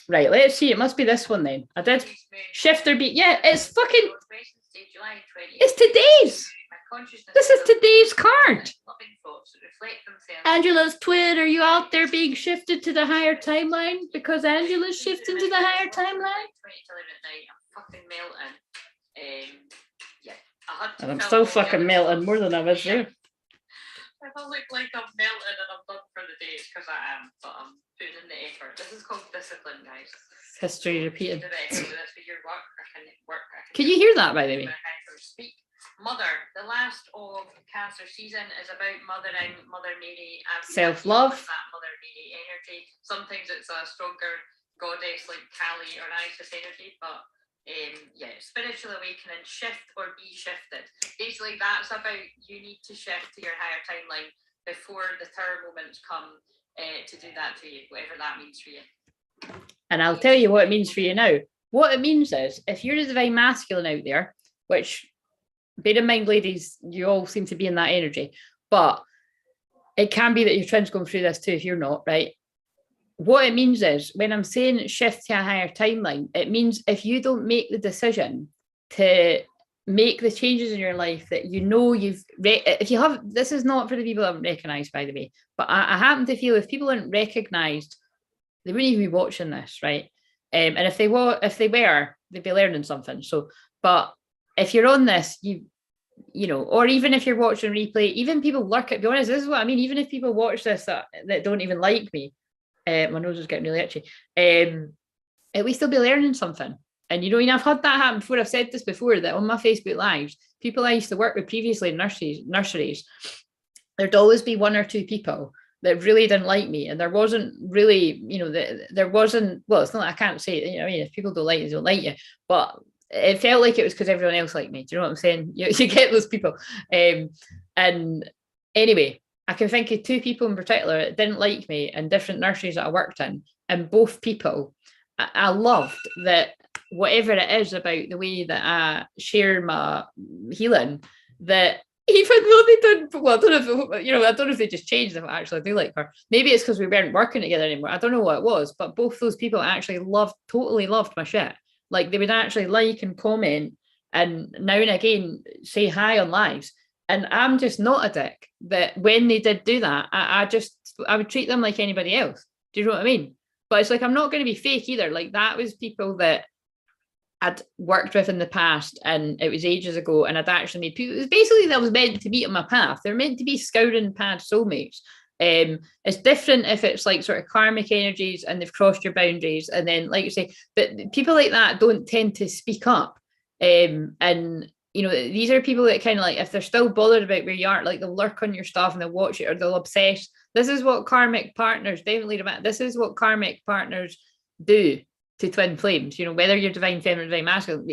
Right, let's see. It must be this one then. I did shift or beat. Yeah, it's fucking. It's today's. consciousness. This is today's card. Loving thoughts that reflect themselves. Angela's twin, are you out there being shifted to the higher timeline? Because Angela's shifting to the higher timeline. 20 to 11 at night, I'm fucking melting. Yeah, I had to. And I'm still fucking melting more than I was there. If I look like I'm melting and I'm done for the day, it's because I am, but I'm putting in the effort. This is called discipline, guys. History repeated. This for your work. Can you hear that, by the way? Speak. Mother, the last of Cancer season is about mothering, Mother Mary, self-love. That Mother Mary energy. Sometimes it's a stronger goddess like Kali or Isis energy, but yeah, spiritual awakening, shift or be shifted. Basically, that's about you need to shift to your higher timeline before the tower moments come to do that to you, whatever that means for you. And I'll tell you what it means for you now. What it means is, if you're a divine masculine out there, which, bear in mind, ladies, you all seem to be in that energy, but it can be that your twin's going through this too if you're not, right? What it means is, when I'm saying shift to a higher timeline, it means if you don't make the decision to make the changes in your life that you know if you have, this is not for the people that haven't recognised, by the way, but I happen to feel if people aren't recognised, they wouldn't even be watching this, right? And if they were, they'd be learning something. So, but if you're on this, you know, or even if you're watching replay, even people lurk at, be honest, this is what I mean, even if people watch this that don't even like me, my nose is getting really itchy, at least they'll be learning something. And you know, I've had that happen before. I've said this before, that on my Facebook lives, people I used to work with previously in nurseries, there'd always be one or two people that really didn't like me, and there wasn't really, you know, there wasn't, well, it's not, I can't say it, you know, I mean, if people don't like you, they don't like you, but it felt like it was because everyone else liked me. Do you know what I'm saying? You get those people. And anyway, I can think of two people in particular that didn't like me in different nurseries that I worked in, and both people, I loved that whatever it is about the way that I share my healing, that even though they didn't, well, I don't know if, you know, I don't know if they just changed, if I actually do like her. Maybe it's because we weren't working together anymore. I don't know what it was, but both those people actually totally loved my shit. Like, they would actually like and comment and now and again say hi on lives. And I'm just not a dick that when they did do that, I would treat them like anybody else. Do you know what I mean? But it's like, I'm not going to be fake either. Like, that was people that I'd worked with in the past, and it was ages ago, and I'd actually made people, it was basically that was meant to be on my path. They're meant to be scouring past soulmates. It's different if it's like sort of karmic energies and they've crossed your boundaries, and then, like you say, but people like that don't tend to speak up. And you know, these are people that kind of like, if they're still bothered about where you are, like, they'll lurk on your stuff and they'll watch it, or they'll obsess. This is what karmic partners, definitely, this is what karmic partners do to twin flames. You know, whether you're divine feminine, divine masculine,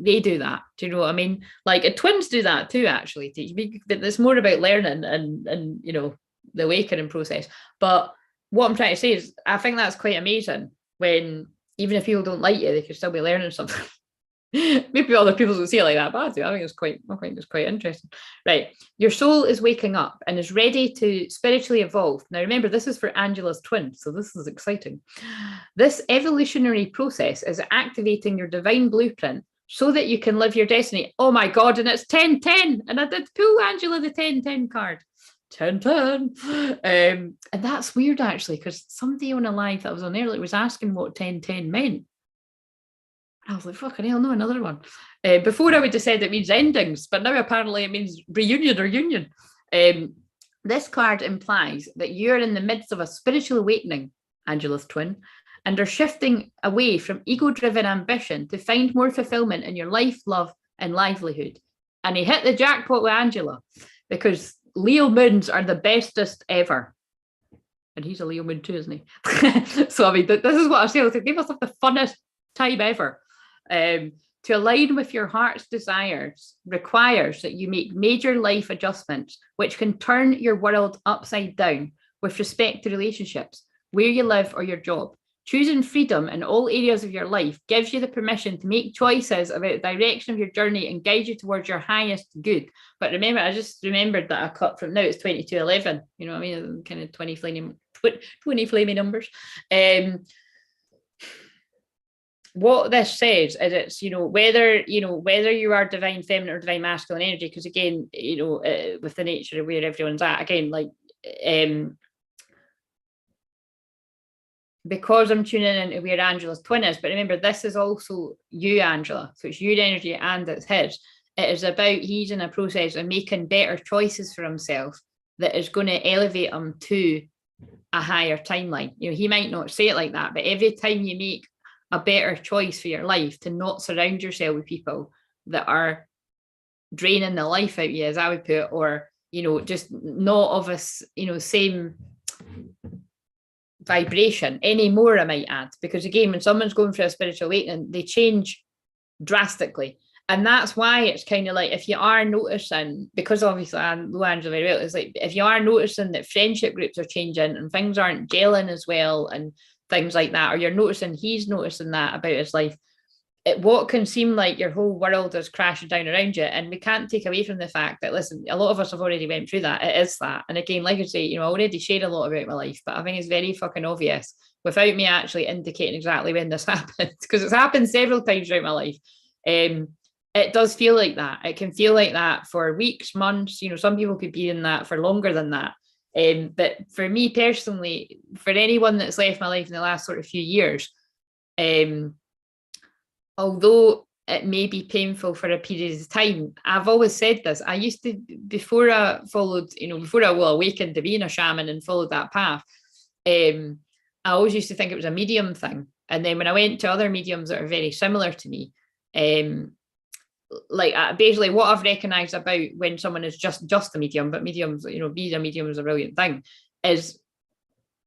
they do that. Do you know what I mean? Like, twins do that too, actually. It's more about learning and you know, the awakening process. But what I'm trying to say is, I think that's quite amazing when, even if people don't like you, they can still be learning something. Maybe other people don't see it like that, but I do. I think it's quite interesting. Right. Your soul is waking up and is ready to spiritually evolve. Now, remember, this is for Angela's twin, so this is exciting. This evolutionary process is activating your divine blueprint so that you can live your destiny. Oh my God, and it's 10-10. And I did pull Angela the 10-10 card. 10-10. And that's weird, actually, because somebody on a live that was on earlier was asking what 10-10 meant. I was like, fucking hell, no, another one. Before I would have said it means endings, but now apparently it means reunion or union. This card implies that you're in the midst of a spiritual awakening, Angela's twin, and are shifting away from ego-driven ambition to find more fulfillment in your life, love, and livelihood. And he hit the jackpot with Angela, because Leo moons are the bestest ever. And he's a Leo moon too, isn't he? So, I mean, this is what I say. They must have the funnest time ever. To align with your heart's desires requires that you make major life adjustments, which can turn your world upside down with respect to relationships, where you live, or your job. Choosing freedom in all areas of your life gives you the permission to make choices about the direction of your journey and guide you towards your highest good. But remember, I just remembered that I cut from now it's 2211. You know what I mean? Kind of 20 flamey numbers. what this says is it's, whether you are divine feminine or divine masculine energy, because again, with the nature of where everyone's at, again, like, because I'm tuning into where Angela's twin is, but remember, this is also you, Angela. So it's your energy and it's his. It is about, he's in a process of making better choices for himself that is going to elevate him to a higher timeline. He might not say it like that, but every time you make a better choice for your life to not surround yourself with people that are draining the life out of you, as I would put, or, just not of us, same vibration anymore, I might add, because again, when someone's going through a spiritual awakening, they change drastically. And that's why it's kind of like, if you are noticing, because obviously I know Angela very well, it's like, if you are noticing that friendship groups are changing and things aren't gelling as well and things like that, or you're noticing he's noticing that about his life, what can seem like your whole world is crashing down around you. And we can't take away from the fact that, listen, a lot of us have already went through that. It is that. And again, like I say, I already shared a lot about my life, but I think it's very fucking obvious without me actually indicating exactly when this happened, because it's happened several times throughout my life. It does feel like that. It can feel like that for weeks, months. Some people could be in that for longer than that. But for me personally, for anyone that's left my life in the last sort of few years, although it may be painful for a period of time, I've always said this. I used to, before I followed, before I awakened to being a shaman and followed that path, I always used to think it was a medium thing. And then when I went to other mediums that are very similar to me, basically what I've recognized about when someone is just a medium, but mediums, being a medium is a brilliant thing, is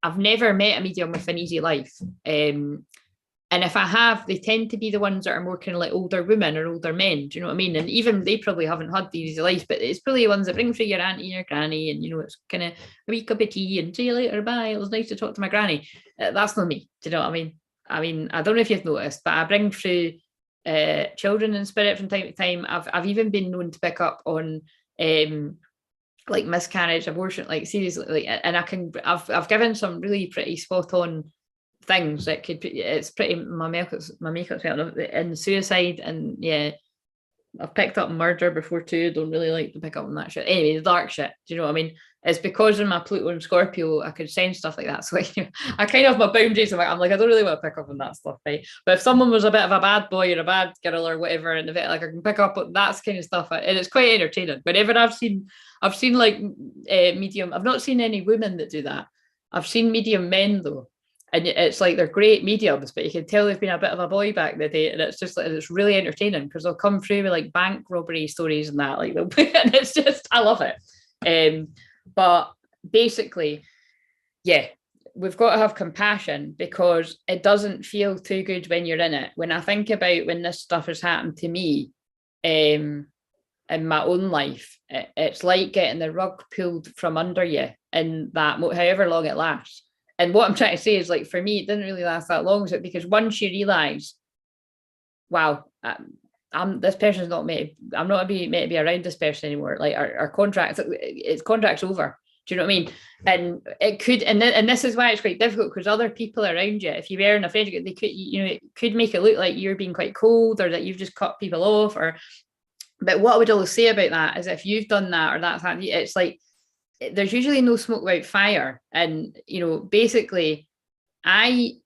I've never met a medium with an easy life. And if I have, they tend to be the ones that are more kind of like older women or older men. Do you know what I mean? And even they probably haven't had the easy life, but it's probably the ones that bring through your auntie and your granny, and it's kind of a wee cup of tea and see you later, bye. It was nice to talk to my granny. That's not me. Do you know what I mean? I don't know if you've noticed, but I bring through children in spirit from time to time. I've even been known to pick up on like miscarriage, abortion, like seriously, like, and I've given some really pretty spot on things that could, it's pretty, my makeup's in suicide, and yeah, I've picked up murder before too. Don't really like to pick up on that shit. Anyway, the dark shit. Do you know what I mean? It's because in my Pluto and Scorpio, I could sense stuff like that. So I kind of have my boundaries. I'm like, I don't really want to pick up on that stuff, right? But if someone was a bit of a bad boy or a bad girl or whatever, and like I can pick up on that kind of stuff, and it's quite entertaining. Whenever I've seen like medium. I've not seen any women that do that. I've seen medium men though. And it's like they're great mediums, but you can tell they've been a bit of a boy back in the day, and it's just like, it's really entertaining because they'll come through with like bank robbery stories and that, like, and it's just, I love it. But basically, yeah, we've got to have compassion because it doesn't feel too good when you're in it. When I think about when this stuff has happened to me, in my own life, it's like getting the rug pulled from under you in that, however long it lasts. And what I'm trying to say is, like, for me, it didn't really last that long. So because once you realise, wow, this person's not meant to, I'm not meant to be around this person anymore. Like our contract's over. Do you know what I mean? And it could, and this is why it's quite difficult, because other people around you, if you were in a friendship, they could, it could make it look like you're being quite cold or that you've just cut people off. But what I would always say about that is, if you've done that or that's happened, it's like, there's usually no smoke without fire. And basically I'm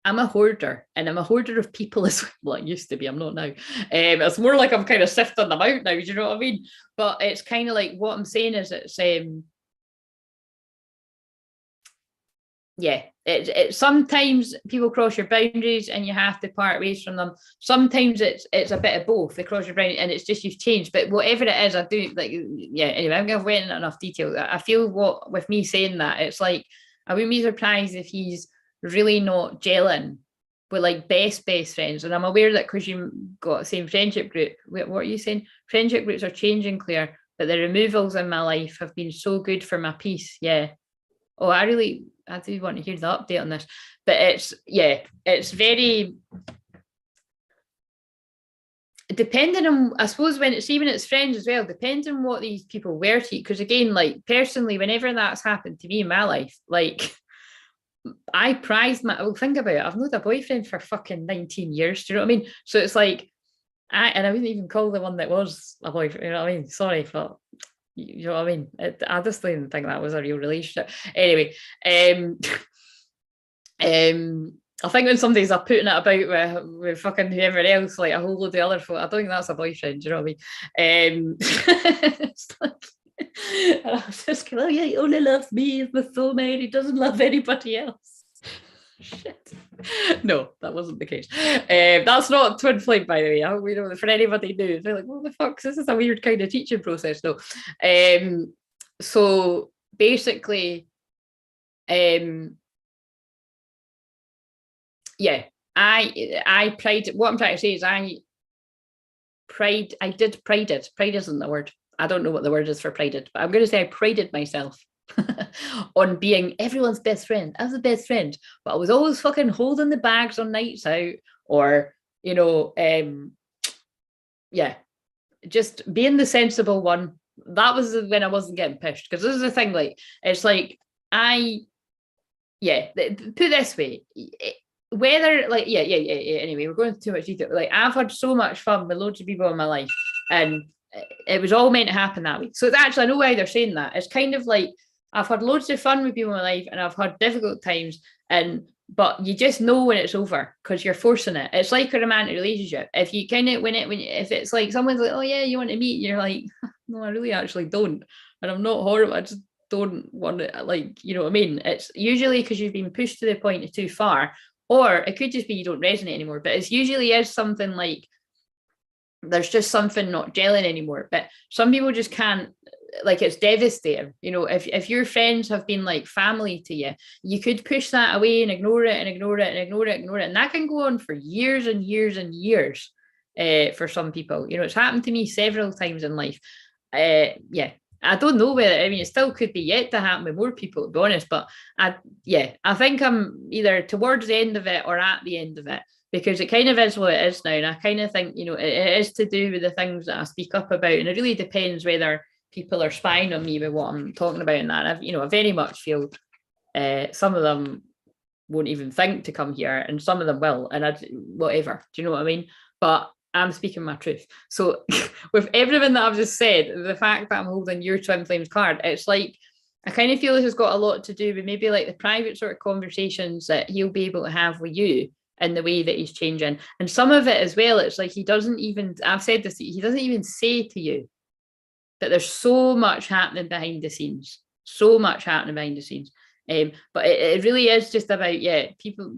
a hoarder, and I'm a hoarder of people as well. I used to be, I'm not now. It's more like I'm kind of sifting them out now, do you know what I mean? But it's kind of like, what I'm saying is, it's it sometimes people cross your boundaries and you have to part ways from them. Sometimes it's a bit of both. They cross your boundary and it's just you've changed. But whatever it is, I do, like, yeah, anyway, I'm going to went into enough detail. I feel with me saying that, it's like, I wouldn't be surprised if he's really not gelling with like best friends. And I'm aware that because you've got the same friendship group, what are you saying? Friendship groups are changing, Claire, but the removals in my life have been so good for my peace. Yeah. Oh, I do want to hear the update on this, but it's very depending on, I suppose, when it's friends as well, depends on what these people were to you. Because again, like personally, whenever that's happened to me in my life, like I prize my, well, think about it. I've known a boyfriend for fucking 19 years. Do you know what I mean? So it's like, and I wouldn't even call the one that was a boyfriend, you know what I mean? Sorry, but you know what I mean? I just didn't think that was a real relationship. Anyway, I think when somebody's putting it about with fucking whoever else, like a whole load of other folk, I don't think that's a boyfriend. Do you know what I mean? It's like, and I was just going, oh yeah, he only loves me as my soulmate. He doesn't love anybody else. Shit. No, that wasn't the case. That's not twin flame, by the way. We know for anybody new, they're like, what the fuck? This is a weird kind of teaching process. No. So basically, yeah, I pride. What I'm trying to say is I did prided. Pride isn't the word. I don't know what the word is for prided, but I'm going to say I prided myself on being everyone's best friend. I was the best friend, but I was always fucking holding the bags on nights out, or you know, yeah, just being the sensible one. That was when I wasn't getting pushed. Because this is the thing, like it's like put this way, whether like yeah. Anyway, we're going into too much detail. Like I've had so much fun with loads of people in my life, and it was all meant to happen that way. So it's actually, I know why they're saying that. It's kind of like I've had loads of fun with people in my life, and I've had difficult times, but you just know when it's over because you're forcing it. It's like a romantic relationship. If you kind of if it's like someone's like, oh yeah, you want to meet, you're like, no, I really actually don't, and I'm not horrible. I just don't want to, like, you know what I mean? It's usually because you've been pushed to the point of too far, or it could just be you don't resonate anymore. But it's usually is something like there's just something not gelling anymore. But some people just can't, like it's devastating. You know, if your friends have been like family to you, you could push that away and ignore it and ignore it and ignore it and ignore it. And that can go on for years and years and years for some people. You know, it's happened to me several times in life. Yeah. I don't know whether, I mean, it still could be yet to happen with more people, to be honest, but I think I'm either towards the end of it or at the end of it, because it kind of is what it is now. And I kind of think, you know, it is to do with the things that I speak up about. And it really depends whether people are spying on me with what I'm talking about in that. I very much feel some of them won't even think to come here, and some of them will, and whatever. Do you know what I mean? But I'm speaking my truth. So with everything that I've just said, the fact that I'm holding your Twin Flames card, it's like, I kind of feel this has got a lot to do with maybe like the private sort of conversations that he'll be able to have with you and the way that he's changing. And some of it as well, it's like he doesn't even, I've said this, he doesn't even say to you that there's so much happening behind the scenes, so much happening behind the scenes. But it really is just about, people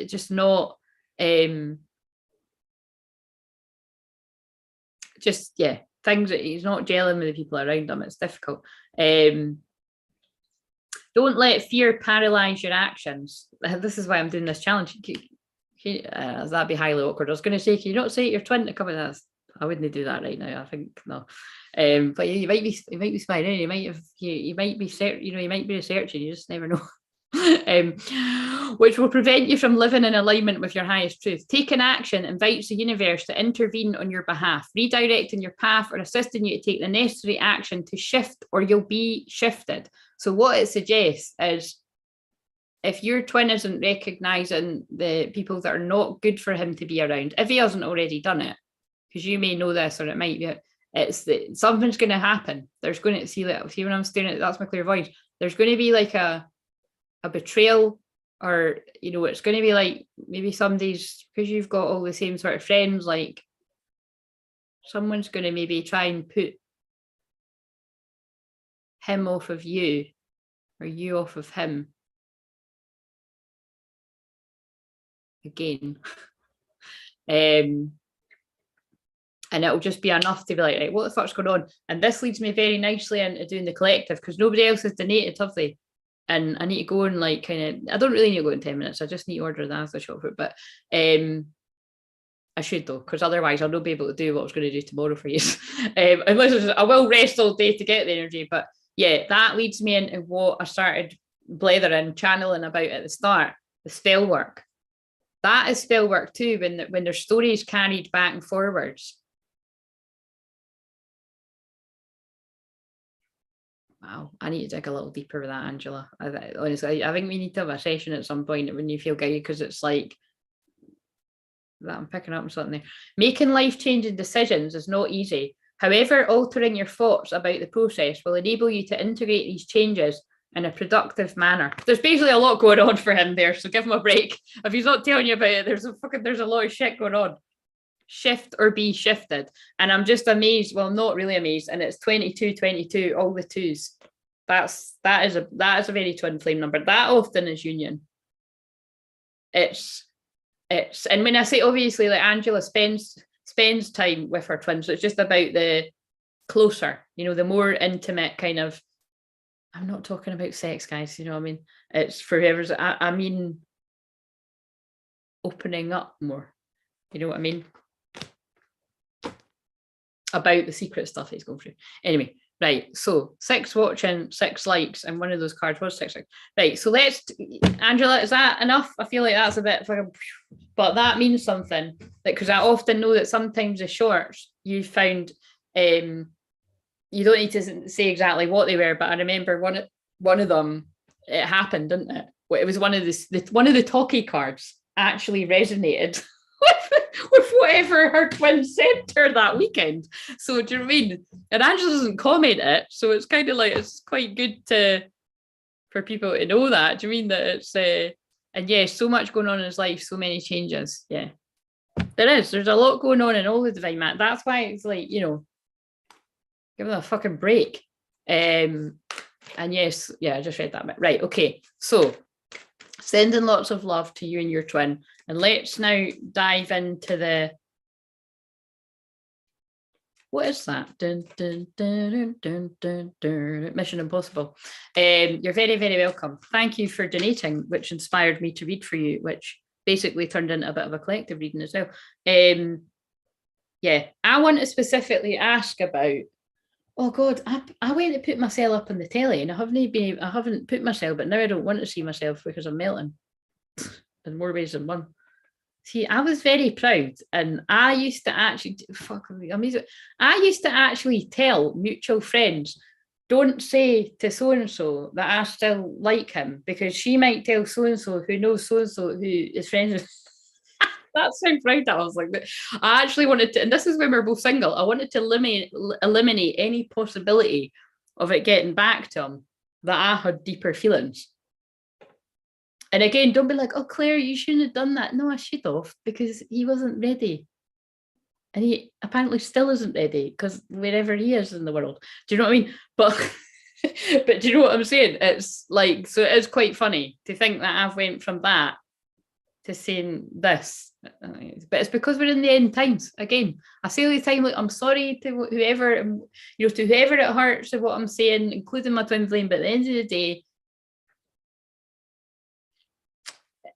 just not, things that he's not gelling with the people around him. It's difficult. Don't let fear paralyze your actions. This is why I'm doing this challenge. That'd be highly awkward. I was going to say, can you not say your twin to come with us? I wouldn't do that right now. I think no. But you might be smiling. You might be researching. You just never know. Which will prevent you from living in alignment with your highest truth. Taking action invites the universe to intervene on your behalf, redirecting your path or assisting you to take the necessary action to shift, or you'll be shifted. So what it suggests is, if your twin isn't recognizing the people that are not good for him to be around, if he hasn't already done it, because you may know this, or it might be, it's that something's going to happen. There's going to see when I'm staring at, that's my clairvoyance. There's going to be like a betrayal, or you know, it's going to be like maybe somebody's, because you've got all the same sort of friends, like someone's going to maybe try and put him off of you, or you off of him again. And it'll just be enough to be like, right, what the fuck's going on? And this leads me very nicely into doing the collective, because nobody else has donated, have they? And I need to go and like kind of, I don't really need to go in 10 minutes. I just need to order the answer shop food. But I should though, because otherwise I'll not be able to do what I was going to do tomorrow for you. Unless I will rest all day to get the energy. But yeah, that leads me into what I started blethering, channeling about at the start, the spell work. That is spell work too, when there's stories carried back and forwards. Wow, I need to dig a little deeper with that, Angela. Honestly, I think we need to have a session at some point when you feel guided, because it's like that I'm picking up on something there. Making life-changing decisions is not easy. However, altering your thoughts about the process will enable you to integrate these changes in a productive manner. There's basically a lot going on for him there, so give him a break. If he's not telling you about it, there's a lot of shit going on. Shift or be shifted. And I'm just amazed, well, not really amazed, and it's 22, all the twos. That is a very twin flame number. That often is union. It's and when I say, obviously, like Angela spends time with her twin, so it's just about the closer, the more intimate kind of, I'm not talking about sex, guys, you know what I mean? It's for whoever's, I mean opening up more, you know what I mean? About the secret stuff he's going through. Anyway, right, so 6 watching, 6 likes, and one of those cards was 6 likes. Right, so Angela, is that enough? I feel like that's a bit, but that means something, because I often know that sometimes the shorts you found, you don't need to say exactly what they were, but I remember one of them, it happened, didn't it? It was one of the talkie cards actually resonated with whatever her twin said to her that weekend. So do you know what I mean? And Angela doesn't comment it, so it's kind of like, it's quite good for people to know that. Do you mean that it's and yeah, so much going on in his life, so many changes. Yeah, there's a lot going on in all the divine man. That's why it's like, give them a fucking break. And yes, yeah, I just read that bit. Right, okay, so sending lots of love to you and your twin. And let's now dive into what is that? Dun, dun, dun, dun, dun, dun. Mission Impossible. You're very, very welcome. Thank you for donating, which inspired me to read for you, which basically turned into a bit of a collective reading as well. Yeah, I want to specifically ask about, oh God, I went to put myself up on the telly, and I haven't put myself, but now I don't want to see myself because I'm melting in more ways than one. See, I was very proud, and I used to actually I used to actually tell mutual friends, don't say to so-and-so that I still like him, because she might tell so-and-so who knows so-and-so who is friends with. That's how proud I was. Like, I actually wanted to, and this is when we're both single, I wanted to eliminate any possibility of it getting back to him that I had deeper feelings. And again, don't be like, oh, Claire, you shouldn't have done that. No, I should have, because he wasn't ready. And he apparently still isn't ready, because wherever he is in the world. Do you know what I mean? But but do you know what I'm saying? It's like, so it is quite funny to think that I've went from that to saying this. But it's because we're in the end times. Again, I say all the time, like, I'm sorry to whoever, to whoever it hurts of what I'm saying, including my twin flame, but at the end of the day,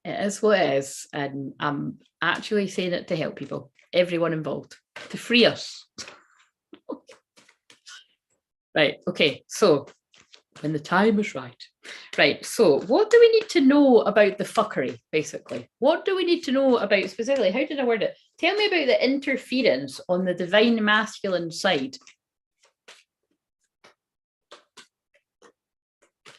it is what it is, and I'm actually saying it to help people, everyone involved, to free us. Right, okay, so when the time is right. Right, so what do we need to know about the fuckery, basically? What do we need to know about specifically? How did I word it? Tell me about the interference on the divine masculine side.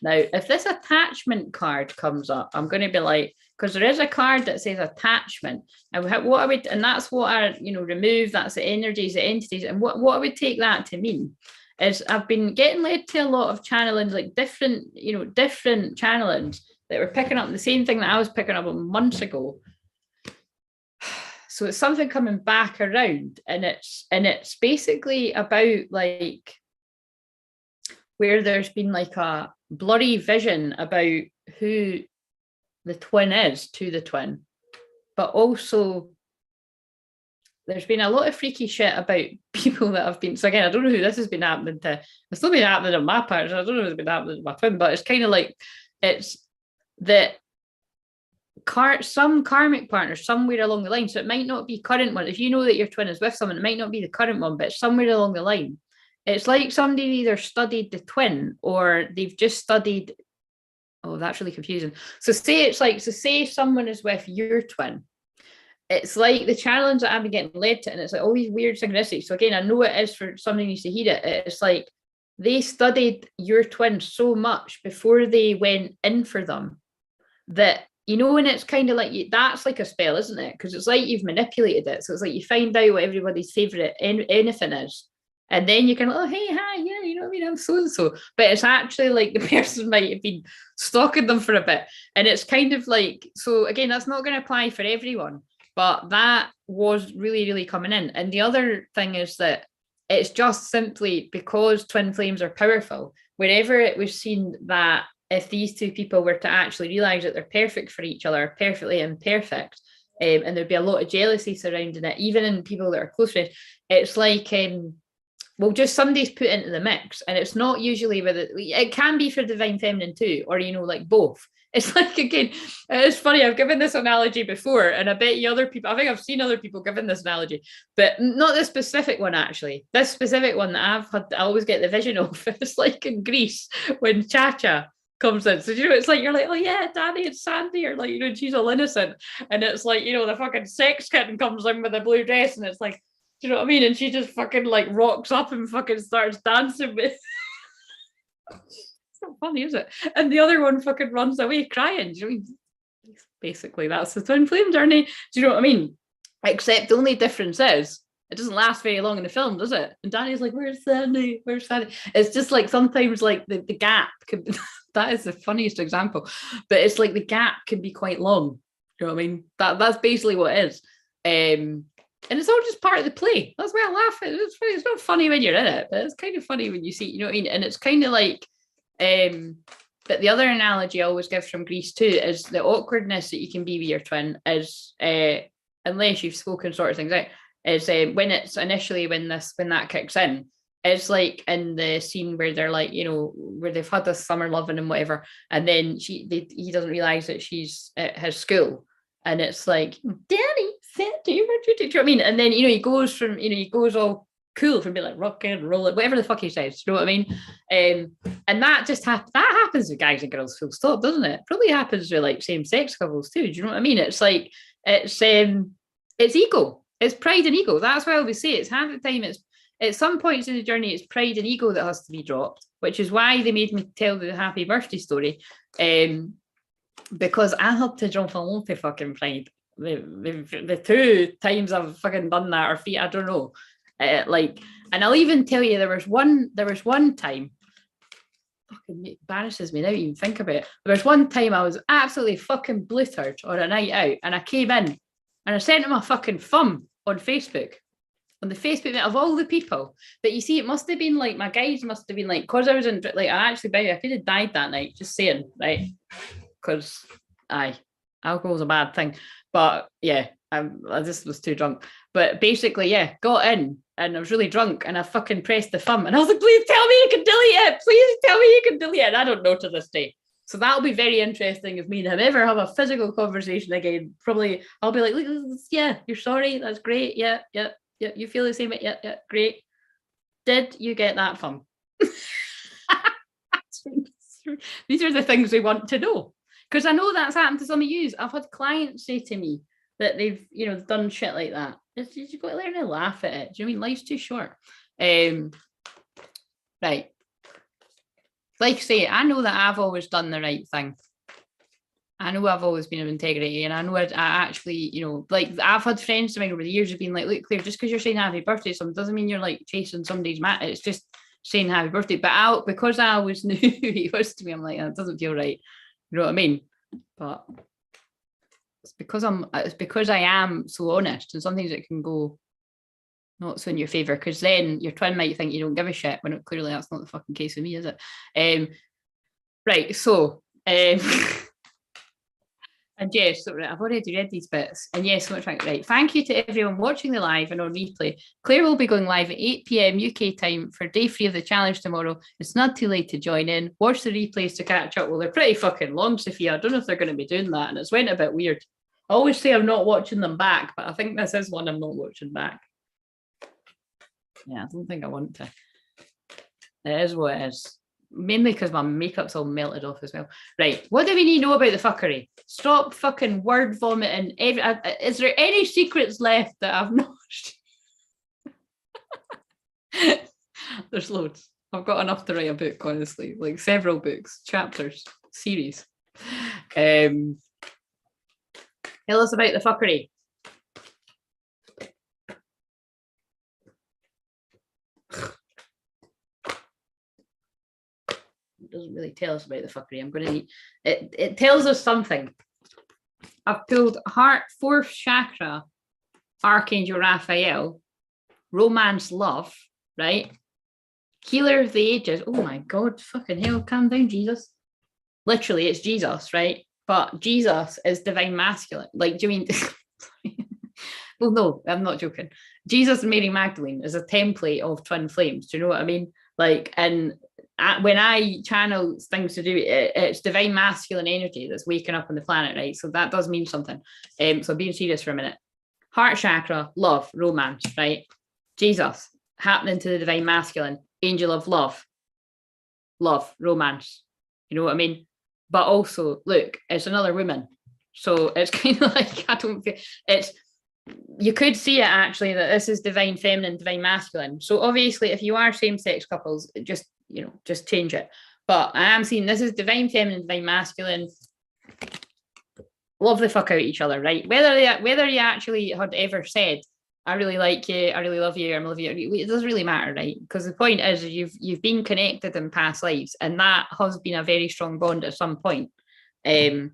Now, if this attachment card comes up, I'm going to be like, because there is a card that says attachment, and what I would, and that's what I, remove, that's the energies, the entities, and what I would take that to mean is I've been getting led to a lot of channelings, like different channelings that were picking up the same thing that I was picking up months ago. So it's something coming back around, and it's basically about like where there's been like a blurry vision about who the twin is to the twin, but also there's been a lot of freaky shit about people that have been, so again, I don't know who this has been happening to. It's still been happening on my part, so I don't know if it's been happening to my twin, but it's kind of like, it's that some karmic partners somewhere along the line, so it might not be current one. If you know that your twin is with someone, it might not be the current one, but somewhere along the line, it's like somebody either studied the twin or they've just studied, oh, that's really confusing. So say someone is with your twin. It's like the challenge that I've been getting led to, and it's like all these weird synchronicities. So again, I know it is for somebody who needs to hear it. It's like they studied your twin so much before they went in for them that, you know, and it's kind of like that's like a spell, isn't it? Because it's like you've manipulated it. So it's like you find out what everybody's favorite anything is. And then you can, oh, hey, hi, yeah, you know what I mean? I'm so and so. But it's actually like the person might have been stalking them for a bit. And it's kind of like, so again, that's not going to apply for everyone. But that was really, really coming in. And the other thing is that it's just simply because twin flames are powerful, wherever it was seen that if these two people were to actually realize that they're perfect for each other, perfectly imperfect, and there'd be a lot of jealousy surrounding it, even in people that are close friends, it's like, well, just somebody's put into the mix, and it's not usually with it can be for divine feminine too, or, you know, like both. It's like, again, it's funny, I've given this analogy before, and I bet you other people, I think I've seen other people giving this analogy, but not this specific one, actually. This specific one that I've had, I always get the vision of, it's like in Greece when Cha-Cha comes in. So, you know, it's like, you're like, oh yeah, Danny and Sandy are like, you know, she's all innocent. And it's like, you know, the fucking sex kitten comes in with a blue dress, and it's like, do you know what I mean? And she just fucking like rocks up and fucking starts dancing with. It's not funny, is it? And the other one fucking runs away crying. Do you know what I mean? Basically, that's the twin flame journey. Do you know what I mean? Except the only difference is it doesn't last very long in the film, does it? And Danny's like, where's Sandy? Where's Sandy? It's just like sometimes like the gap could be, that is the funniest example. But it's like the gap can be quite long. You know what I mean? That's basically what it is. And it's all just part of the play. That's why I laugh at it. It's funny. It's not funny when you're in it, but it's kind of funny when you see it, you know what I mean? And it's kind of like, but the other analogy I always give from Greece too is the awkwardness that you can be with your twin is, unless you've spoken sort of things out, is when it's initially when that kicks in, it's like in the scene where they're like, you know, where they've had this summer loving and whatever, and then he doesn't realize that she's at his school, and it's like, Danny, Sandy, what do you know what I mean? And then, you know, he goes from, you know, he goes all cool from being like rock and roll, whatever the fuck he says, you know what I mean? And that just that happens with guys and girls full stop, doesn't it? Probably happens with like same-sex couples too. Do you know what I mean? It's like it's ego, it's pride and ego. That's why I always say it's half the time it's at some points in the journey it's pride and ego that has to be dropped, which is why they made me tell the happy birthday story, because I had to drop a lot of fucking pride. The two times I've fucking done that, or I don't know, like, and I'll even tell you there was one time, fucking embarrasses me now even think about it. There was one time I was absolutely fucking blittered on a night out, and I came in and I sent him a fucking thumb on Facebook. On the Facebook of all the people, but you see, it must have been like my guys must have been like, because I was in, like, I could have died that night, just saying, right? Because alcohol is a bad thing, but yeah, I just was too drunk. But basically, yeah, got in and I was really drunk, and I fucking pressed the thumb, and I was like, please tell me you can delete it. Please tell me you can delete it. And I don't know to this day. So that'll be very interesting if me and him ever have a physical conversation again. Probably I'll be like, yeah, you're sorry. That's great. Yeah. You feel the same. Yeah, great. Did you get that thumb? These are the things we want to know, because I know that's happened to some of you. I've had clients say to me that they've, you know, done shit like that. You've got to learn to laugh at it. Do you know what I mean? Life's too short. Right. Like I say, I know that I've always done the right thing. I know I've always been of integrity, and I know I actually, you know, like I've had friends of mine over the years who've been like, look, Claire, just because you're saying happy birthday, something doesn't mean you're like chasing somebody's mat. It's just saying happy birthday. But because I always knew who he was to me, I'm like, that doesn't feel right. You know what I mean? But it's because I am so honest, and sometimes it can go not so in your favor, because then your twin might think you don't give a shit, when clearly that's not the fucking case with me, is it? Right. So. And yes, so I've already read these bits. And yes, so much right. Thank you to everyone watching the live and on replay. Claire will be going live at 8 p.m. UK time for day 3 of the challenge tomorrow. It's not too late to join in. Watch the replays to catch up. Well, they're pretty fucking long, Sophia. I don't know if they're going to be doing that. And it's went a bit weird. I always say I'm not watching them back, but I think this is one I'm not watching back. Yeah, I don't think I want to. It is what it is. Mainly because my makeup's all melted off as well. Right, what do we need to know about the fuckery? Stop fucking word vomiting. Is there any secrets left that I've not? There's loads. I've got enough to write a book, honestly, like several books, chapters, series. Tell us about the fuckery. It doesn't really tell us about the fuckery. I'm going to need it. It tells us something. I've pulled heart, fourth chakra, Archangel Raphael, romance, love, right? Healer of the ages. Oh my God, fucking hell, calm down, Jesus. Literally, it's Jesus, right? But Jesus is divine masculine. Like, do you mean? Well, no, I'm not joking. Jesus and Mary Magdalene is a template of twin flames. Do you know what I mean? Like, and when I channel things to do, it's divine masculine energy that's waking up on the planet, right? So that does mean something. So being serious for a minute. Heart chakra, love, romance, right? Jesus, happening to the divine masculine, angel of love, romance. You know what I mean? But also, look, it's another woman. So it's kind of like, I don't feel, it's, you could see it actually that this is divine feminine, divine masculine. So obviously, if you are same-sex couples, just, you know, just change it. But I am seeing this is divine feminine, divine masculine. Love the fuck out of each other, right? Whether you actually had ever said, I really like you, I really love you, I love you, it doesn't really matter, right? Because the point is you've been connected in past lives, and that has been a very strong bond at some point. And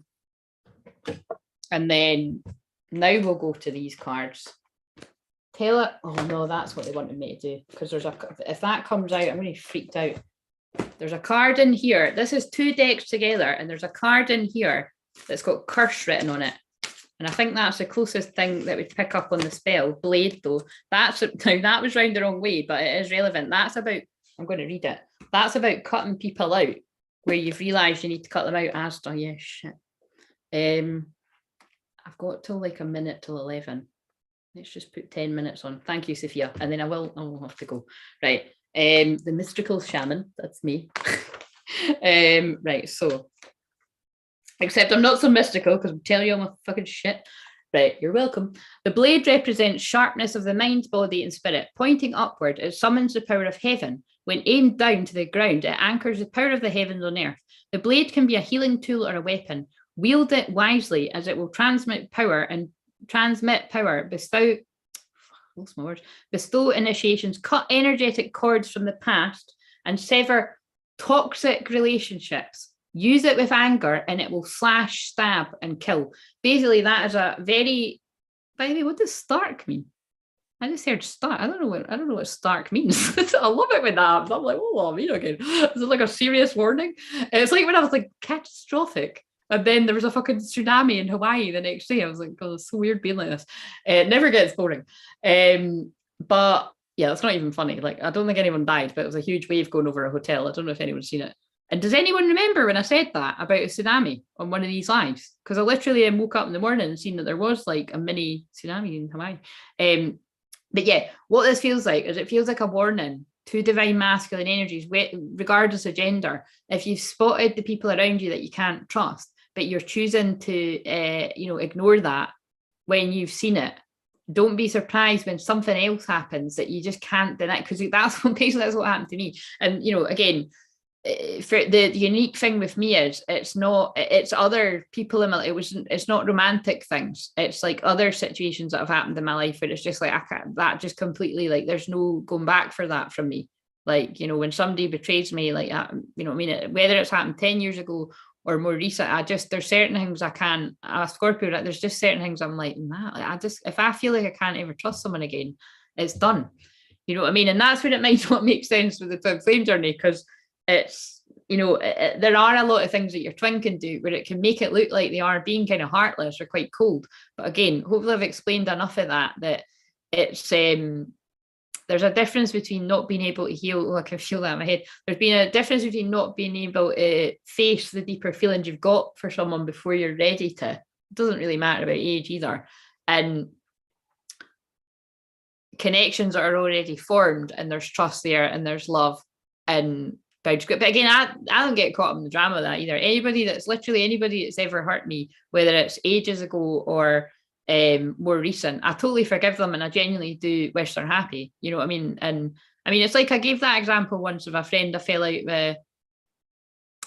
then now we'll go to these cards. Taylor, oh no, that's what they wanted me to do, because there's a, if that comes out, I'm going to be freaked out. There's a card in here. This is two decks together, and there's a card in here that's got curse written on it. And I think that's the closest thing that would pick up on the spell. Blade, though. That's, now that was round the wrong way, but it is relevant. That's about, I'm going to read it. That's about cutting people out, where you've realised you need to cut them out. Asta, yeah, shit. I've got till like a minute till 11. Let's just put 10 minutes on. Thank you, Sophia. And then I will have to go. Right. The mystical shaman, that's me. Right, so except I'm not so mystical because I'm telling you I'm a fucking shit. Right, you're welcome. The blade represents sharpness of the mind, body, and spirit. Pointing upward, it summons the power of heaven. When aimed down to the ground, it anchors the power of the heavens on earth. The blade can be a healing tool or a weapon. Wield it wisely, as it will transmit power, bestow initiations, cut energetic cords from the past, and sever toxic relationships. Use it with anger and it will slash, stab, and kill. Basically, that is a very, by the way, what does stark mean? I just heard stark. I don't know what stark means. I love it when that happens. I'm like, oh, I mean again. Is it like a serious warning? It's like when I was like catastrophic. And then there was a fucking tsunami in Hawaii the next day. I was like, God, it's so weird being like this. It never gets boring. But yeah, it's not even funny. Like, I don't think anyone died, but it was a huge wave going over a hotel. I don't know if anyone's seen it. And does anyone remember when I said that about a tsunami on one of these lives? Because I literally woke up in the morning and seen that there was like a mini tsunami in Hawaii. But yeah, what this feels like is it feels like a warning to divine masculine energies, regardless of gender. If you've spotted the people around you that you can't trust, but you're choosing to, ignore that when you've seen it, don't be surprised when something else happens that you just can't deny, because that's what happened to me. And, again, for the unique thing with me is it's other people in my, it's not romantic things. It's like other situations that have happened in my life where it's just like, that just completely, like, there's no going back for that from me. Like, when somebody betrays me, like, whether it's happened 10 years ago or more recent, there's certain things I can't, a Scorpio, there's just certain things I'm like, nah, if I feel like I can't ever trust someone again, it's done. You know what I mean? And that's when it might not make sense with the twin flame journey, because it's, there are a lot of things that your twin can do where it can make it look like they are being kind of heartless or quite cold. But again, hopefully I've explained enough of that it's, there's a difference between not being able to heal. Oh, I can feel that in my head. There's been a difference between not being able to face the deeper feelings you've got for someone before you're ready to. It doesn't really matter about age either. And connections that are already formed, and there's trust there, and there's love, and but again, I don't get caught up in the drama of that either. Anybody that's ever hurt me, whether it's ages ago or more recent. I totally forgive them and I genuinely do wish they're happy. You know what I mean? And I mean, it's like I gave that example once of a friend I fell out with.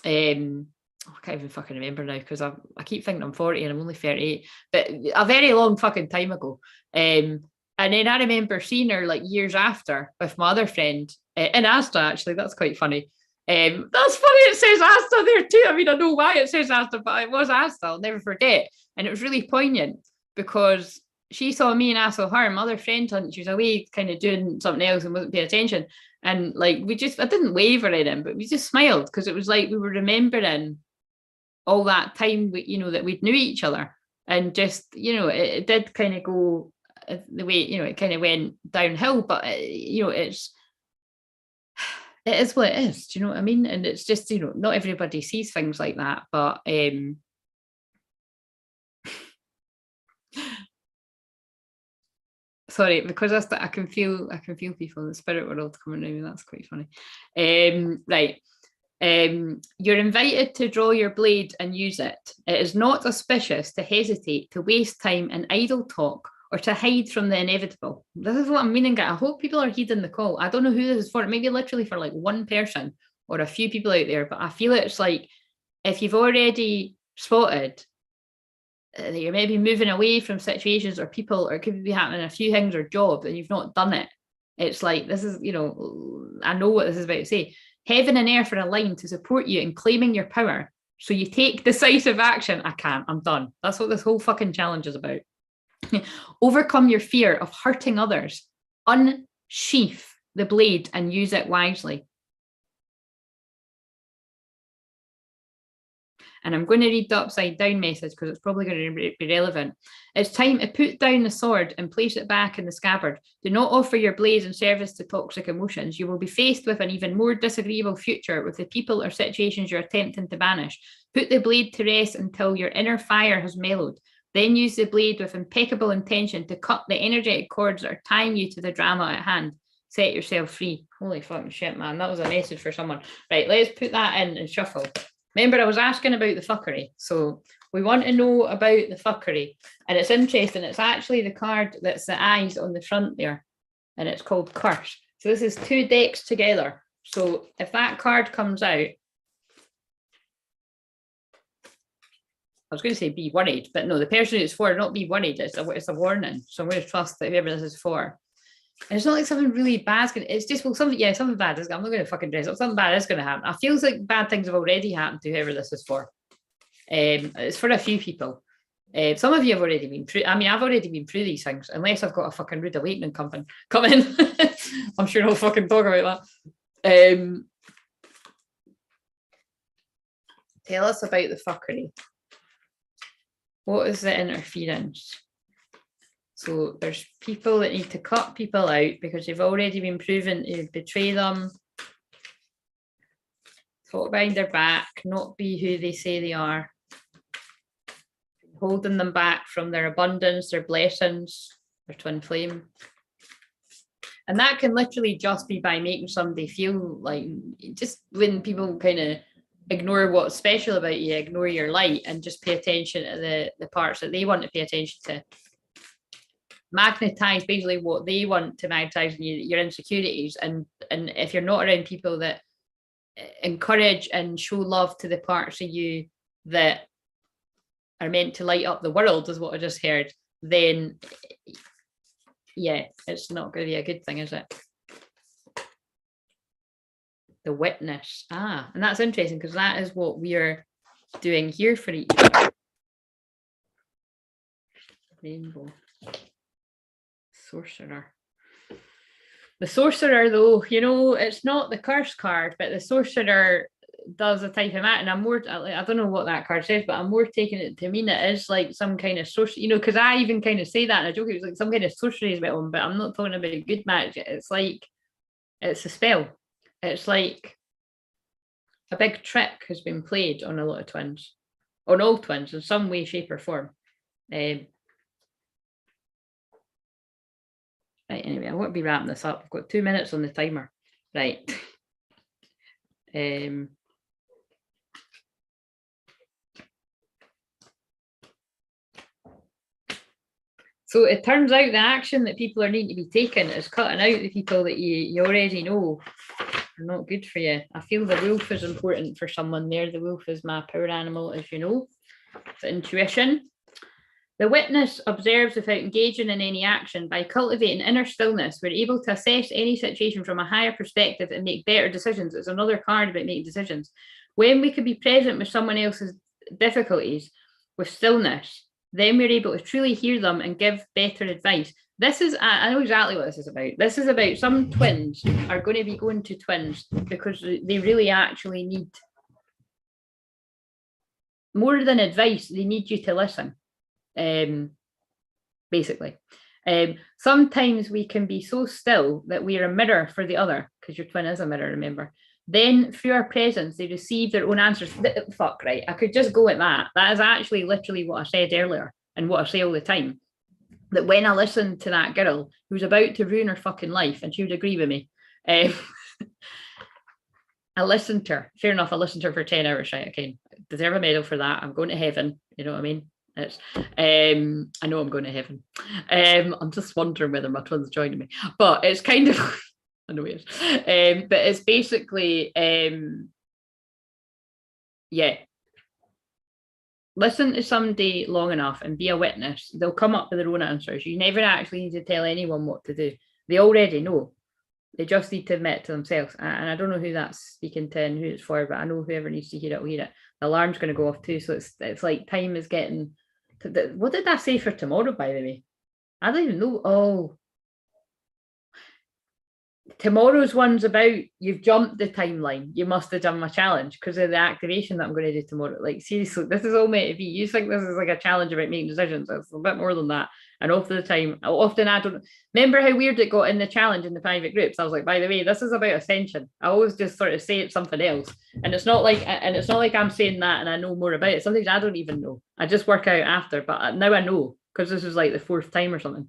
I can't even fucking remember now because I keep thinking I'm 40 and I'm only 38, but a very long fucking time ago. And then I remember seeing her like years after with my other friend in Asta, actually. That's quite funny. That's funny, it says Asta there too. I mean, I know why it says Asta, but it was Asta, I'll never forget. And it was really poignant because she saw me and I saw her, my other friend, and she was away kind of doing something else and wasn't paying attention. And like, I didn't wave or anything, but we just smiled because it was like we were remembering all that time that we'd knew each other. And just, it did kind of go the way, it kind of went downhill, but it is what it is. Do you know what I mean? And it's just, not everybody sees things like that, but sorry, because I can feel people in the spirit world coming around me. That's quite funny. Right. You're invited to draw your blade and use it. It is not auspicious to hesitate, to waste time in idle talk, or to hide from the inevitable. This is what I'm meaning. I hope people are heeding the call. I don't know who this is for. It may be literally for like one person or a few people out there, but I feel it's like if you've already spotted that you're maybe moving away from situations or people, or it could be happening a few things or job and you've not done it. It's like, this is, I know what this is about to say. Heaven and earth are aligned to support you in claiming your power. So you take decisive action. I'm done. That's what this whole fucking challenge is about. Overcome your fear of hurting others. Unsheath the blade and use it wisely. And I'm going to read the upside down message because it's probably going to be relevant. It's time to put down the sword and place it back in the scabbard. Do not offer your blade in service to toxic emotions. You will be faced with an even more disagreeable future with the people or situations you're attempting to banish. Put the blade to rest until your inner fire has mellowed. Then use the blade with impeccable intention to cut the energetic cords that are tying you to the drama at hand. Set yourself free. Holy fucking shit, man. That was a message for someone. Right, let's put that in and shuffle. Remember, I was asking about the fuckery. So we want to know about the fuckery. And it's interesting. It's actually the card that's the eyes on the front there. And it's called Curse. So this is 2 decks together. So if that card comes out, I was going to say be worried, but no, the person it's for, not be worried. It's a warning. So I'm going to trust that whoever this is for. And it's not like something really bad. It's just, well, something bad is, I'm not going to fucking dress up. Something bad is going to happen. I feels like bad things have already happened to whoever this is for. It's for a few people. Some of you have already been through. I mean, I've already been through these things, unless I've got a fucking rude awakening coming. I'm sure I'll fucking talk about that. Tell us about the fuckery. What is the interference? So there's people that need to cut people out because they've already been proven to betray them, talk behind their back, not be who they say they are, holding them back from their abundance, their blessings, their twin flame. And that can literally just be by making somebody feel like, just when people kind of ignore what's special about you, ignore your light, and just pay attention to the parts that they want to pay attention to. Magnetize basically what they want to magnetize in you, your insecurities. And if you're not around people that encourage and show love to the parts of you that are meant to light up the world, is what I just heard, then yeah, it's not going to be a good thing, is it? The witness. And that's interesting because that is what we are doing here for each other. Rainbow. Sorcerer. The sorcerer, though, it's not the curse card, but the sorcerer does a type of matter. And I'm more, I don't know what that card says, but I'm more taking it to mean it is like some kind of sorcery, because I even kind of say that in a joke. It was like some kind of sorcery is about them, but I'm not talking about a good magic. It's like, it's a spell. It's like a big trick has been played on a lot of twins, on all twins in some way, shape, or form. Right, anyway, I won't be wrapping this up. I've got 2 minutes on the timer. Right. So it turns out the action that people are needing to be taking is cutting out the people that you already know are not good for you. I feel the wolf is important for someone there. The wolf is my power animal, as you know. It's intuition. The witness observes without engaging in any action. By cultivating inner stillness, we're able to assess any situation from a higher perspective and make better decisions. It's another card about making decisions. When we can be present with someone else's difficulties with stillness, then we're able to truly hear them and give better advice. This is, I know exactly what this is about. This is about some twins are going to be going to twins because they really actually need more than advice. They need you to listen. Basically. Sometimes we can be so still that we are a mirror for the other, because your twin is a mirror, remember. Then through our presence, they receive their own answers. Fuck, right. I could just go at that. That is actually literally what I said earlier and what I say all the time. That when I listened to that girl who's about to ruin her fucking life, and she would agree with me, I listened to her. Fair enough, I listened to her for 10 hours, right? Okay, deserve a medal for that. I'm going to heaven. You know what I mean? It's, I know I'm going to heaven. I'm just wondering whether my twin's joining me, but it's kind of, I know it is, but it's basically, yeah. Listen to somebody long enough and be a witness. They'll come up with their own answers. You never actually need to tell anyone what to do. They already know. They just need to admit to themselves. And I don't know who that's speaking to and who it's for, but I know whoever needs to hear it will hear it. The alarm's going to go off too. So it's like time is getting... What did I say for tomorrow, by the way? I don't even know. Oh. Tomorrow's one's about you've jumped the timeline. You must have done my challenge because of the activation that I'm going to do tomorrow. Like, seriously, this is all meant to be. You think this is like a challenge about making decisions. It's a bit more than that. And often I don't remember how weird it got in the challenge in the private groups. I was like, by the way, this is about ascension. I always just sort of say it's something else. And it's not like I'm saying that and I know more about it. Sometimes I don't even know. I just work out after, but now I know because this is like the 4th time or something.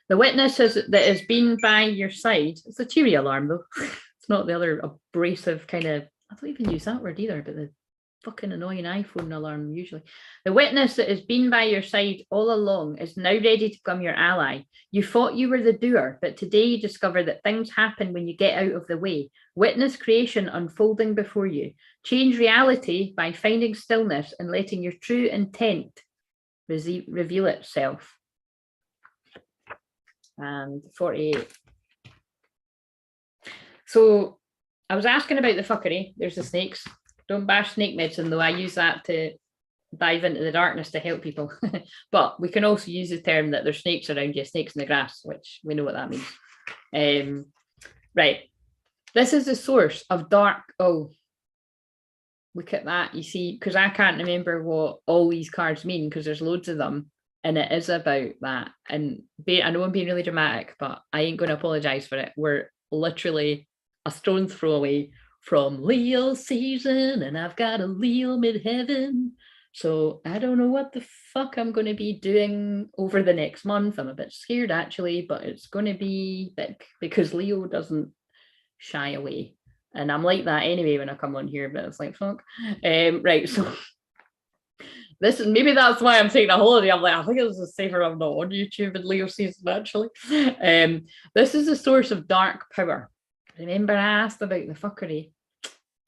The witness that has been by your side, it's a cheery alarm though. It's not the other abrasive kind of, I don't even use that word either, but the fucking annoying iPhone alarm usually. The witness that has been by your side all along is now ready to become your ally. You thought you were the doer, but today you discover that things happen when you get out of the way. Witness creation unfolding before you. Change reality by finding stillness and letting your true intent reveal itself. And 48. So I was asking about the fuckery. There's the snakes. Don't bash snake medicine, though. I use that to dive into the darkness to help people. But we can also use the term that there's snakes around you, snakes in the grass, which we know what that means. Right. This is the source of dark. Oh, look at that. You see, because I can't remember what all these cards mean because there's loads of them. And it is about that. And I know I'm being really dramatic, but I ain't going to apologize for it. We're literally a stone's throw away from Leo season, and I've got a Leo midheaven. So I don't know what the fuck I'm going to be doing over the next month. I'm a bit scared actually, but it's going to be big because Leo doesn't shy away. And I'm like that anyway when I come on here, but it's like, fuck. Right, so... maybe that's why I'm taking a holiday. I'm like, I think it's safer I'm not on YouTube in Leo season, actually. This is the source of dark power. Remember I asked about the fuckery.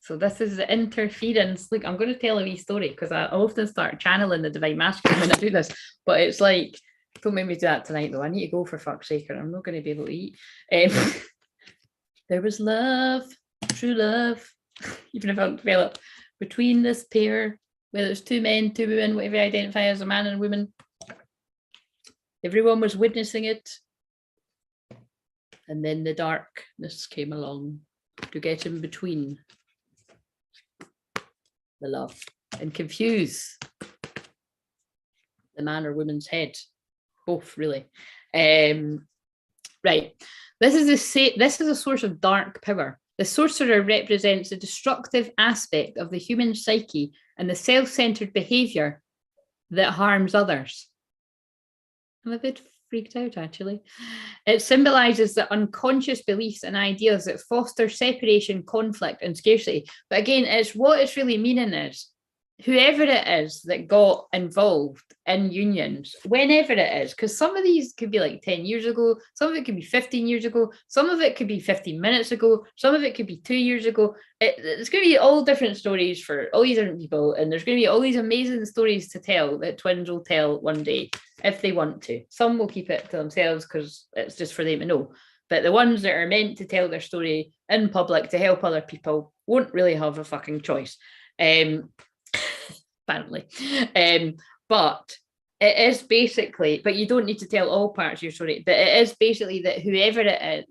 So this is the interference. Look, I'm going to tell a wee story because I often start channeling the divine masculine when I do this. But it's like, don't make me do that tonight though. I need to go for fuck's sake or I'm not going to be able to eat. There was love, true love, even if I don't develop, between this pair. Whether it's 2 men, 2 women, whatever you identify as a man and a woman. Everyone was witnessing it. And then the darkness came along to get in between the love and confuse the man or woman's head. Both, really. Right. This is a source of dark power. The sorcerer represents the destructive aspect of the human psyche and the self-centered behavior that harms others. I'm a bit freaked out, actually. It symbolizes the unconscious beliefs and ideas that foster separation, conflict, and scarcity. But again, what it's really meaning is whoever it is that got involved in unions, whenever it is, because some of these could be like 10 years ago, some of it could be 15 years ago, some of it could be 15 minutes ago, some of it could be 2 years ago. It's going to be all different stories for all these different people, and there's going to be all these amazing stories to tell that twins will tell one day if they want to. Some will keep it to themselves because it's just for them to know. But the ones that are meant to tell their story in public to help other people won't really have a fucking choice. Apparently. But it is basically, but you don't need to tell all parts of your story, but it is basically that whoever it is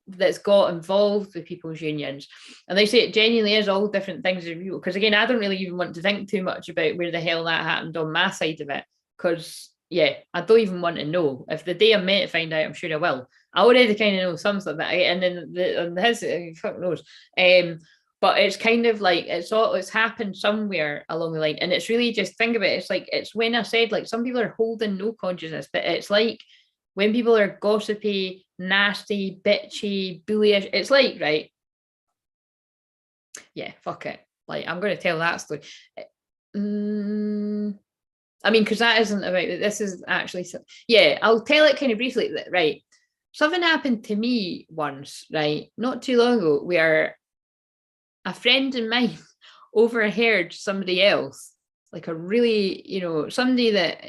that's got involved with people's unions, and they say it genuinely is all different things, because again, I don't really even want to think too much about where the hell that happened on my side of it, because yeah, I don't even want to know. If the day I'm meant to find out, I'm sure I will. I already kind of know some stuff, and then his fuck knows. But it's kind of like it's happened somewhere along the line, and it's really just think about it. It's like it's when I said like some people are holding no consciousness, but it's like when people are gossipy, nasty, bitchy, bullyish. It's like right, yeah, fuck it. Like I'm going to tell that story. I mean, because that isn't about this. Is actually yeah. I'll tell it kind of briefly. Right, something happened to me once. Right, not too long ago, where a friend of mine overheard somebody else, like a really, somebody that,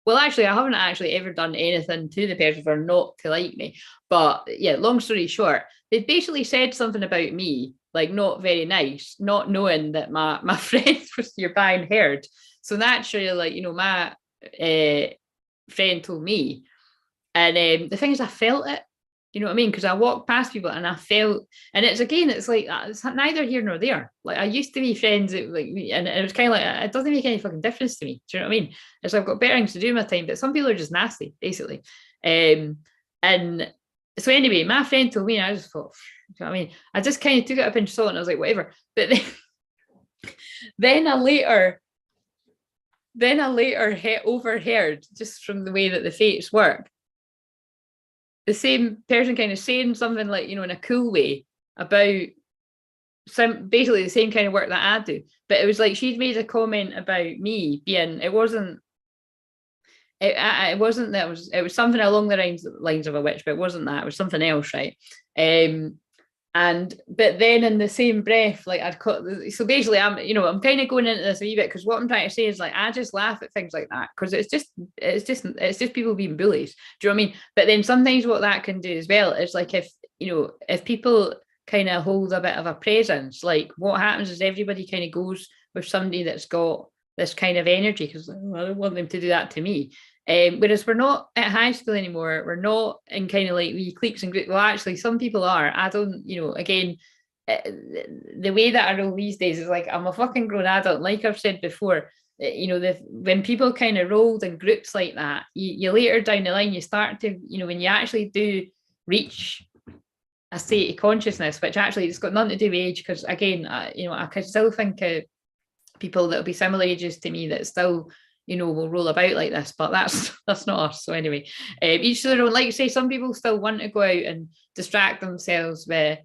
well, actually, I haven't actually ever done anything to the person for not to like me. But yeah, long story short, they basically said something about me, like not very nice, not knowing that my friend was nearby and heard. So naturally, like, my friend told me. And the thing is, I felt it. You know what I mean? Because I walked past people and I felt, and it's like it's neither here nor there. Like I used to be friends that, like me, and it was kind of like it doesn't make any fucking difference to me. Do you know what I mean? It's I've got better things to do in my time, but some people are just nasty, basically. And so anyway, my friend told me, and I just thought, you know what I mean? I just kind of took it up and saw it, and I was like, whatever. But then I later overheard, just from the way that the fates work, the same person kind of saying something like, in a cool way about basically the same kind of work that I do. But it was like she'd made a comment about me being, it was something along the lines of a witch, but it wasn't that. It was something else, right? But then in the same breath, like so basically I'm kind of going into this a wee bit because what I'm trying to say is like I just laugh at things like that because it's just people being bullies. Do you know what I mean? But then sometimes what that can do as well is like if people kind of hold a bit of a presence, like what happens is everybody kind of goes with somebody that's got this kind of energy because I don't want them to do that to me. Whereas we're not at high school anymore, we're not in kind of like wee cliques and groups. Well, actually, some people are. I don't, again, the way that I roll these days is like I'm a fucking grown adult. Like I've said before, when people kind of rolled in groups like that, you later down the line, you start to, when you actually do reach a state of consciousness, which actually it's got nothing to do with age, because again, I can still think of people that'll be similar ages to me that still will roll about like this, but that's not us. So anyway, each to their own. Like you say, some people still want to go out and distract themselves with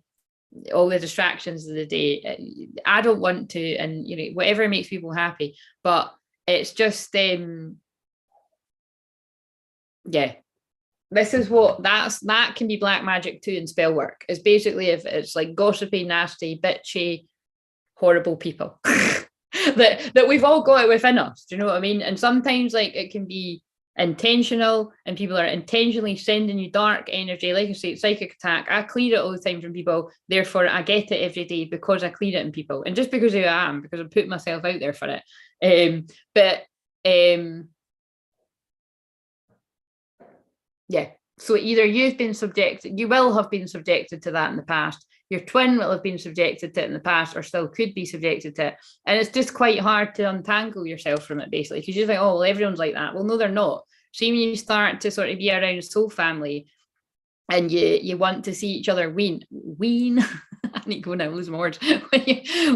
all the distractions of the day. I don't want to, and whatever makes people happy, but it's just yeah, this is what that can be black magic too in spell work. Is basically if it's like gossipy, nasty, bitchy, horrible people that we've all got it within us. Do you know what I mean? And sometimes like it can be intentional and people are intentionally sending you dark energy. Like I say, psychic attack. I clear it all the time from people. Therefore, I get it every day because I clear it in people. And just because of who I am, because I put myself out there for it. Yeah. So either you will have been subjected to that in the past. Your twin will have been subjected to it in the past or still could be subjected to it. And it's just quite hard to untangle yourself from it, basically, because you think, oh, well, everyone's like that. Well, no, they're not. See, when you start to sort of be around a soul family and you want to see each other wean. I need to go now, lose my words.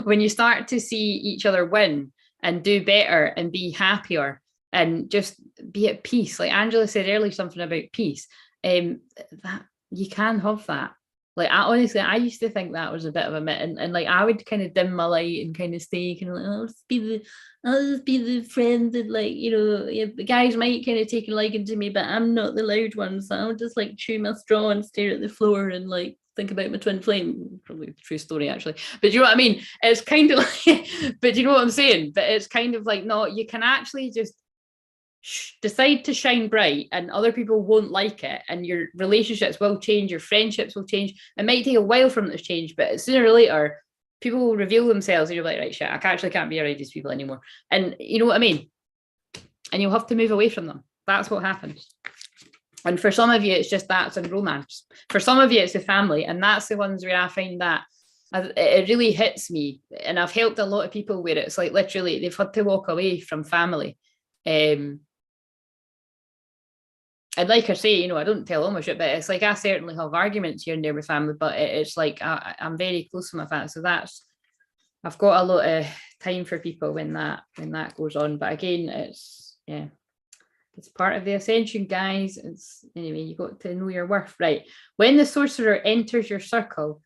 When you start to see each other win and do better and be happier and just be at peace, like Angela said earlier, something about peace, that you can have that. Like, I honestly, I used to think that was a bit of a myth, and like I would kind of dim my light and kind of stay kind of like, I'll just be the friend that, like, you know, yeah, the guys might kind of take a liking to me, but I'm not the loud one, so I'll just like chew my straw and stare at the floor and like think about my twin flame. Probably a true story, actually. But you know what I mean? It's kind of like, but you know what I'm saying? But it's kind of like, no, you can actually just decide to shine bright, and other people won't like it, and your relationships will change, your friendships will change. It might take a while for them to change, but sooner or later people will reveal themselves and you're like, right, shit, I actually can't be around these people anymore. And you know what I mean? And you'll have to move away from them. That's what happens. And for some of you, it's just that's in romance. For some of you, it's the family, and that's the ones where I find that it really hits me. And I've helped a lot of people where it's like literally they've had to walk away from family. And like I say, you know, I don't tell all my shit, but it's like I certainly have arguments here and there with family, but it's like I'm very close with my family. So I've got a lot of time for people when that goes on. But again, it's part of the ascension, guys. It's anyway, you got to know your worth, right? When the sorcerer enters your circle,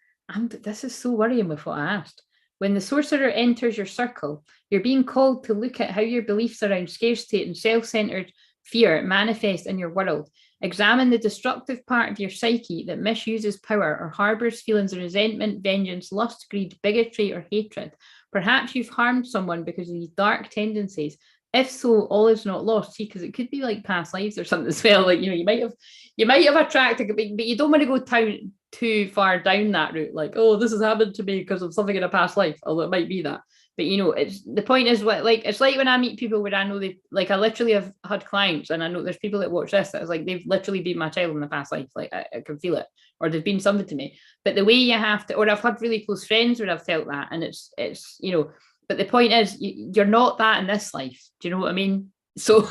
this is so worrying with what I asked. When the sorcerer enters your circle, you're being called to look at how your beliefs around scarcity and self-centered fear manifest in your world. Examine the destructive part of your psyche that misuses power or harbors feelings of resentment, vengeance, lust, greed, bigotry, or hatred. Perhaps you've harmed someone because of these dark tendencies. If so, all is not lost. See, because it could be like past lives or something as well. Like, you know, you might have attracted, but you don't want to go too far down that route. Like, oh, this has happened to me because of something in a past life. Although it might be that. But you know, it's the point is what, like, it's like when I meet people where I know they, like, I literally have had clients, and I know there's people that watch this that's like they've literally been my child in the past life. Like I can feel it, or they've been something to me. But the way you have to, or I've had really close friends where I've felt that, and it's you know. But the point is, you're not that in this life. Do you know what I mean? So,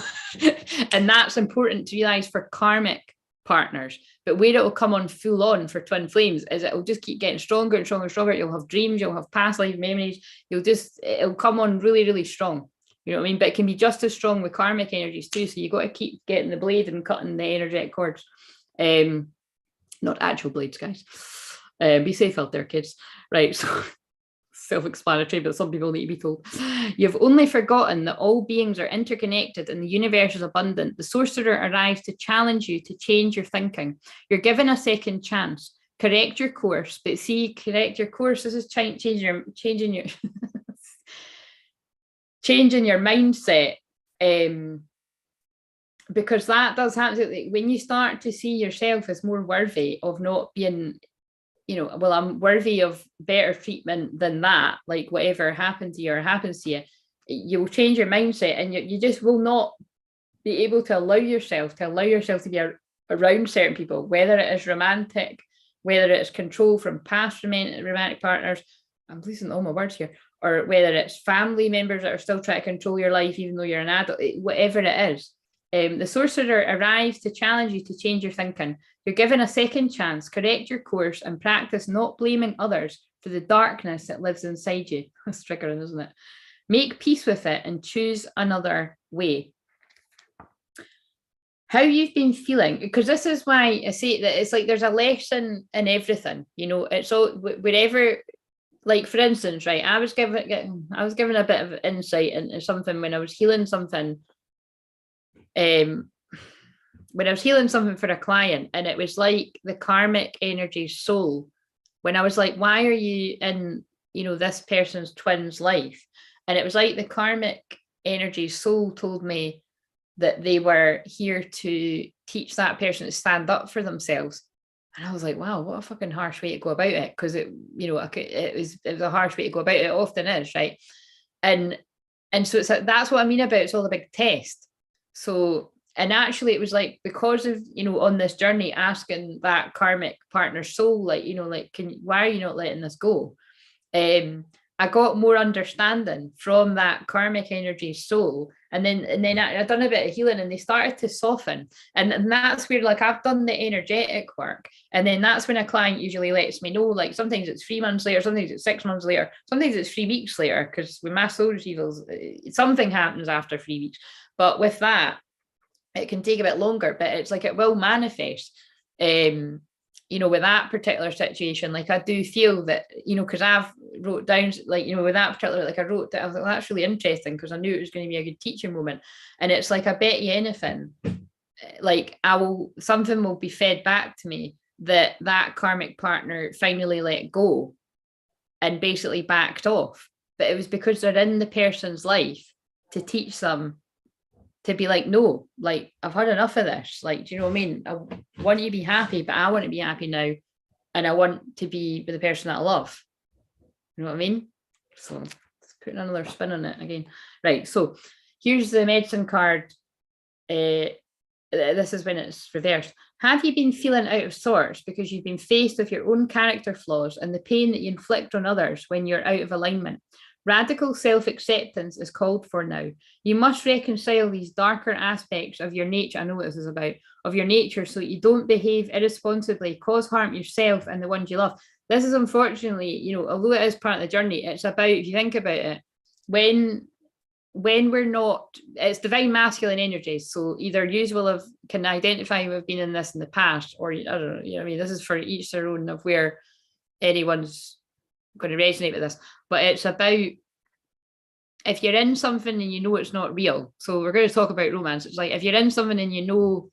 and that's important to realize for karmic partners. But where it will come on full on for twin flames is it'll just keep getting stronger and stronger and stronger. You'll have dreams, you'll have past life memories. It'll come on really, really strong. You know what I mean? But it can be just as strong with karmic energies too. So you got to keep getting the blade and cutting the energetic cords. Not actual blades, guys. Be safe out there, kids. Right. So self-explanatory, but some people need to be told. You've only forgotten that all beings are interconnected and the universe is abundant. The sorcerer arrives to challenge you to change your thinking. You're given a second chance. Correct your course, but see, correct your course. This is changing your changing your mindset. Because that does happen when you start to see yourself as more worthy of not being, you know, well, I'm worthy of better treatment than that. Like whatever happened to you or happens to you, you'll change your mindset, and you just will not be able to allow yourself to be around certain people, whether it is romantic, whether it's control from past romantic partners. I'm losing all my words here. Or whether it's family members that are still trying to control your life, even though you're an adult, whatever it is. The sorcerer arrives to challenge you to change your thinking. You're given a second chance. Correct your course and practice not blaming others for the darkness that lives inside you. That's triggering, isn't it? Make peace with it and choose another way. How you've been feeling, because this is why I say that it's like there's a lesson in everything. You know, it's all wherever. Like for instance, right? I was given a bit of insight into something when I was healing something. When I was healing something for a client, and it was like the karmic energy soul, when I was like, why are you in, you know, this person's twin's life? And it was like the karmic energy soul told me that they were here to teach that person to stand up for themselves. And I was like, wow, what a fucking harsh way to go about it. Because it, you know, it was a harsh way to go about it. It often is, right? And so it's like, that's what I mean about it's all a big test. So, and actually it was like, because of, you know, on this journey, asking that karmic partner soul, like, you know, like, why are you not letting this go? I got more understanding from that karmic energy soul. And then I done a bit of healing, and they started to soften. And that's where, like, I've done the energetic work. And then that's when a client usually lets me know, like, sometimes it's 3 months later, sometimes it's 6 months later, sometimes it's 3 weeks later, because with my soul retrievals, something happens after 3 weeks. But with that, it can take a bit longer, but it's like it will manifest. you know, with that particular situation, like I do feel that, you know, because I've wrote down, like, you know, with that particular, like I wrote that, I was like, well, that's really interesting because I knew it was going to be a good teaching moment. And it's like, I bet you anything, like something will be fed back to me that karmic partner finally let go and basically backed off. But it was because they're in the person's life to teach them to be like, no, like I've had enough of this. Like, do you know what I mean? I want you to be happy, but I want to be happy now. And I want to be with the person that I love. You know what I mean? So let's put another spin on it again. Right. So here's the medicine card. This is when it's reversed. Have you been feeling out of sorts because you've been faced with your own character flaws and the pain that you inflict on others when you're out of alignment? Radical self-acceptance is called for now. You must reconcile these darker aspects of your nature. I know what this is about, of your nature, so that you don't behave irresponsibly, cause harm yourself and the ones you love. This is unfortunately, you know, although it is part of the journey, it's about, if you think about it, when we're not, it's divine masculine energies. So either you will can identify with being in this in the past, or I don't know, you know, I mean, this is for each their own of where anyone's going to resonate with this, but it's about if you're in something and you know it's not real. So we're going to talk about romance. It's like if you're in something and you know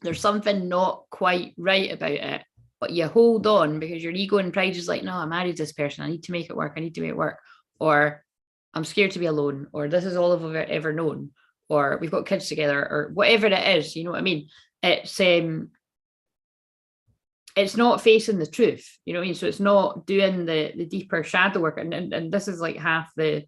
there's something not quite right about it, but you hold on because your ego and pride is like, no, I married this person, I need to make it work, I need to make it work, or I'm scared to be alone, or this is all I've ever known, or we've got kids together, or whatever it is, you know what I mean? It's not facing the truth, you know what I mean? So it's not doing the deeper shadow work. And this is like half the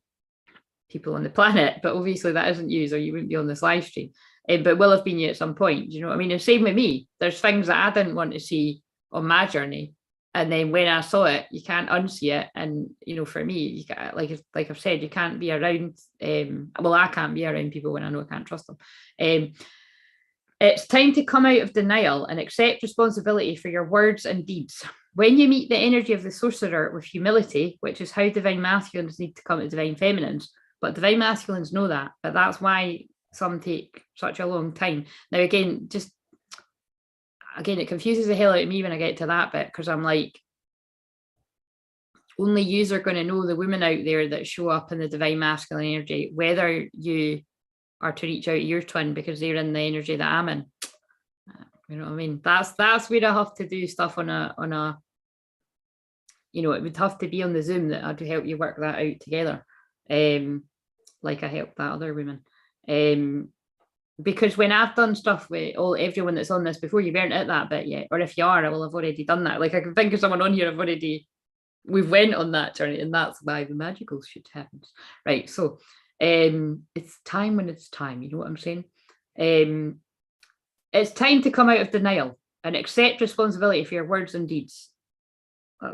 people on the planet, but obviously that isn't you, or you wouldn't be on this live stream. But will have been you at some point, you know what I mean? And same with me. There's things that I didn't want to see on my journey. And then when I saw it, you can't unsee it. And, you know, for me, you can't, like I've said, you can't be around, well, I can't be around people when I know I can't trust them. It's time to come out of denial and accept responsibility for your words and deeds. When you meet the energy of the sorcerer with humility, which is how divine masculines need to come to divine feminines, but divine masculines know that, but that's why some take such a long time. Now, again, it confuses the hell out of me when I get to that bit, because I'm like, only yous are going to know the women out there that show up in the divine masculine energy, whether you are to reach out to your twin because they're in the energy that I'm in. You know what I mean? That's where I have to do stuff on a, you know, it would have to be on the Zoom that I'd help you work that out together. Like I helped that other woman. Because when I've done stuff with everyone that's on this before, you weren't at that bit yet. Or if you are, I will have already done that. Like I can think of someone on here, we've went on that journey, and that's why the magical shit happens. Right. So it's time when it's time, you know what I'm saying? It's time to come out of denial and accept responsibility for your words and deeds.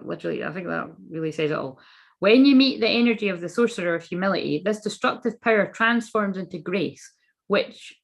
Literally, I think that really says it all. When you meet the energy of the sorcerer of humility, this destructive power transforms into grace, which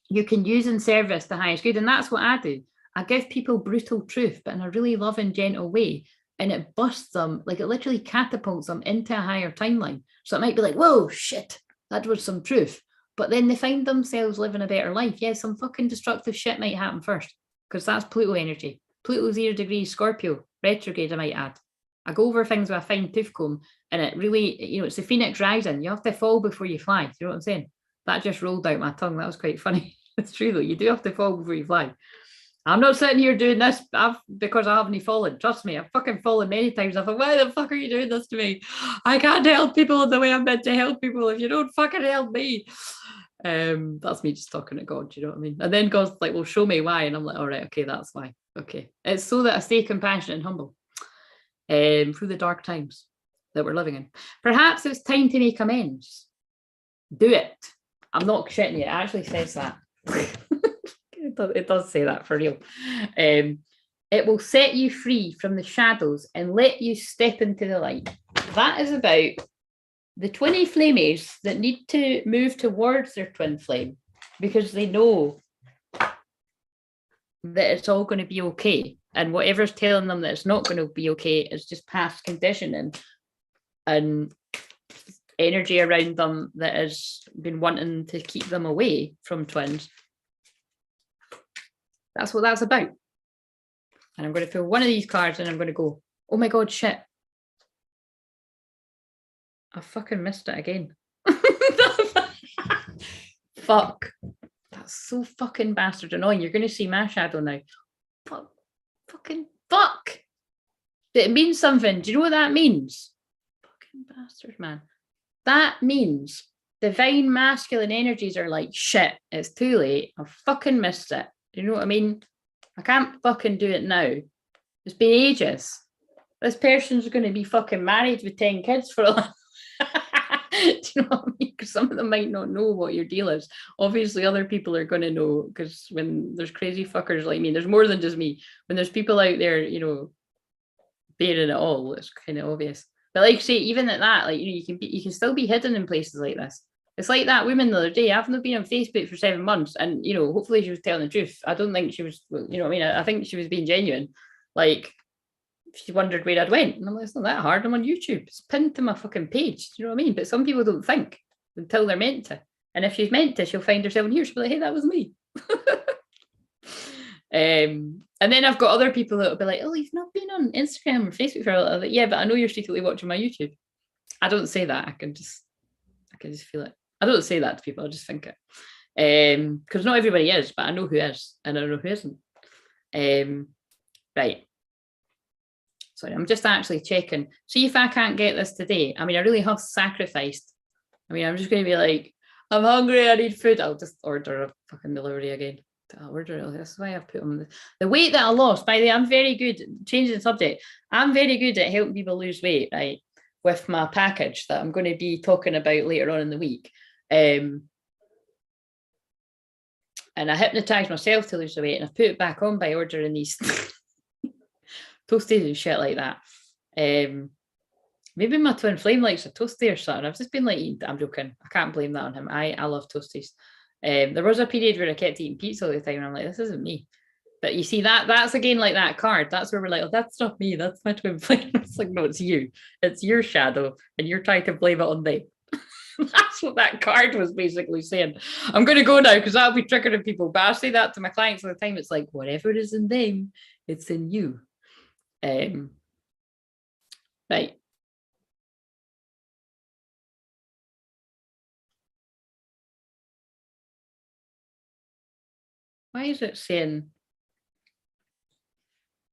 you can use in service to highest good. And that's what I do. I give people brutal truth, but in a really loving, gentle way. And it busts them, like it literally catapults them into a higher timeline. So it might be like, whoa, shit, that was some truth. But then they find themselves living a better life. Yeah, some fucking destructive shit might happen first, because that's Pluto energy. Pluto 0 degrees Scorpio, retrograde, I might add. I go over things with a fine tooth comb, and it really, you know, it's the phoenix rising. You have to fall before you fly. Do you know what I'm saying? That just rolled out my tongue. That was quite funny. It's true though. You do have to fall before you fly. I'm not sitting here doing this because I haven't fallen. Trust me, I've fucking fallen many times. I thought, why the fuck are you doing this to me? I can't help people the way I'm meant to help people if you don't fucking help me. That's me just talking to God, you know what I mean? And then God's like, well, show me why. And I'm like, all right, okay, that's why. Okay. It's so that I stay compassionate and humble through the dark times that we're living in. Perhaps it's time to make amends. Do it. I'm not shitting you. It actually says that. It does say that for real. It will set you free from the shadows and let you step into the light. That is about the TWINFLAMES that need to move towards their twin flame because they know that it's all going to be okay. And whatever's telling them that it's not going to be okay is just past conditioning and energy around them that has been wanting to keep them away from twins. That's what that's about. And I'm going to pull one of these cards and I'm going to go, oh my God, shit. I fucking missed it again. Fuck. That's so fucking bastard annoying. You're going to see my shadow now. Fucking fuck. It means something. Do you know what that means? Fucking bastard, man. That means divine masculine energies are like, shit, it's too late. I fucking missed it. Do you know what I mean? I can't fucking do it now. It's been ages. This person's going to be fucking married with 10 kids for a while. Do you know what I mean? Because some of them might not know what your deal is. Obviously, other people are going to know, because when there's crazy fuckers like me, there's more than just me. When there's people out there, you know, bearing it all, it's kind of obvious. But like I say, even at that, like, you know, you can still be hidden in places like this. It's like that woman the other day. I've not been on Facebook for 7 months, and you know, hopefully she was telling the truth. I don't think she was, you know what I mean? I think she was being genuine. Like, she wondered where I'd went. And I'm like, it's not that hard. I'm on YouTube. It's pinned to my fucking page. Do you know what I mean? But some people don't think until they're meant to. And if she's meant to, she'll find herself in here. She'll be like, hey, that was me. And then I've got other people that will be like, oh, you've not been on Instagram or Facebook for a while. Like, yeah, but I know you're secretly watching my YouTube. I don't say that. I can just feel it. I don't say that to people. I just think it. Because not everybody is, but I know who is and I know who isn't. Right. Sorry, I'm just actually checking. See if I can't get this today. I mean, I really have sacrificed. I mean, I'm just going to be like, I'm hungry, I need food. I'll just order a fucking delivery again. I'll order it. That's why I've put on the weight that I lost. By the way, I'm very good, changing the subject. I'm very good at helping people lose weight, right? With my package that I'm going to be talking about later on in the week. And I hypnotized myself to lose the weight, and I've put it back on by ordering these toasties and shit like that. Maybe my twin flame likes a toasty or something. I've just been like eating. I'm joking. I can't blame that on him. I love toasties. There was a period where I kept eating pizza all the time, and I'm like, this isn't me. But you see, that's again like that card. That's where we're like, oh, that's not me. That's my twin flame. It's like, no, it's you. It's your shadow, and you're trying to blame it on them. That's what that card was basically saying. I'm going to go now because that'll be triggering people. But I say that to my clients all the time. It's like, whatever is in them, it's in you. Right. Why is it saying,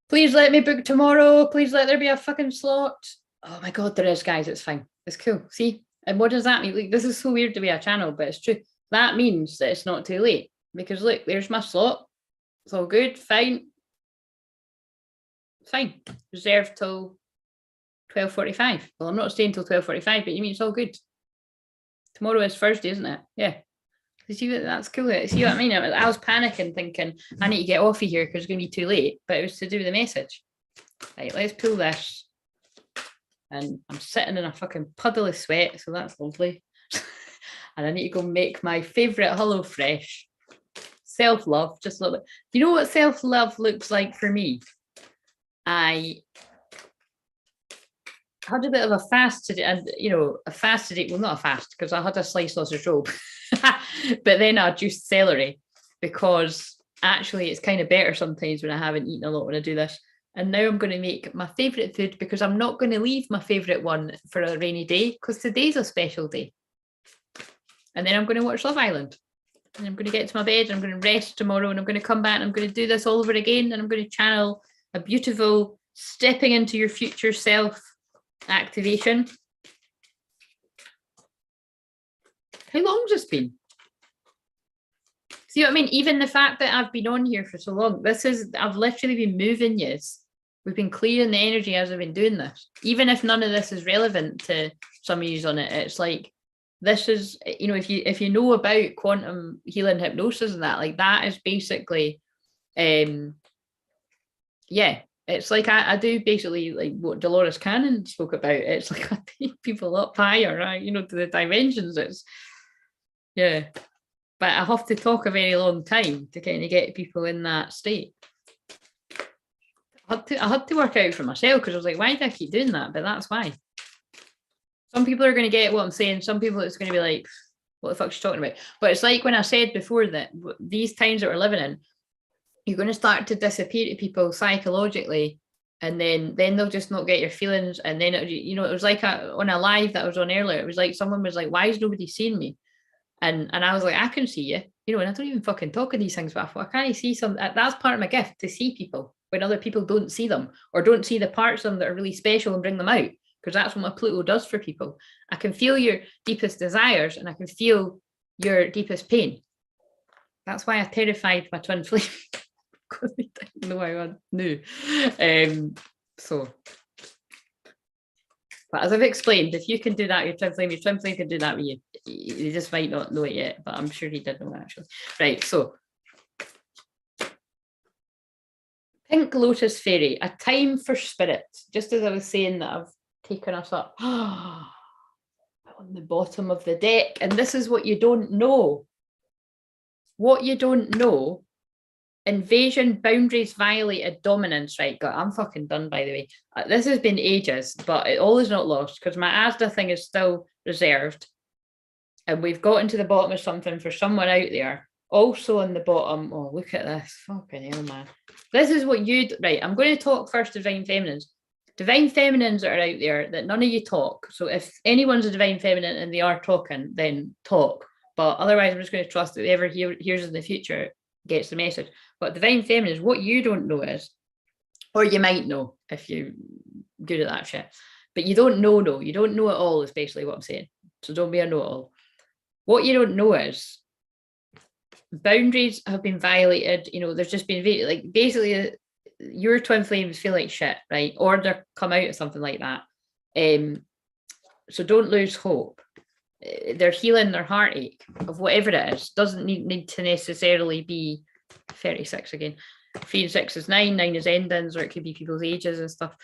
please let me book tomorrow. Please let there be a fucking slot. Oh my God, there is, guys. It's fine. It's cool. See? And what does that mean? Like, this is so weird to be a channel, but it's true. That means that it's not too late. Because look, there's my slot. It's all good. Fine. Fine. Reserved till 12:45. Well, I'm not staying till 12:45, but you mean it's all good. Tomorrow is Thursday, isn't it? Yeah. You see, that's cool. See what I mean? I was panicking, thinking I need to get off of here because it's going to be too late. But it was to do with the message. Right, let's pull this. And I'm sitting in a fucking puddle of sweat, so that's lovely. And I need to go make my favourite Hello Fresh. Self-love, just a little bit. Do you know what self-love looks like for me? I had a bit of a fast today, and you know, a fast today. Well, not a fast because I had a sliced sausage roll, but then I juiced celery because actually it's kind of better sometimes when I haven't eaten a lot when I do this. And now I'm going to make my favourite food because I'm not going to leave my favourite one for a rainy day because today's a special day. And then I'm going to watch Love Island. And I'm going to get to my bed and I'm going to rest tomorrow and I'm going to come back and I'm going to do this all over again and I'm going to channel a beautiful stepping into your future self activation. How long's this been? See what I mean? Even the fact that I've been on here for so long, I've literally been moving yes. We've been clearing the energy as I've been doing this. Even if none of this is relevant to some of you on it, it's like, this is, you know, if you know about quantum healing hypnosis and that, like that is basically, yeah, it's like I do basically like what Dolores Cannon spoke about. It's like I take people up higher, right? You know, to the dimensions. It's, yeah. But I have to talk a very long time to kind of get people in that state. I had to work out for myself because I was like, why do I keep doing that? But that's why. Some people are going to get what I'm saying. Some people it's going to be like, what the fuck's she talking about? But it's like when I said before that these times that we're living in, you're going to start to disappear to people psychologically, and then they'll just not get your feelings. And then it was like on a live that I was on earlier, it was like someone was like, why is nobody seeing me? And I was like, I can see you, and I don't even fucking talk of these things, but I thought, I can't see some. That's part of my gift, to see people when other people don't see them, or don't see the parts of them that are really special and bring them out, because that's what my Pluto does for people. I can feel your deepest desires, and I can feel your deepest pain. That's why I terrified my twin flame, because they didn't know I knew. So, but as I've explained, if you can do that, your twin flame can do that with you. You just might not know it yet, but I'm sure he did know actually. Right, so Pink Lotus Fairy, a time for spirit. Just as I was saying that I've taken us up on the bottom of the deck, and this is what you don't know. What you don't know: invasion, boundaries violated, dominance. Right, God, I'm fucking done, by the way. This has been ages, but it all is not lost, because my Asda thing is still reserved. And we've gotten to the bottom of something for someone out there. Also on the bottom, oh, look at this. Fucking hell, man. This is what right, I'm going to talk first Divine Feminines. Divine Feminines that are out there that none of you talk. So if anyone's a Divine Feminine and they are talking, then talk. But otherwise, I'm just going to trust that whoever hears in the future gets the message. But Divine Feminines, what you don't know is, or you might know if you're good at that shit, but you don't know, no. You don't know it all, is basically what I'm saying. So don't be a know-it-all. What you don't know is boundaries have been violated. There's just been like basically your twin flames feel like shit, right? Or they're come out of something like that. So don't lose hope. They're healing their heartache of whatever it is. Doesn't need to necessarily be 36 again. 3 and 6 is 9, 9 is endings, or it could be people's ages and stuff.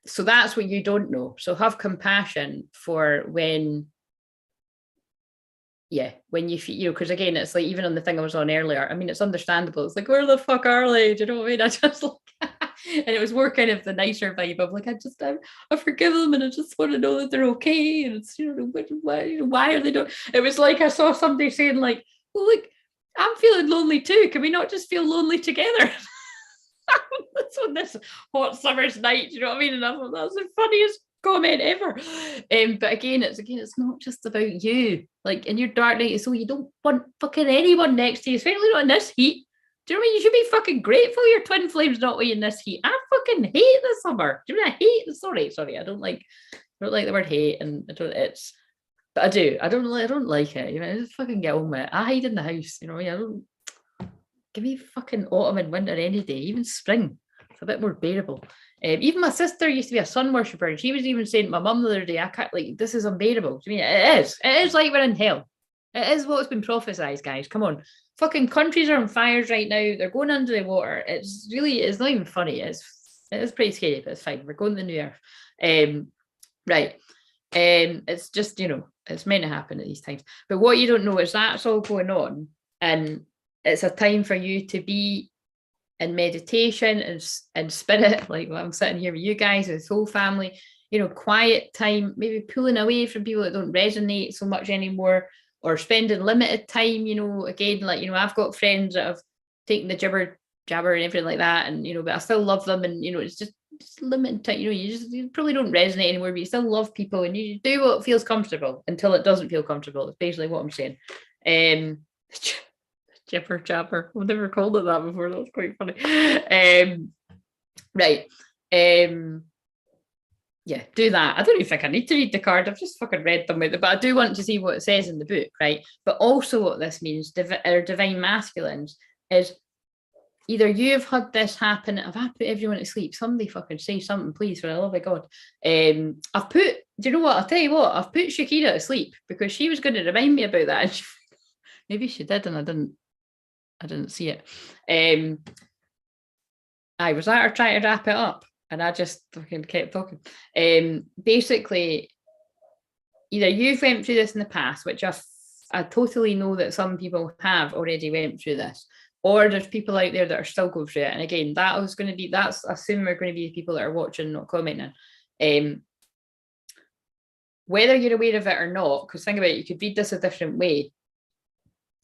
So that's what you don't know. So have compassion for when you feel, because again, it's like, even on the thing I was on earlier, I mean, it's understandable. It's like, where the fuck are they? Do you know what I mean? I just like, and it was more kind of the nicer vibe of like, I forgive them, and I just want to know that they're okay. And it's, why are they doing? It was like I saw somebody saying like, well, look, I'm feeling lonely too. Can we not just feel lonely together? That's on this hot summer's night, you know what I mean? And I thought that was the funniest comment ever. But again, it's not just about you. Like in your dark night, so you don't want fucking anyone next to you, especially not in this heat. Do you know what I mean? You should be fucking grateful your twin flame's not with you in this heat. I fucking hate the summer. Do you know what I mean? I hate. Sorry, I don't like the word hate, and but I do. I don't like it. I just fucking get on with it. I hide in the house. You know what I mean? Give me fucking autumn and winter any day, even spring. It's a bit more bearable. Even my sister used to be a sun worshipper, and she was even saying to my mum the other day, I can't, like, this is unbearable. Do you mean it is? It is like we're in hell. It is what's been prophesized, guys. Come on. Fucking countries are on fires right now. They're going under the water. It's not even funny. It is pretty scary, but it's fine. We're going to the new earth. Right. It's just, it's meant to happen at these times. But what you don't know is that's all going on, and it's a time for you to be in meditation and spirit, like I'm sitting here with you guys, this whole family, quiet time, maybe pulling away from people that don't resonate so much anymore, or spending limited time, again, like, I've got friends that have taken the jabber and everything like that, and, but I still love them, and, it's just limited time, you probably don't resonate anymore, but you still love people, and you do what feels comfortable until it doesn't feel comfortable. It's basically what I'm saying. Jibber jabber. I've never called it that before. That was quite funny. Right. Yeah, do that. I don't even think I need to read the card. I've just fucking read them with it, but I do want to see what it says in the book, right? But also what this means, divine masculines, is either you've had this happen. Have I put everyone to sleep? Somebody fucking say something, please, for the love of God. Do you know what? I'll tell you what, I've put Shakira to sleep because she was going to remind me about that. And maybe she did, and I didn't see it. I was at her trying to wrap it up, and I just fucking kept talking. Basically, either you've went through this in the past, which I totally know that some people have already went through this, or there's people out there that are still going through it. And again, that's assuming we're going to be the people that are watching, not commenting. whether you're aware of it or not, because think about it, you could read this a different way.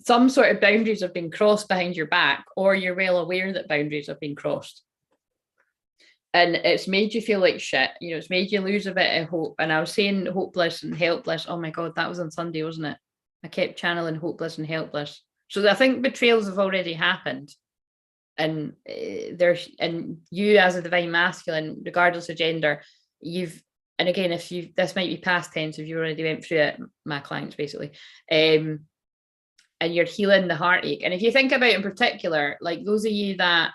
Some sort of boundaries have been crossed behind your back, or you're well aware that boundaries have been crossed. And it's made you feel like shit, you know, it's made you lose a bit of hope. And I was saying hopeless and helpless. Oh my God, that was on Sunday, wasn't it? I kept channeling hopeless and helpless. So I think betrayals have already happened. And and you as a divine masculine, regardless of gender, and again, this might be past tense if you already went through it, my clients basically, and you're healing the heartache. And if you think about in particular, like those of you that,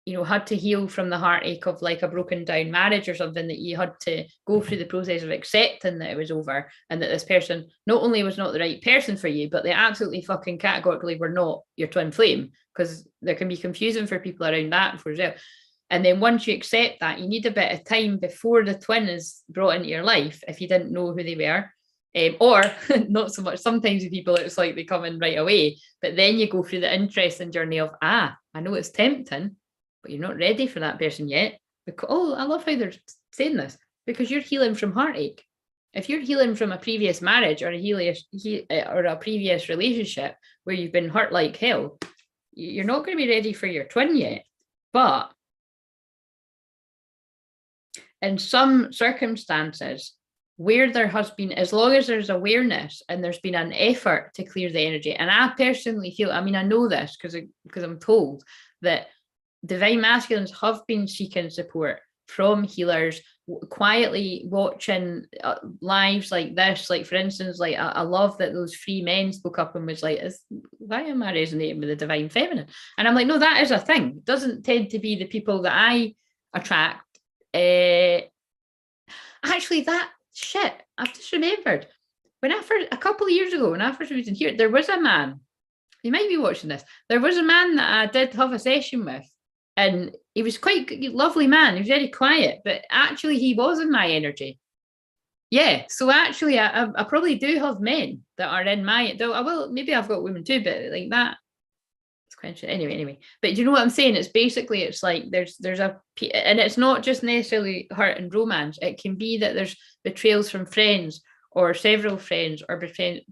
you know, had to heal from the heartache of like a broken down marriage or something, that you had to go through the process of accepting that it was over and that this person not only was not the right person for you, but they absolutely fucking categorically were not your twin flame, because there can be confusing for people around that for as well. And then once you accept that, you need a bit of time before the twin is brought into your life if you didn't know who they were. Or not so much. Sometimes with people, it's like they come in right away, but then you go through the interesting journey of, I know it's tempting, but you're not ready for that person yet. Because, I love how they're saying this, because you're healing from heartache. If you're healing from a previous marriage or a previous relationship where you've been hurt like hell, you're not going to be ready for your twin yet. But in some circumstances where there has been, as long as there's awareness and there's been an effort to clear the energy, and I personally feel, I mean, I know this because I'm told that divine masculines have been seeking support from healers, quietly watching lives like this. Like, for instance, like I love that those 3 men spoke up and was like, why am I resonating with the divine feminine? And I'm like, no, that is a thing. It doesn't tend to be the people that I attract. Actually, that shit, I've just remembered. A couple of years ago, when I first moved in here, there was a man, you might be watching this, there was a man that I did have a session with, and he was quite a lovely man. He was very quiet, but actually he was in my energy. Yeah, so actually I probably do have men that are in my, though I will, maybe I've got women too, but like that, it's quite interesting. Anyway, but do you know what I'm saying? It's basically, it's like there's a, and it's not just necessarily hurt and romance. It can be that there's betrayals from friends or several friends, or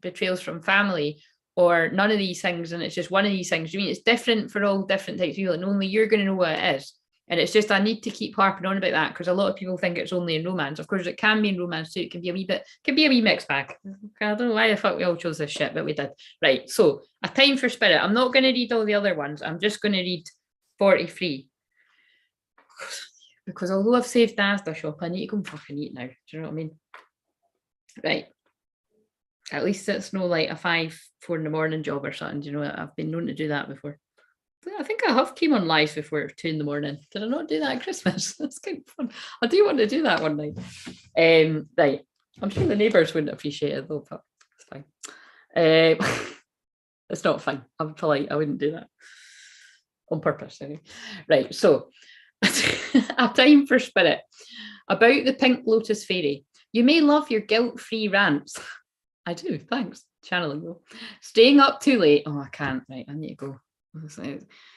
betrayals from family, or none of these things, and it's just one of these things. I mean, it's different for all different types of people, and only you're going to know what it is. And it's just, I need to keep harping on about that, because a lot of people think it's only in romance. Of course, it can be in romance too. It can be a wee mixed bag. I don't know why the fuck we all chose this shit, but we did. Right, so A Time for Spirit. I'm not going to read all the other ones. I'm just going to read 43. Because although I've saved Asda shop, I need to go and fucking eat now. Do you know what I mean? Right. At least it's no like a 5, 4 in the morning job or something. Do you know what? I've been known to do that before. I think I have came on live before 2 in the morning. Did I not do that at Christmas? That's kind of fun. I do want to do that one night. Right. I'm sure the neighbours wouldn't appreciate it though, but it's fine. It's not fine. I'm polite. I wouldn't do that on purpose. Anyway. Right. So, A Time for Spirit. About the Pink Lotus Fairy. You may love your guilt-free rants. I do. Thanks. Channeling though. Staying up too late. Oh, I can't. Right. I need to go.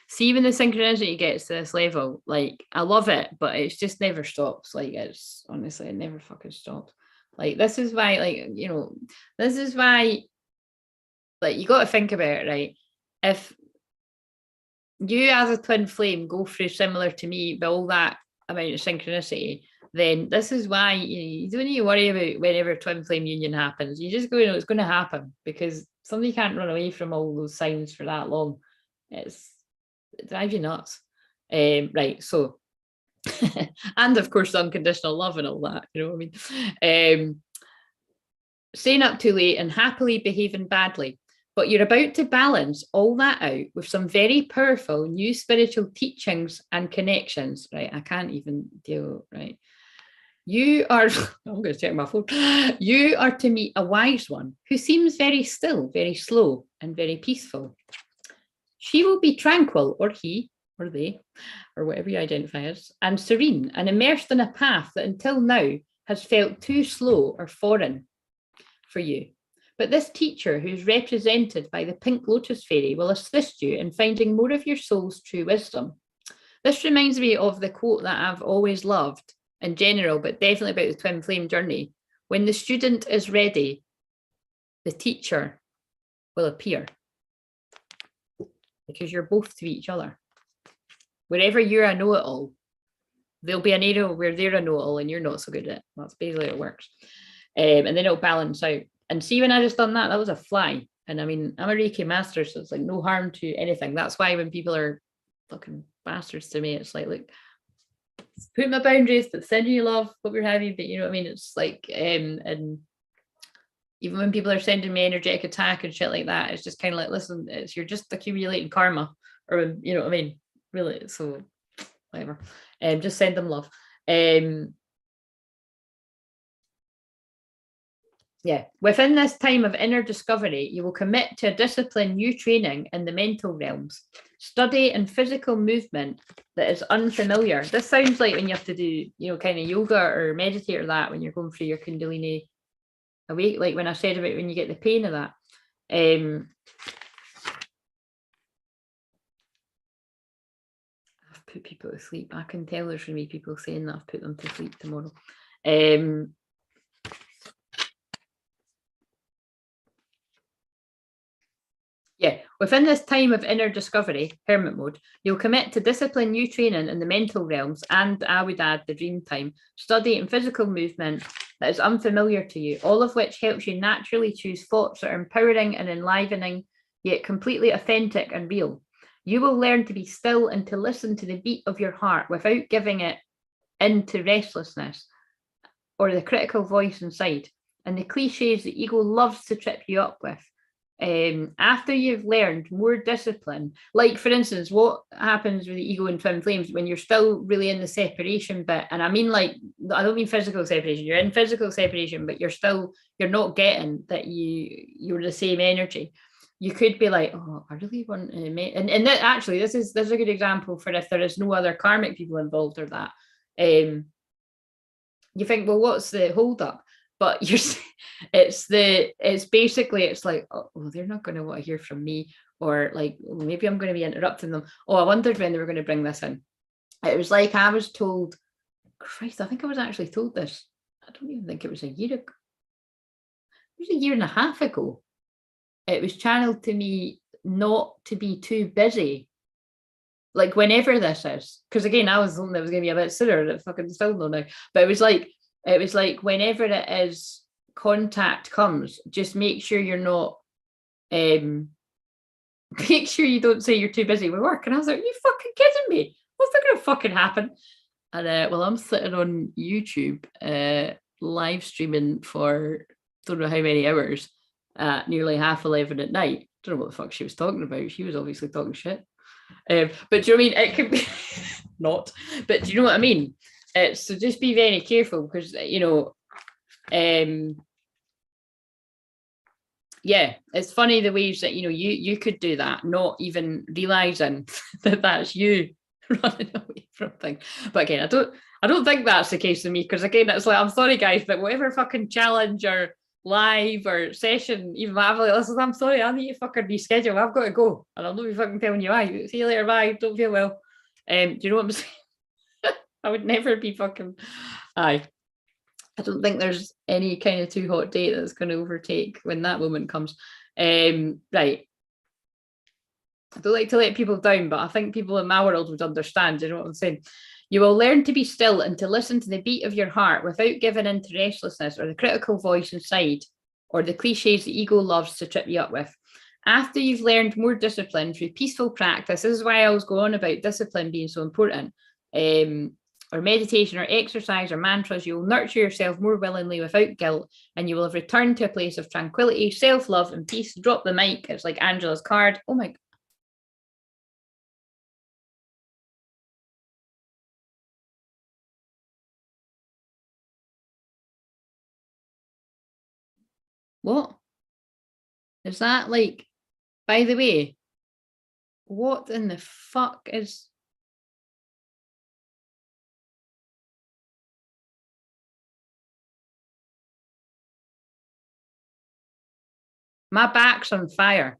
See, when the synchronicity gets to this level, like, I love it, but it's just never stops. Like, it's honestly, it never fucking stops. Like, this is why, like, you know, this is why, like, you got to think about it, right? If you as a twin flame go through similar to me with all that amount of synchronicity, then this is why you don't need to worry about whenever twin flame union happens. You just go, you know, it's going to happen, because somebody can't run away from all those signs for that long. It drives you nuts. Right, so and of course unconditional love and all that, you know what I mean? Staying up too late and happily behaving badly, but you're about to balance all that out with some very powerful new spiritual teachings and connections. Right, I can't even deal. Right, you are, I'm going to check my phone. You are to meet a wise one who seems very still, very slow, and very peaceful. She will be tranquil, or he, or they, or whatever you identify as, and serene, and immersed in a path that until now has felt too slow or foreign for you. But this teacher, who's represented by the Pink Lotus Fairy, will assist you in finding more of your soul's true wisdom. This reminds me of the quote that I've always loved in general, but definitely about the twin flame journey, When the student is ready, the teacher will appear, because you're both to each other. Wherever you're a know-it-all, there'll be an area where they're a know-it-all and you're not so good at it. That's basically how it works. And then it'll balance out. And see, when I just done that, that was a fly. And I mean, I'm a Reiki master, so it's like no harm to anything. That's why when people are fucking bastards to me, it's like, look, put my boundaries, but sending you love, hope you're happy. But you know what I mean? It's like, and even when people are sending me energetic attack and shit like that, it's just kind of like, listen, you're just accumulating karma, or you know what I mean? Really, so whatever. Just send them love. Yeah, within this time of inner discovery, you will commit to a discipline, new training in the mental realms, study and physical movement that is unfamiliar. This sounds like when you have to do, you know, kind of yoga or meditate or that, when you're going through your Kundalini awake, like when I said about when you get the pain of that. I've put people to sleep. I can tell there's going to be people saying that I've put them to sleep tomorrow. Yeah, within this time of inner discovery, hermit mode, you'll commit to discipline, new training in the mental realms, and I would add the dream time, study and physical movement that is unfamiliar to you, all of which helps you naturally choose thoughts that are empowering and enlivening, yet completely authentic and real. You will learn to be still and to listen to the beat of your heart without giving it into restlessness or the critical voice inside, and the cliches the ego loves to trip you up with. After you've learned more discipline, like for instance, what happens with the ego in twin flames when you're still really in the separation bit, and I mean, like, I don't mean physical separation, you're in physical separation, but you're not getting that you're the same energy. You could be like, oh, I really want to make, and that actually, this is a good example for if there is no other karmic people involved or that. You think, well, what's the hold up? But it's basically, it's like, oh, well, they're not going to want to hear from me, or like, well, maybe I'm going to be interrupting them. Oh, I wondered when they were going to bring this in. It was like I was told, Christ, I think I was actually told this. I don't even think it was a year ago. It was a year and a half ago. It was channeled to me not to be too busy, like whenever this is, because again, I was hoping it was going to be a bit sooner. That fucking still no now, but it was like whenever it is contact comes, just make sure you're not, make sure you don't say you're too busy with work. And I was like, are you fucking kidding me? What's that going to fucking happen? And well, I'm sitting on YouTube, live streaming for don't know how many hours at nearly 11:30 at night. Don't know what the fuck she was talking about. She was obviously talking shit. But do you know what I mean? It could be not, but do you know what I mean? So just be very careful, because you know, yeah, it's funny the ways that, you know, you could do that, not even realizing that that's you running away from things. But again, I don't think that's the case with me, because again, it's like, I'm sorry guys, but whatever fucking challenge or live or session, even I've like, listen, I'm sorry, I need to fucking reschedule. I've got to go, and I'll not be fucking telling you why. See you later, bye. Don't feel well. Do you know what I'm saying? I would never be fucking. Aye. I don't think there's any kind of too hot date that's going to overtake when that moment comes. Right. I don't like to let people down, but I think people in my world would understand. You know what I'm saying? You will learn to be still and to listen to the beat of your heart without giving in to restlessness or the critical voice inside, or the cliches the ego loves to trip you up with. After you've learned more discipline through peaceful practice, this is why I was going on about discipline being so important, or meditation or exercise or mantras, you will nurture yourself more willingly without guilt, and you will have returned to a place of tranquility, self-love and peace. Drop the mic. It's like Angela's card. Oh my God. What? Is that like, by the way, what in the fuck is... My back's on fire.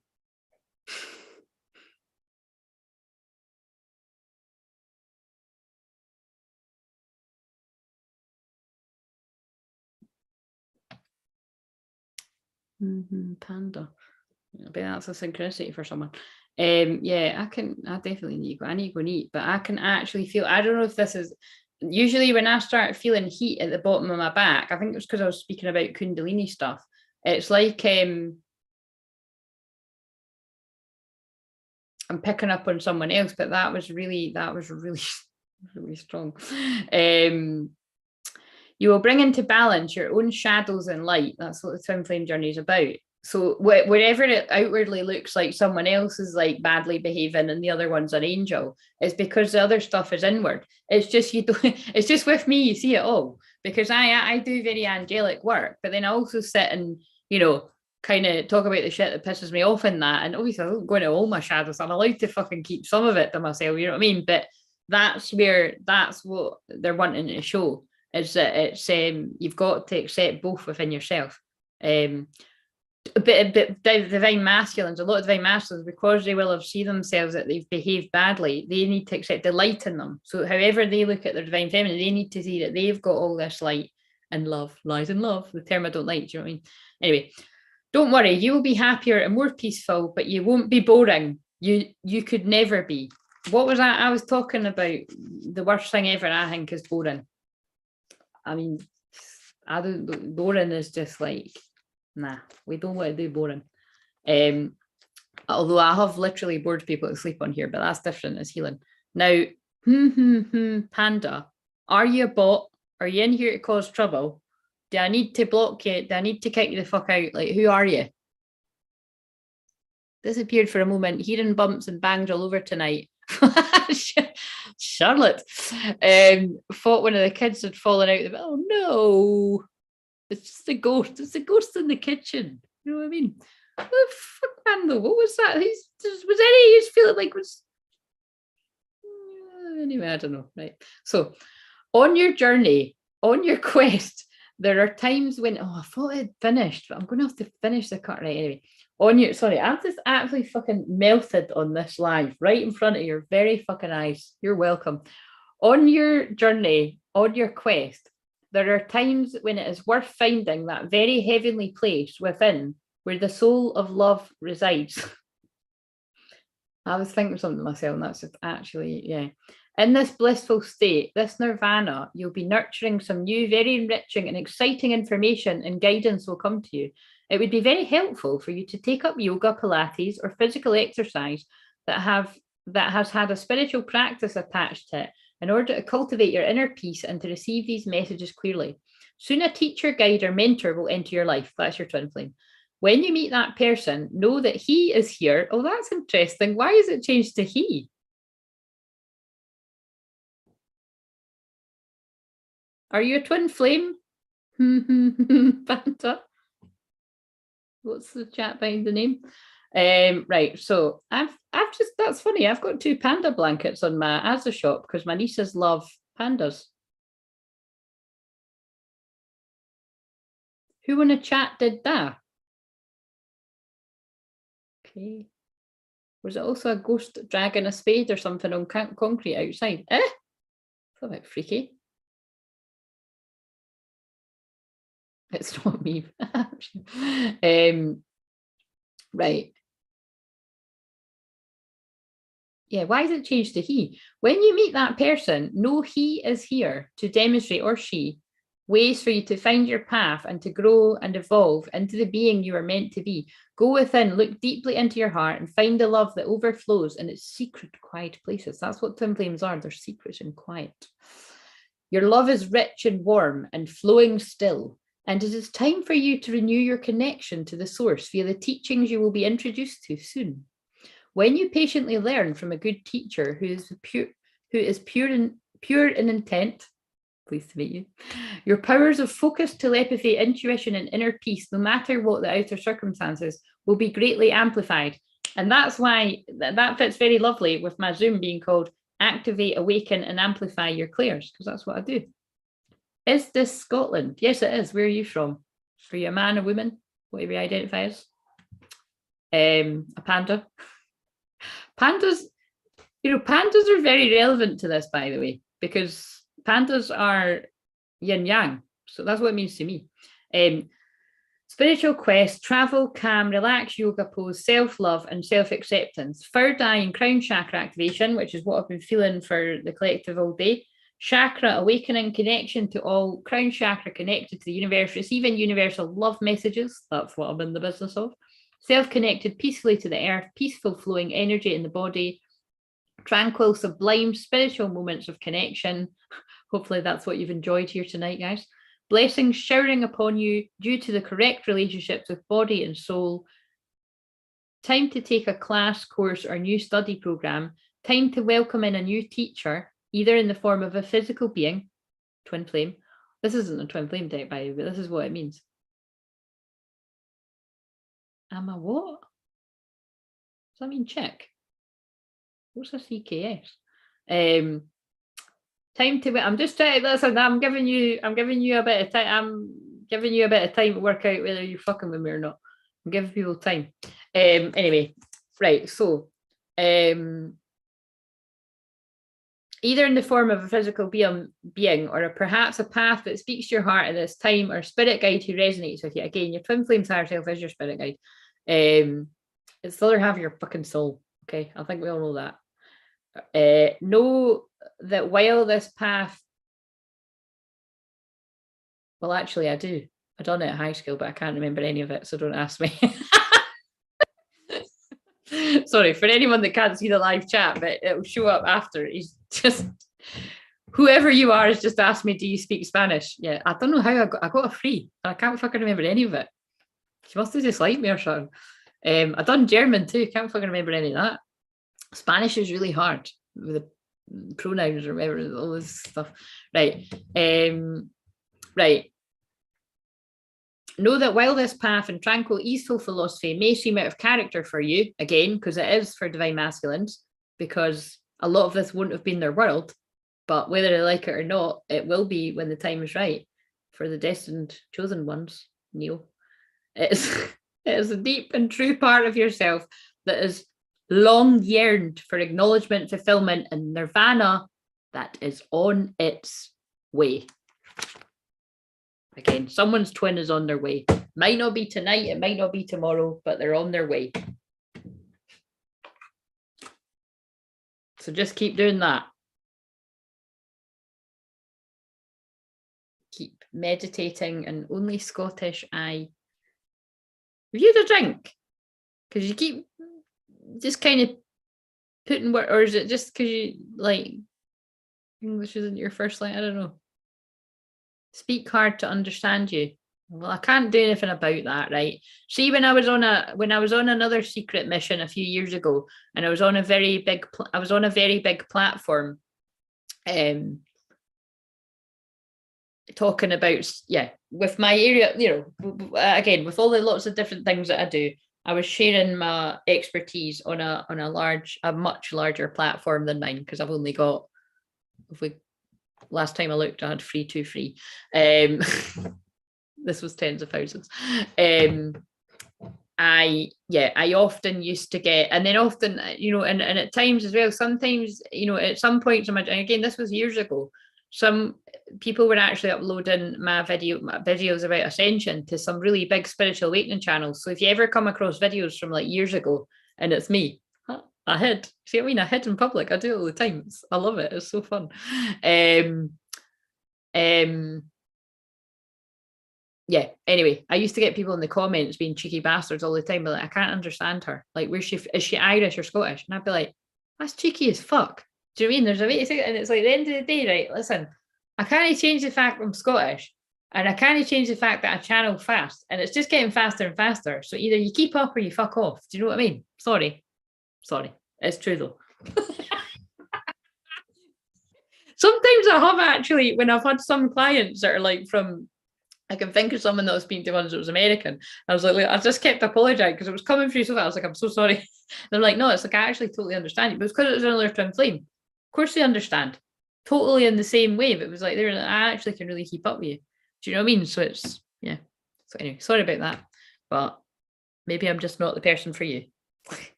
Panda. I bet that's a synchronicity for someone. Yeah, I definitely need to go. I need to go and eat, but I can actually feel, I don't know if this is, usually when I start feeling heat at the bottom of my back, I think it was because I was speaking about Kundalini stuff. It's like I'm picking up on someone else, but that was really really strong. You will bring into balance your own shadows and light. That's what the twin flame journey is about. So wherever it outwardly looks like someone else is like badly behaving and the other one's an angel, it's because the other stuff is inward. It's just you don't, it's just with me you see it all, because I do very angelic work, but then I also sit and, you know, kind of talk about the shit that pisses me off in that. And obviously I don't go into all my shadows. I'm allowed to fucking keep some of it to myself, you know what I mean? But that's what they're wanting to show, is that it's you've got to accept both within yourself. But divine masculines, a lot of divine masculines, because they will have seen themselves that they've behaved badly, they need to accept the light in them. So however they look at their divine feminine, they need to see that they've got all this light and love, lies in love, the term I don't like, do you know what I mean? Anyway, don't worry, you will be happier and more peaceful, but you won't be boring. You could never be. What was that? I was talking about the worst thing ever, I think, is boring. I mean, boring is just like, nah, we don't want to do boring. Although I have literally bored people to sleep on here, but that's different as healing. Now, Panda, are you a bot? Are you in here to cause trouble? Do I need to block you? Do I need to kick you the fuck out? Like, who are you? Disappeared for a moment, hearing bumps and bangs all over tonight. Charlotte thought one of the kids had fallen out. Oh no, it's just a ghost. It's a ghost in the kitchen. You know what I mean? What the fuck, man, though? What was that? Was any of you feeling like was? Anyway, I don't know. Right. So, on your journey, on your quest, there are times when, I thought it had finished, but I'm going to have to finish the cut. Right. Anyway, I'm just absolutely fucking melted on this live right in front of your very fucking eyes. You're welcome. On your journey, on your quest, there are times when it is worth finding that very heavenly place within where the soul of love resides. I was thinking something to myself, and that's just actually, yeah. In this blissful state, this nirvana, you'll be nurturing some new, very enriching and exciting information, and guidance will come to you. It would be very helpful for you to take up yoga, Pilates, or physical exercise that has had a spiritual practice attached to it, in order to cultivate your inner peace and to receive these messages clearly. Soon a teacher, guide, or mentor will enter your life. That's your twin flame. When you meet that person, know that he is here. Oh, that's interesting. Why is it changed to he? Are you a twin flame? Panda. What's the chat behind the name? Right, so I've just, that's funny, I've got 2 panda blankets on my Asda shop because my nieces love pandas. Who in the chat did that? Okay. Was it also a ghost dragging a spade or something on concrete outside? It's a bit freaky. It's not me. Right. Yeah, why is it changed to he? When you meet that person, know he is here to demonstrate, or she, ways for you to find your path and to grow and evolve into the being you are meant to be. Go within, look deeply into your heart and find the love that overflows in its secret, quiet places. That's what twin flames are. They're secret and quiet. Your love is rich and warm and flowing still. And it is time for you to renew your connection to the source via the teachings you will be introduced to soon. When you patiently learn from a good teacher who is pure in intent, pleased to meet you, your powers of focus, telepathy, intuition, and inner peace, no matter what the outer circumstances, will be greatly amplified. And that's why that fits very lovely with my Zoom being called Activate, Awaken, and Amplify Your Clairs, because that's what I do. Is this Scotland? Yes, it is. Where are you from? Are you a man, a woman, whatever you identify as? A panda? Pandas, pandas are very relevant to this, by the way, because pandas are yin yang. So that's what it means to me. Spiritual quest, travel, calm, relax, yoga pose, self-love and self-acceptance. Third eye and crown chakra activation, which is what I've been feeling for the collective all day. Chakra, awakening, connection to all. Crown chakra, connected to the universe, receiving universal love messages. That's what I'm in the business of. Self-connected peacefully to the earth, peaceful flowing energy in the body. Tranquil, sublime, spiritual moments of connection. Hopefully that's what you've enjoyed here tonight, guys. Blessings showering upon you due to the correct relationships with body and soul. Time to take a class, course, or new study program. Time to welcome in a new teacher, either in the form of a physical being, twin flame. This isn't a twin flame deck, by the way, but this is what it means. Am a what? Does that mean chick? What's a CKS? Time to. I'm just trying. Listen, I'm giving you a bit of time. I'm giving you a bit of time to work out whether you're fucking with me or not. I'm giving people time. Anyway, right. So, either in the form of a physical being or perhaps a path that speaks to your heart at this time, or spirit guide who resonates with you. Again, your twin flames higher self is your spirit guide. It's the other half of your fucking soul. Okay, I think we all know that. Know that while this path, well, actually, I do. I done it at high school, but I can't remember any of it, so don't ask me. Sorry, for anyone that can't see the live chat, but it'll show up after. He's just, whoever you are has just asked me, do you speak Spanish? Yeah, I don't know how I got a free. I can't fucking remember any of it. She must have just liked me or something. I done German too. Can't fucking remember any of that. Spanish is really hard with the pronouns or whatever, all this stuff. Right. Right. Know that while this path and tranquil, easeful philosophy may seem out of character for you, again, because it is for divine masculines, because a lot of this wouldn't have been their world, but whether they like it or not, it will be when the time is right for the destined chosen ones, Neil. It is a deep and true part of yourself that is long yearned for acknowledgement, fulfillment, and nirvana that is on its way. Again, someone's twin is on their way. Might not be tonight, it might not be tomorrow, but they're on their way. So just keep doing that. Keep meditating, and only Scottish I. Have you had a drink? Because you keep just kind of putting work, or is it just because you like English isn't your first language? I don't know. Speak hard to understand you. Well, I can't do anything about that, right? See, when I was on another secret mission a few years ago, and I was on a very big platform, talking about, with my area, again, with all the lots of different things that I do, I was sharing my expertise on a much larger platform than mine, because I've only got, last time I looked, I had two free. This was tens of thousands. I often used to get, and then often, and at times as well, sometimes, at some points, and again, this was years ago, some people were actually uploading my videos about ascension to some really big spiritual awakening channels. So if you ever come across videos from like years ago and it's me, I hid. See what I mean? I hid in public. I do it all the time. I love it. It's so fun. Yeah, anyway, I used to get people in the comments being cheeky bastards all the time, but like, I can't understand her. Like, is she Irish or Scottish? And I'd be like, that's cheeky as fuck. Do you know what I mean? There's a way to say it. And it's like, at the end of the day, right, listen, I can't change the fact I'm Scottish, and I can't change the fact that I channel fast, and it's just getting faster and faster. So either you keep up or you fuck off. Do you know what I mean? Sorry. It's true though. Sometimes I have actually, when I've had some clients that are like from, I can think of someone that was speaking to ones that was American. I was like, I just kept apologizing because it was coming through so fast. I was like, I'm so sorry. And they're like, no, it's like, I actually totally understand you. But it's because it was another twin flame. Of course they understand. Totally in the same wave. It was like, they're like, I actually can really keep up with you. Do you know what I mean? So it's, yeah. So anyway, sorry about that. But maybe I'm just not the person for you.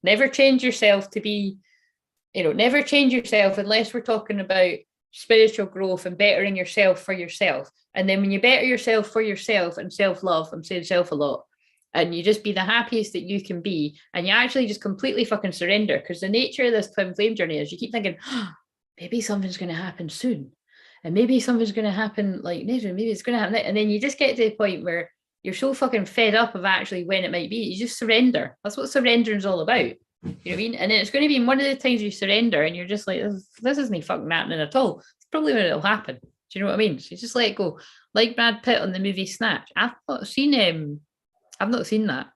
Never change yourself to be, never change yourself unless we're talking about spiritual growth and bettering yourself for yourself. And then when you better yourself for yourself and self-love, I'm saying self a lot, and you just be the happiest that you can be, and you actually just completely fucking surrender, because the nature of this twin flame journey is you keep thinking, oh, maybe something's going to happen soon, and maybe something's going to happen like next week, maybe it's going to happen, and then you just get to the point where you're so fucking fed up of actually when it might be, you just surrender. That's what surrendering is all about. You know what I mean? And then it's going to be one of the times you surrender and you're just like, this isn't fucking happening at all. It's probably when it'll happen. Do you know what I mean? So you just let it go. Like Brad Pitt on the movie Snatch. I've not seen that.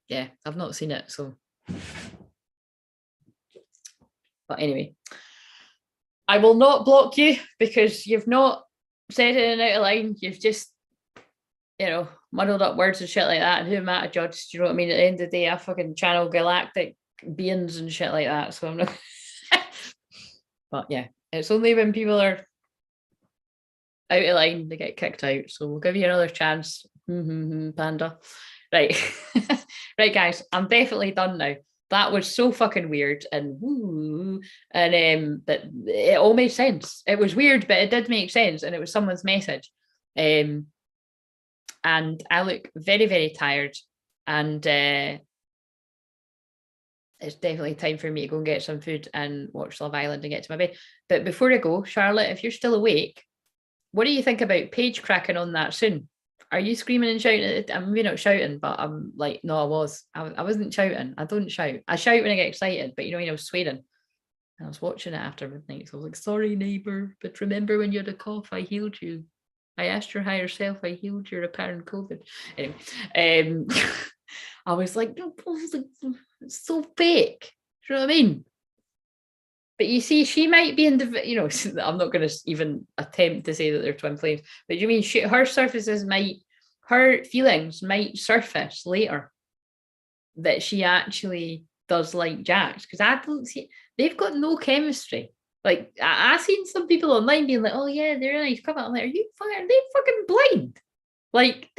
Yeah, I've not seen it. So, but anyway, I will not block you because you've not said it in out of line. You've just, muddled up words and shit like that. And who am I to judge? Do you know what I mean? At the end of the day, I fucking channel galactic beings and shit like that. So I'm not. But yeah, it's only when people are out of line they get kicked out. So we'll give you another chance. Panda. Right. Right, guys, I'm definitely done now. That was so fucking weird and but it all made sense. It was weird, but it did make sense, and it was someone's message. And I look very, very tired, and it's definitely time for me to go and get some food and watch Love Island and get to my bed. But before I go, Charlotte, if you're still awake, what do you think about page cracking on that soon? Are you screaming and shouting? I'm maybe not shouting, but I'm like, no, I wasn't shouting. I don't shout. I shout when I get excited, but I was swearing. And I was watching it after midnight. So I was like, sorry, neighbour, but remember when you had a cough, I healed you. I asked your higher self, I healed your apparent COVID. Anyway, I was like, it's so fake. Do you know what I mean? But you see, she might be in the, I'm not going to even attempt to say that they're twin flames, but you mean her feelings might surface later that she actually does like Jax, because I don't see, they've got no chemistry. Like, I've seen some people online being like, oh yeah, they're a nice couple. I'm like, are they fucking blind? Like,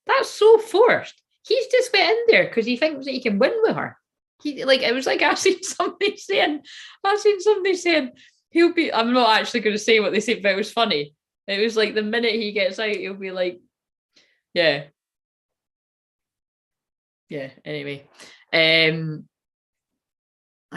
that's so forced. He's just went in there because he thinks that he can win with her. It was like, I've seen somebody saying, he'll be, I'm not actually going to say what they said, but it was funny. It was like, the minute he gets out, he'll be like, yeah. Yeah, anyway. I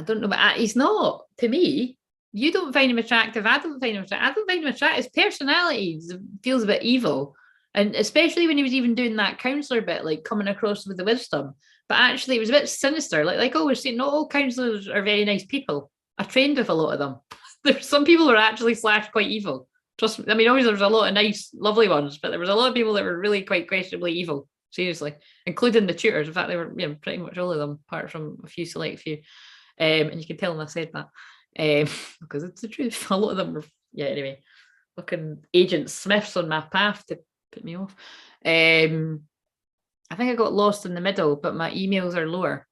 don't know, but he's not, to me. You don't find him attractive. I don't find him attractive. His personality feels a bit evil. And especially when he was even doing that counselor bit, like coming across with the wisdom. But actually, it was a bit sinister. Like I always say, not all counselors are very nice people. I trained with a lot of them. There's some people who are actually / quite evil. Trust me. I mean, obviously, there was a lot of nice, lovely ones, but there was a lot of people that were really quite questionably evil. Seriously, including the tutors. In fact, they were pretty much all of them, apart from a few select few. And you can tell them I said that. Because it's the truth. A lot of them were, anyway, fucking Agent Smiths on my path to put me off. I think I got lost in the middle, but my emails are lower.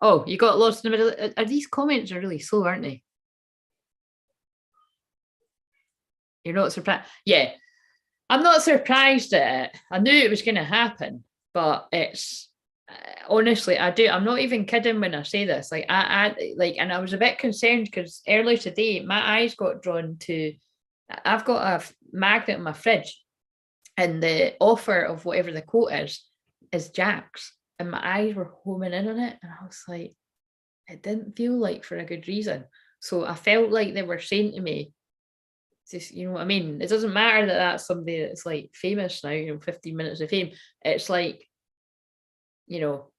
Oh, you got lost in the middle. These comments are really slow, aren't they? You're not surprised? Yeah, I'm not surprised at it. I knew it was going to happen, but it's honestly, I'm not even kidding when I say this. And I was a bit concerned because earlier today my eyes got drawn to, I've got a magnet in my fridge, and the offer of whatever the quote is Jax, and my eyes were homing in on it, and I was like, it didn't feel like for a good reason. So I felt like they were saying to me, just, you know what I mean? It doesn't matter that that's somebody that's like famous now, 15 minutes of fame. It's like,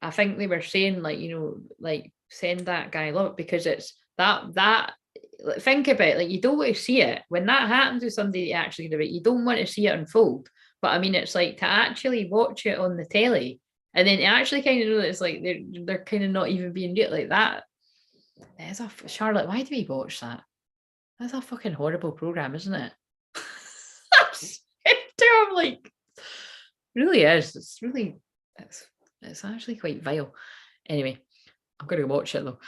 I think they were saying like send that guy love, because it's that think about it, like, you don't want to see it when that happens to somebody that actually do it. You don't want to see it unfold. But I mean, it's like to actually watch it on the telly and then to actually kind of know that it's like they're kind of not even being real like that. Charlotte, why do we watch that? That's a fucking horrible program, isn't it? I'm like, really is. It's actually quite vile. Anyway, I'm going to watch it though.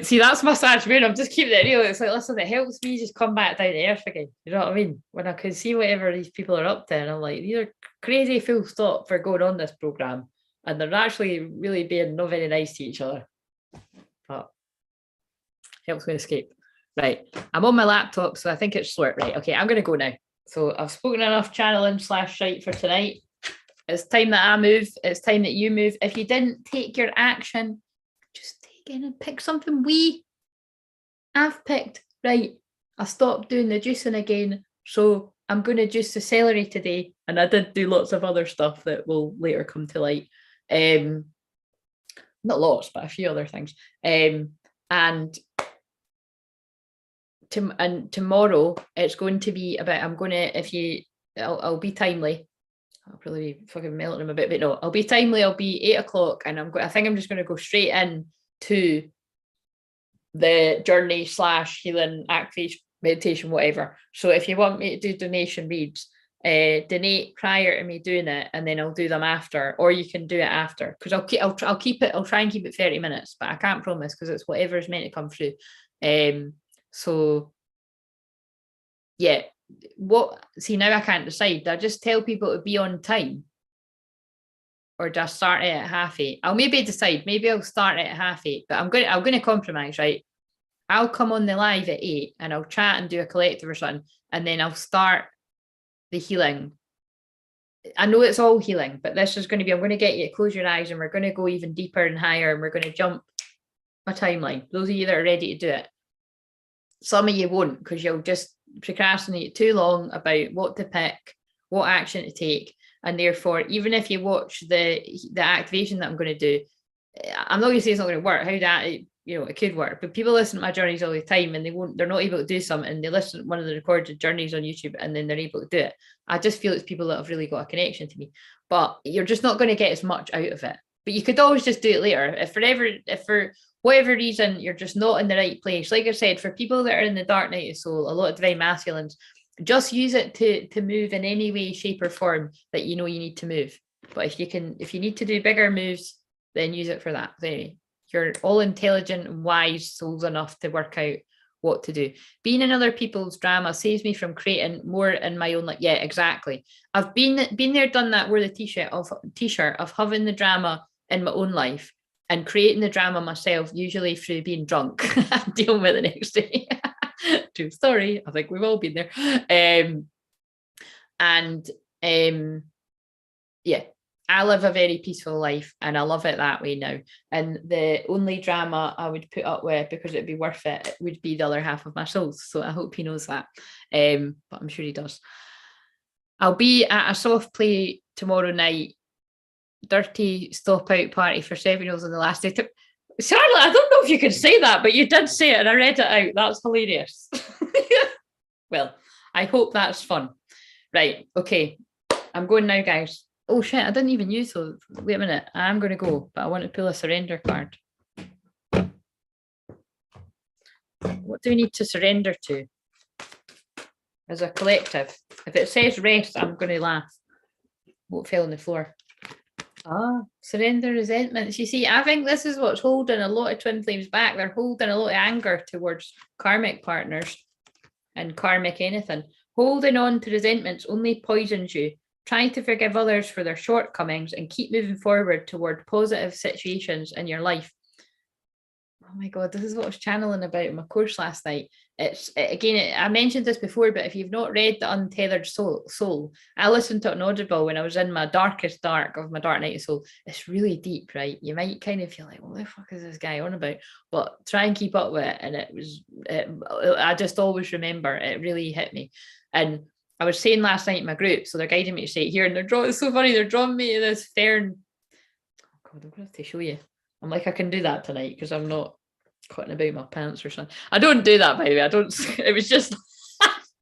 See, that's my sad mood. I'm just keeping it real. It's like, listen, it helps me just come back down to earth again. You know what I mean? When I can see whatever these people are up to, and I'm like, these are crazy full stop for going on this program, and they're actually really being not very nice to each other. But helps me escape. Right, I'm on my laptop, so I think it's short. Right, okay, I'm going to go now. So I've spoken enough channeling / shite for tonight. It's time that I move. It's time that you move. If you didn't take your action, just take in and pick something wee. I've picked, right, I stopped doing the juicing again, so I'm going to juice the celery today. And I did do lots of other stuff that will later come to light. Not lots, but a few other things. And tomorrow it's going to be about, I'll be timely. I'll probably be fucking melting them a bit, but no, I'll be timely. I'll be 8 o'clock, and I think I'm just going to go straight in to the journey / healing, activation, meditation, whatever. So if you want me to do donation reads, donate prior to me doing it, and then I'll do them after, or you can do it after, because I'll try and keep it 30 minutes, but I can't promise because it's whatever is meant to come through. So yeah, now I can't decide. Do I just tell people to be on time, or do I start it at 8:30? I'll maybe decide. Maybe I'll start it at 8:30, but I'm going to compromise, right? I'll come on the live at 8 and I'll chat and do a collective or something, and then I'll start the healing. I know it's all healing, but this is going to be, I'm going to get you to close your eyes, and we're going to go even deeper and higher, and we're going to jump a timeline. Those of you that are ready to do it. Some of you won't, because you'll just procrastinate too long about what to pick, what action to take. And therefore, even if you watch the activation that I'm going to do, I'm not going to say it's not going to work. How that, it could work. But people listen to my journeys all the time, and they're not able to do something, and they listen to one of the recorded journeys on YouTube, and then they're able to do it. I just feel it's people that have really got a connection to me. But you're just not going to get as much out of it. But you could always just do it later. If for whatever reason you're just not in the right place, like I said, for people that are in the dark night of soul, a lot of divine masculines, just use it to move in any way, shape, or form that you need to move. But if you need to do bigger moves, then use it for that. So anyway, you're all intelligent and wise souls enough to work out what to do. Being in other people's drama saves me from creating more in my own life. Yeah, exactly. I've been there, done that. Wore the t-shirt of having the drama in my own life and creating the drama myself, usually through being drunk and dealing with it the next day. True story. I think we've all been there. Yeah, I live a very peaceful life, and I love it that way now. And the only drama I would put up with, because it'd be worth it, would be the other half of my soul. So I hope he knows that. But I'm sure he does. I'll be at a soft play tomorrow night, dirty stop out party for 7-year-olds on the last day. Charlotte, I don't know if you can say that, but you did say it and I read it out. That's hilarious. Well, I hope that's fun. Right, okay. I'm going now, guys. Oh shit, I didn't even use those. Wait a minute. I'm going to go, but I want to pull a surrender card. What do we need to surrender to as a collective? If it says rest, I'm going to laugh. What fell on the floor? Surrender resentments. You see, I think this is what's holding a lot of twin flames back. They're holding a lot of anger towards karmic partners and karmic anything. Holding on to resentments only poisons you. Try to forgive others for their shortcomings and keep moving forward toward positive situations in your life. Oh my God, this is what I was channeling about in my course last night. I mentioned this before, but if you've not read The Untethered Soul, I listened to it on Audible when I was in my darkest dark of my dark night of soul. It's really deep, right? You might kind of feel like, what the fuck is this guy on about? But try and keep up with it. And I just always remember, it really hit me. And I was saying last night in my group, so they're guiding me to say it here, and it's so funny, they're drawing me to this fern. Oh God, I'm gonna have to show you. I'm like, I can do that tonight because I'm not cutting about my pants or something. I don't do that, by the way. I don't. It was just,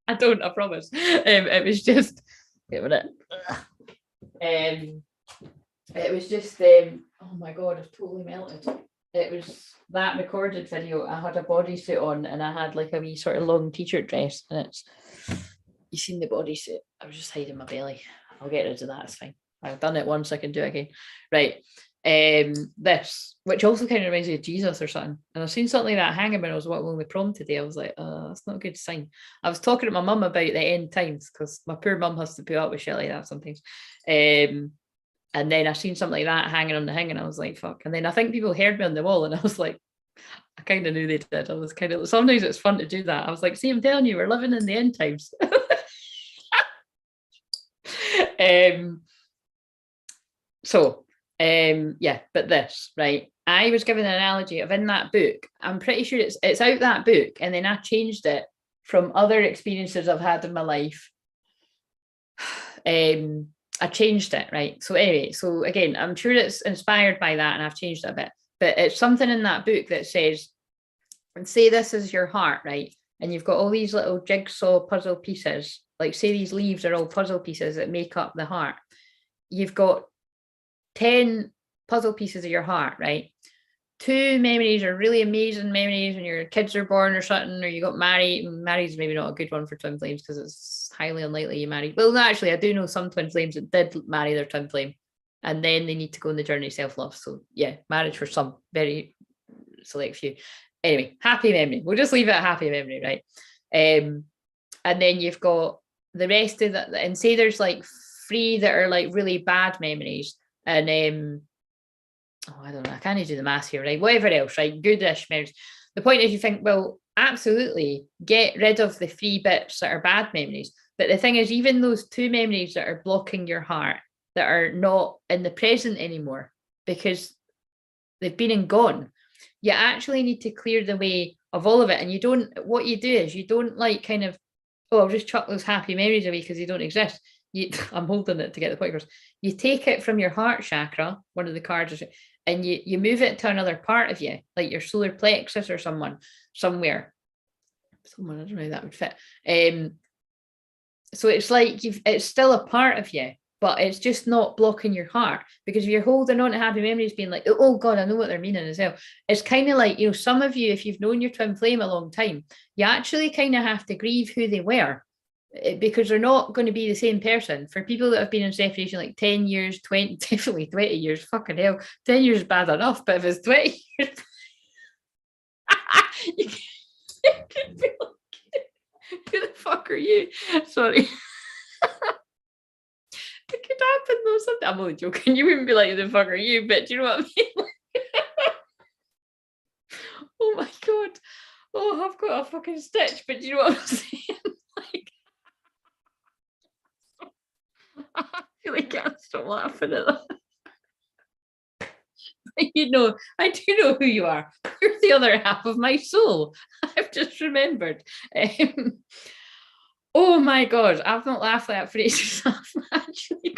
I don't. I promise. It was just. Wait a minute. It was just. Oh my God, I've totally melted. It was that recorded video. I had a bodysuit on, and I had like a wee sort of long t-shirt dress, and it's. You seen the bodysuit? I was just hiding my belly. I'll get rid of that. It's fine. I've done it once. I can do it again. Right. This, which also kind of reminds me of Jesus or something. And I've seen something like that hanging when I was walking on the prom today. I was like, that's not a good sign. I was talking to my mum about the end times because my poor mum has to put up with shit like that sometimes. And then I seen something like that hanging on the thing, and I was like, fuck. And then I think people heard me on the wall, and I was like, I kind of knew they did. I was kind of, sometimes it's fun to do that. I was like, see, I'm telling you, we're living in the end times. Yeah, but this, right? I was given an analogy of in that book. I'm pretty sure it's out that book, and then I changed it from other experiences I've had in my life. I changed it, right? So anyway, so again, I'm sure it's inspired by that, and I've changed it a bit. But it's something in that book that says, and say this is your heart, right? And you've got all these little jigsaw puzzle pieces, like say these leaves are all puzzle pieces that make up the heart. You've got 10 puzzle pieces of your heart, right? 2 memories are really amazing memories when your kids are born or something, or you got married. Married's maybe not a good one for twin flames because it's highly unlikely you married. Well, no, actually, I do know some twin flames that did marry their twin flame, and then they need to go on the journey of self-love. So yeah, marriage for some, very select few. Anyway, happy memory. We'll just leave it a happy memory, right? And then you've got the rest of that, and say there's like 3 that are like really bad memories, and I don't know, I can't do the math here, right? Whatever else, right? Goodish memories. The point is, you think, well, absolutely get rid of the 3 bits that are bad memories. But the thing is, even those 2 memories that are blocking your heart, that are not in the present anymore because they've been and gone, you actually need to clear the way of all of it. And you don't, what you do is you don't like kind of, oh, I'll just chuck those happy memories away because they don't exist. I'm holding it to get the point across. You take it from your heart chakra, one of the cards, and you move it to another part of you, like your solar plexus or somewhere. I don't know how that would fit. So it's like it's still a part of you, but it's just not blocking your heart, because if you're holding on to happy memories being like, oh God, I know what they're meaning as well. It's kind of like, some of you, if you've known your twin flame a long time, you actually kind of have to grieve who they were, because they're not going to be the same person. For people that have been in separation like 10 years, 20, definitely 20 years, fucking hell, 10 years is bad enough, but if it's 20 years, you could be like, who the fuck are you? Sorry. It could happen though. Sometimes. I'm only joking. You wouldn't be like, who the fuck are you? But do you know what I mean? Oh my God. Oh, I've got a fucking stitch. But do you know what I'm saying? Like, I really can't stop laughing at that. I do know who you are. You're the other half of my soul. I've just remembered. Oh my God, I've not laughed like that for ages. I've actually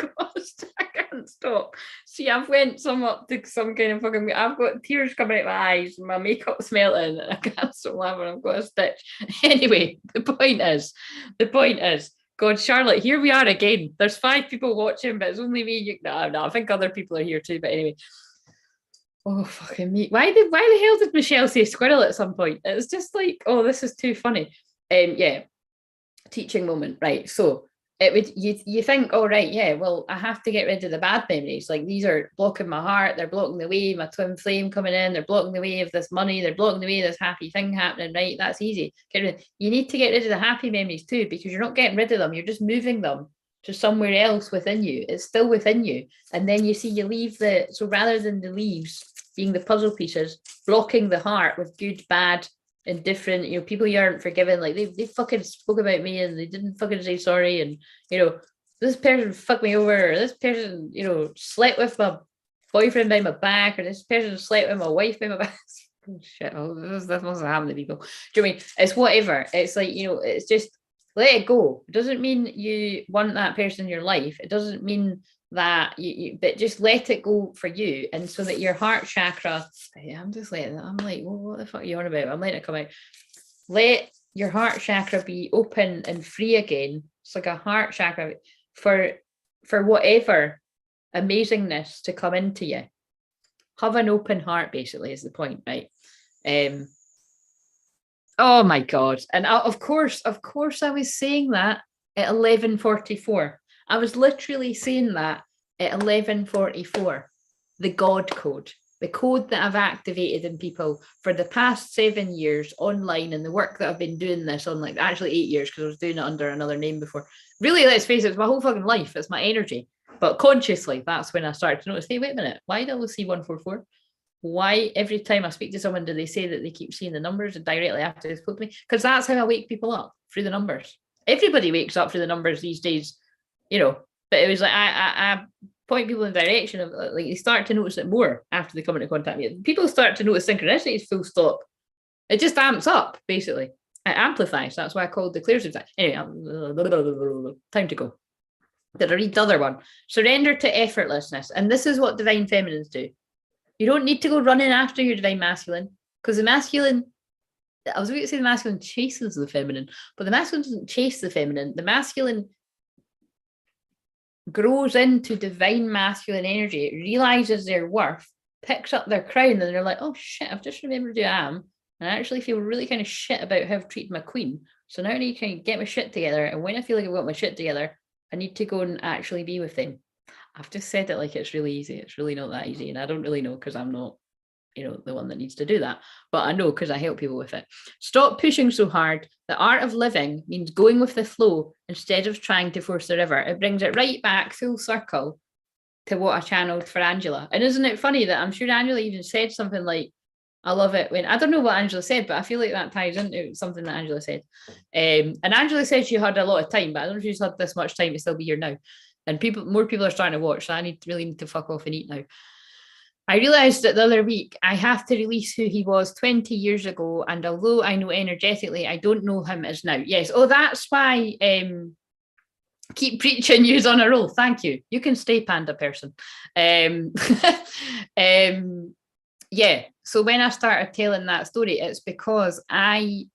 I can't stop. See, I've went up to some kind of fucking, I've got tears coming out my eyes, my makeup's melting, and I can't stop laughing. I've got a stitch. Anyway, the point is, God, Charlotte, here we are again. There's 5 people watching, but it's only me. No, I think other people are here too, but anyway. Oh, fucking me. Why the hell did Michelle say squirrel at some point? It's just like, oh, this is too funny. Yeah. Teaching moment, right? So it would, you think, oh right, yeah, well, I have to get rid of the bad memories, like these are blocking my heart, they're blocking the way my twin flame coming in, they're blocking the way of this money, they're blocking the way of this happy thing happening, right? That's easy. You need to get rid of the happy memories too, because you're not getting rid of them, you're just moving them to somewhere else within you. It's still within you. And then you see, you leave so rather than the leaves being the puzzle pieces blocking the heart with good, bad, and different, people you aren't forgiven, like they fucking spoke about me and they didn't fucking say sorry, and this person fucked me over, or this person slept with my boyfriend behind my back, or this person slept with my wife behind my back. Oh, shit, this must have happened to people. Do you know what I mean? It's whatever. It's like, it's just let it go. It doesn't mean you want that person in your life. It doesn't mean that but just let it go for you, and so that your heart chakra, I'm just letting that, I'm like, well, what the fuck are you on about? I'm letting it come out. Let your heart chakra be open and free again. It's like a heart chakra for whatever amazingness to come into you. Have an open heart, basically, is the point, right? Oh my God. And of course I was saying that at 11:44. I was literally saying that at 11:44, the God code, the code that I've activated in people for the past 7 years online, and the work that I've been doing this on, like actually 8 years, because I was doing it under another name before. Really, let's face it, it's my whole fucking life. It's my energy. But consciously, that's when I started to notice, hey, wait a minute, why do I see 144? why every time I speak to someone do they say that they keep seeing the numbers directly after they spoke to me? Because that's how I wake people up, through the numbers. Everybody wakes up through the numbers these days, you know. But it was like I point people in the direction of, like, they start to notice it more after they come into contact with you. People start to notice synchronicities, full stop. It just amps up, basically. It amplifies. That's why I called the Clairsentient. Anyway, time to go. Did I read the other one? Surrender to effortlessness. And this is what divine feminines do. You don't need to go running after your divine masculine, because the masculine, I was going to say the masculine chases the feminine, but the masculine doesn't chase the feminine. The masculine grows into divine masculine energy. It realizes their worth, picks up their crown, and they're like, oh shit, I've just remembered who I am. And I actually feel really kind of shit about how I've treated my queen. So now I need to kind of get my shit together. And when I feel like I've got my shit together, I need to go and actually be with them. I've just said it like it's really easy. It's really not that easy. And I don't really know, because I'm not, you know, the one that needs to do that. But I know because I help people with it. Stop pushing so hard. The art of living means going with the flow instead of trying to force the river. It brings it right back full circle to what I channeled for Angela. And isn't it funny that I'm sure Angela even said something like, I love it when, I don't know what Angela said, but I feel like that ties into something that Angela said. And Angela said she had a lot of time, but I don't know if she's had this much time to still be here now. And more people are starting to watch, so I really need to fuck off and eat now. I realised that the other week I have to release who he was 20 years ago, and although I know energetically, I don't know him as now. Yes, oh, that's why keep preaching yous on a roll. Thank you. You can stay, panda person. Yeah, so when I started telling that story, it's because I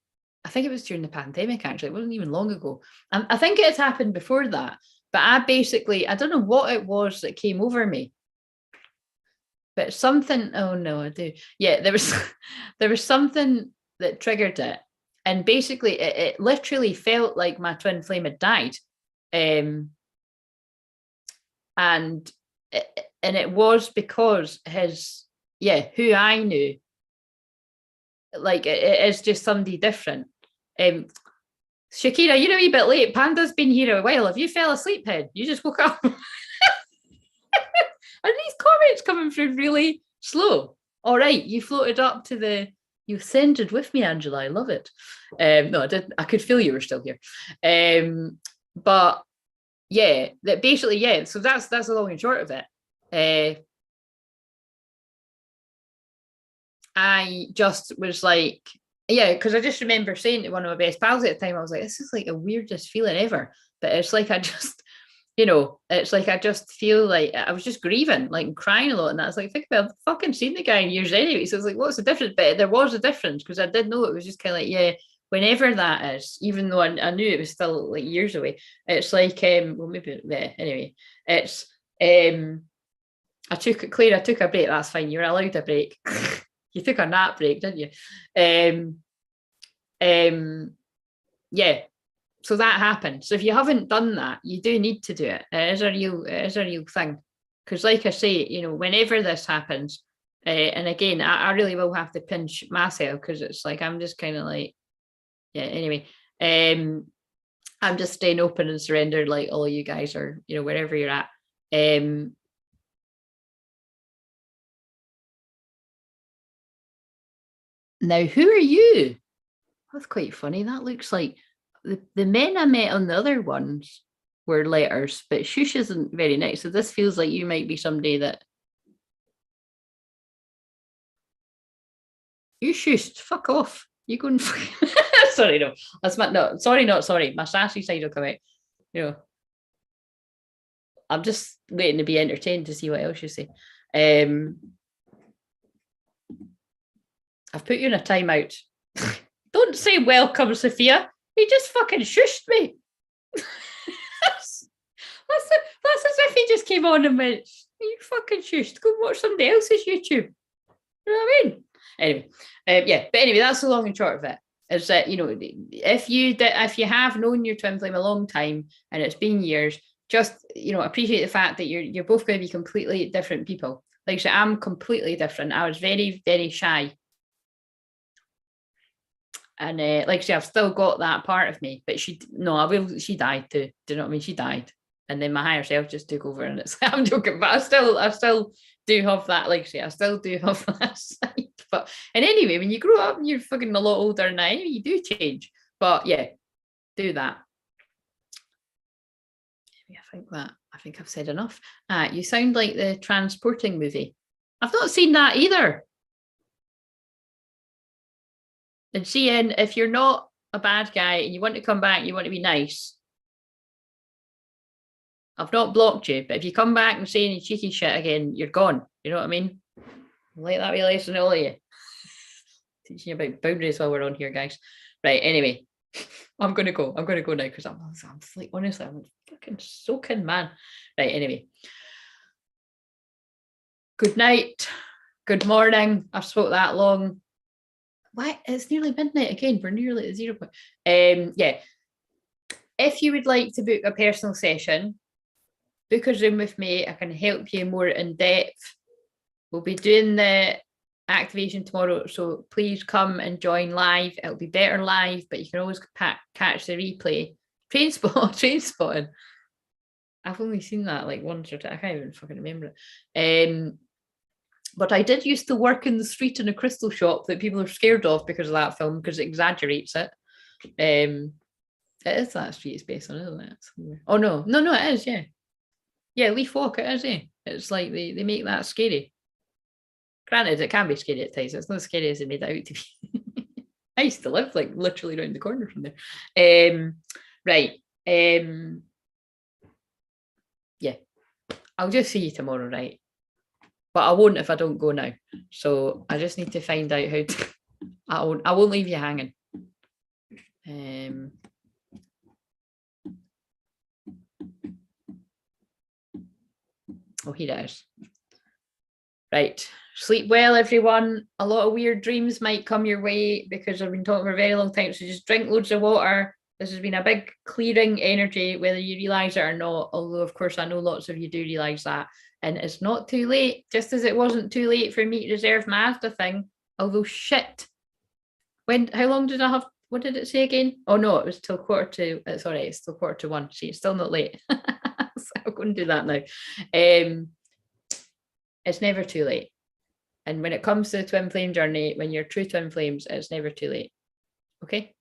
think it was during the pandemic, actually. It wasn't even long ago. I think it had happened before that. But I don't know what it was that came over me. But something, oh no, I do. Yeah, there was something that triggered it. And basically, it literally felt like my twin flame had died. And it was because who I knew, like, it is just somebody different. Shakira, you're a wee bit late. Panda's been here a while. Have you fell asleep, head? You just woke up. And these comments coming through really slow. All right, you floated up to you ascended with me, Angela. I love it. No, I didn't. I could feel you were still here. But yeah, that basically, yeah. So that's the long and short of it. I just was like, yeah, because I just remember saying to one of my best pals at the time, I was like, this is like the weirdest feeling ever. But it's like I just, it's like I just feel like I was just grieving, like crying a lot. And that's like, think about, I've fucking seen the guy in years anyway. So it's like, what's the difference? But there was a difference, because I did know it was just kind of like, yeah, whenever that is, even though I knew it was still like years away, it's like, well, maybe, yeah, anyway, it's, I took a break. That's fine. You're allowed a break. You took a nap break, didn't you? Yeah. So that happened. So if you haven't done that, you do need to do it. It is a real thing. Because like I say, whenever this happens, and again, I really will have to pinch myself, because it's like, I'm just kind of like, yeah, anyway. I'm just staying open and surrendered, like all of you guys are, wherever you're at. Now, who are you? That's quite funny. That looks like the men I met on the other ones were letters, but shush isn't very nice. So this feels like you might be somebody that you shushed. Fuck off. You go and sorry, no. That's not sorry. My sassy side will come out. I'm just waiting to be entertained to see what else you say. I've put you in a timeout. Don't say welcome, Sophia. He just fucking shushed me. that's as if he just came on and went, you fucking shushed. Go watch somebody else's YouTube. You know what I mean? Anyway, yeah. But anyway, that's the long and short of it. Is that, if you have known your twin flame a long time and it's been years, just, appreciate the fact that you're both going to be completely different people. Like I said, I'm completely different. I was very, very shy. And like I say, I've still got that part of me, but she died too. Do you know what I mean? She died. And then my higher self just took over, and it's I'm joking, but I still do have that, like I say, I still do have that side. But and anyway, when you grow up and you're fucking a lot older now, you do change. But yeah, do that. I think I've said enough. You sound like the transporting movie. I've not seen that either. And see, and if you're not a bad guy and you want to come back, you want to be nice. I've not blocked you, but if you come back and say any cheeky shit again, you're gone. You know what I mean? Let that be a lesson to all of you. Teaching you about boundaries while we're on here, guys. Right, anyway, I'm going to go. I'm going to go now because I'm like, honestly, I'm fucking soaking, man. Right, anyway. Good night. Good morning. I've spoke that long. Why? It's nearly midnight again. We're nearly at 0 point. Yeah. If you would like to book a personal session, book a Zoom with me. I can help you more in depth. We'll be doing the activation tomorrow, so please come and join live. It'll be better live, but you can always catch the replay. Train spotting. I've only seen that like once or two. I can't even fucking remember it. But I did used to work in the street in a crystal shop that people are scared of because of that film, because it exaggerates it. It is that street it's based on, isn't it? Oh no, it is, yeah. Yeah, Leaf Walk, it is, eh? It's like they make that scary. Granted, it can be scary at times. It's not as scary as they made it out to be. I used to live like literally around the corner from there. Right. Yeah. I'll just see you tomorrow, right? But I won't if I don't go now. So I just need to find out how to. I won't leave you hanging. Oh, here it is. Right. Sleep well, everyone. A lot of weird dreams might come your way because I've been talking for a very long time. So just drink loads of water. This has been a big clearing energy, whether you realise it or not. Although, of course, I know lots of you do realise that. And it's not too late, just as it wasn't too late for me to reserve my Asda thing. Although, shit. How long did I have? What did it say again? Oh, no, it was till 1:45. It's all right. It's till 1:45. See, it's still not late. So I'm going to do that now. It's never too late. And when it comes to the twin flame journey, when you're true twin flames, it's never too late. Okay?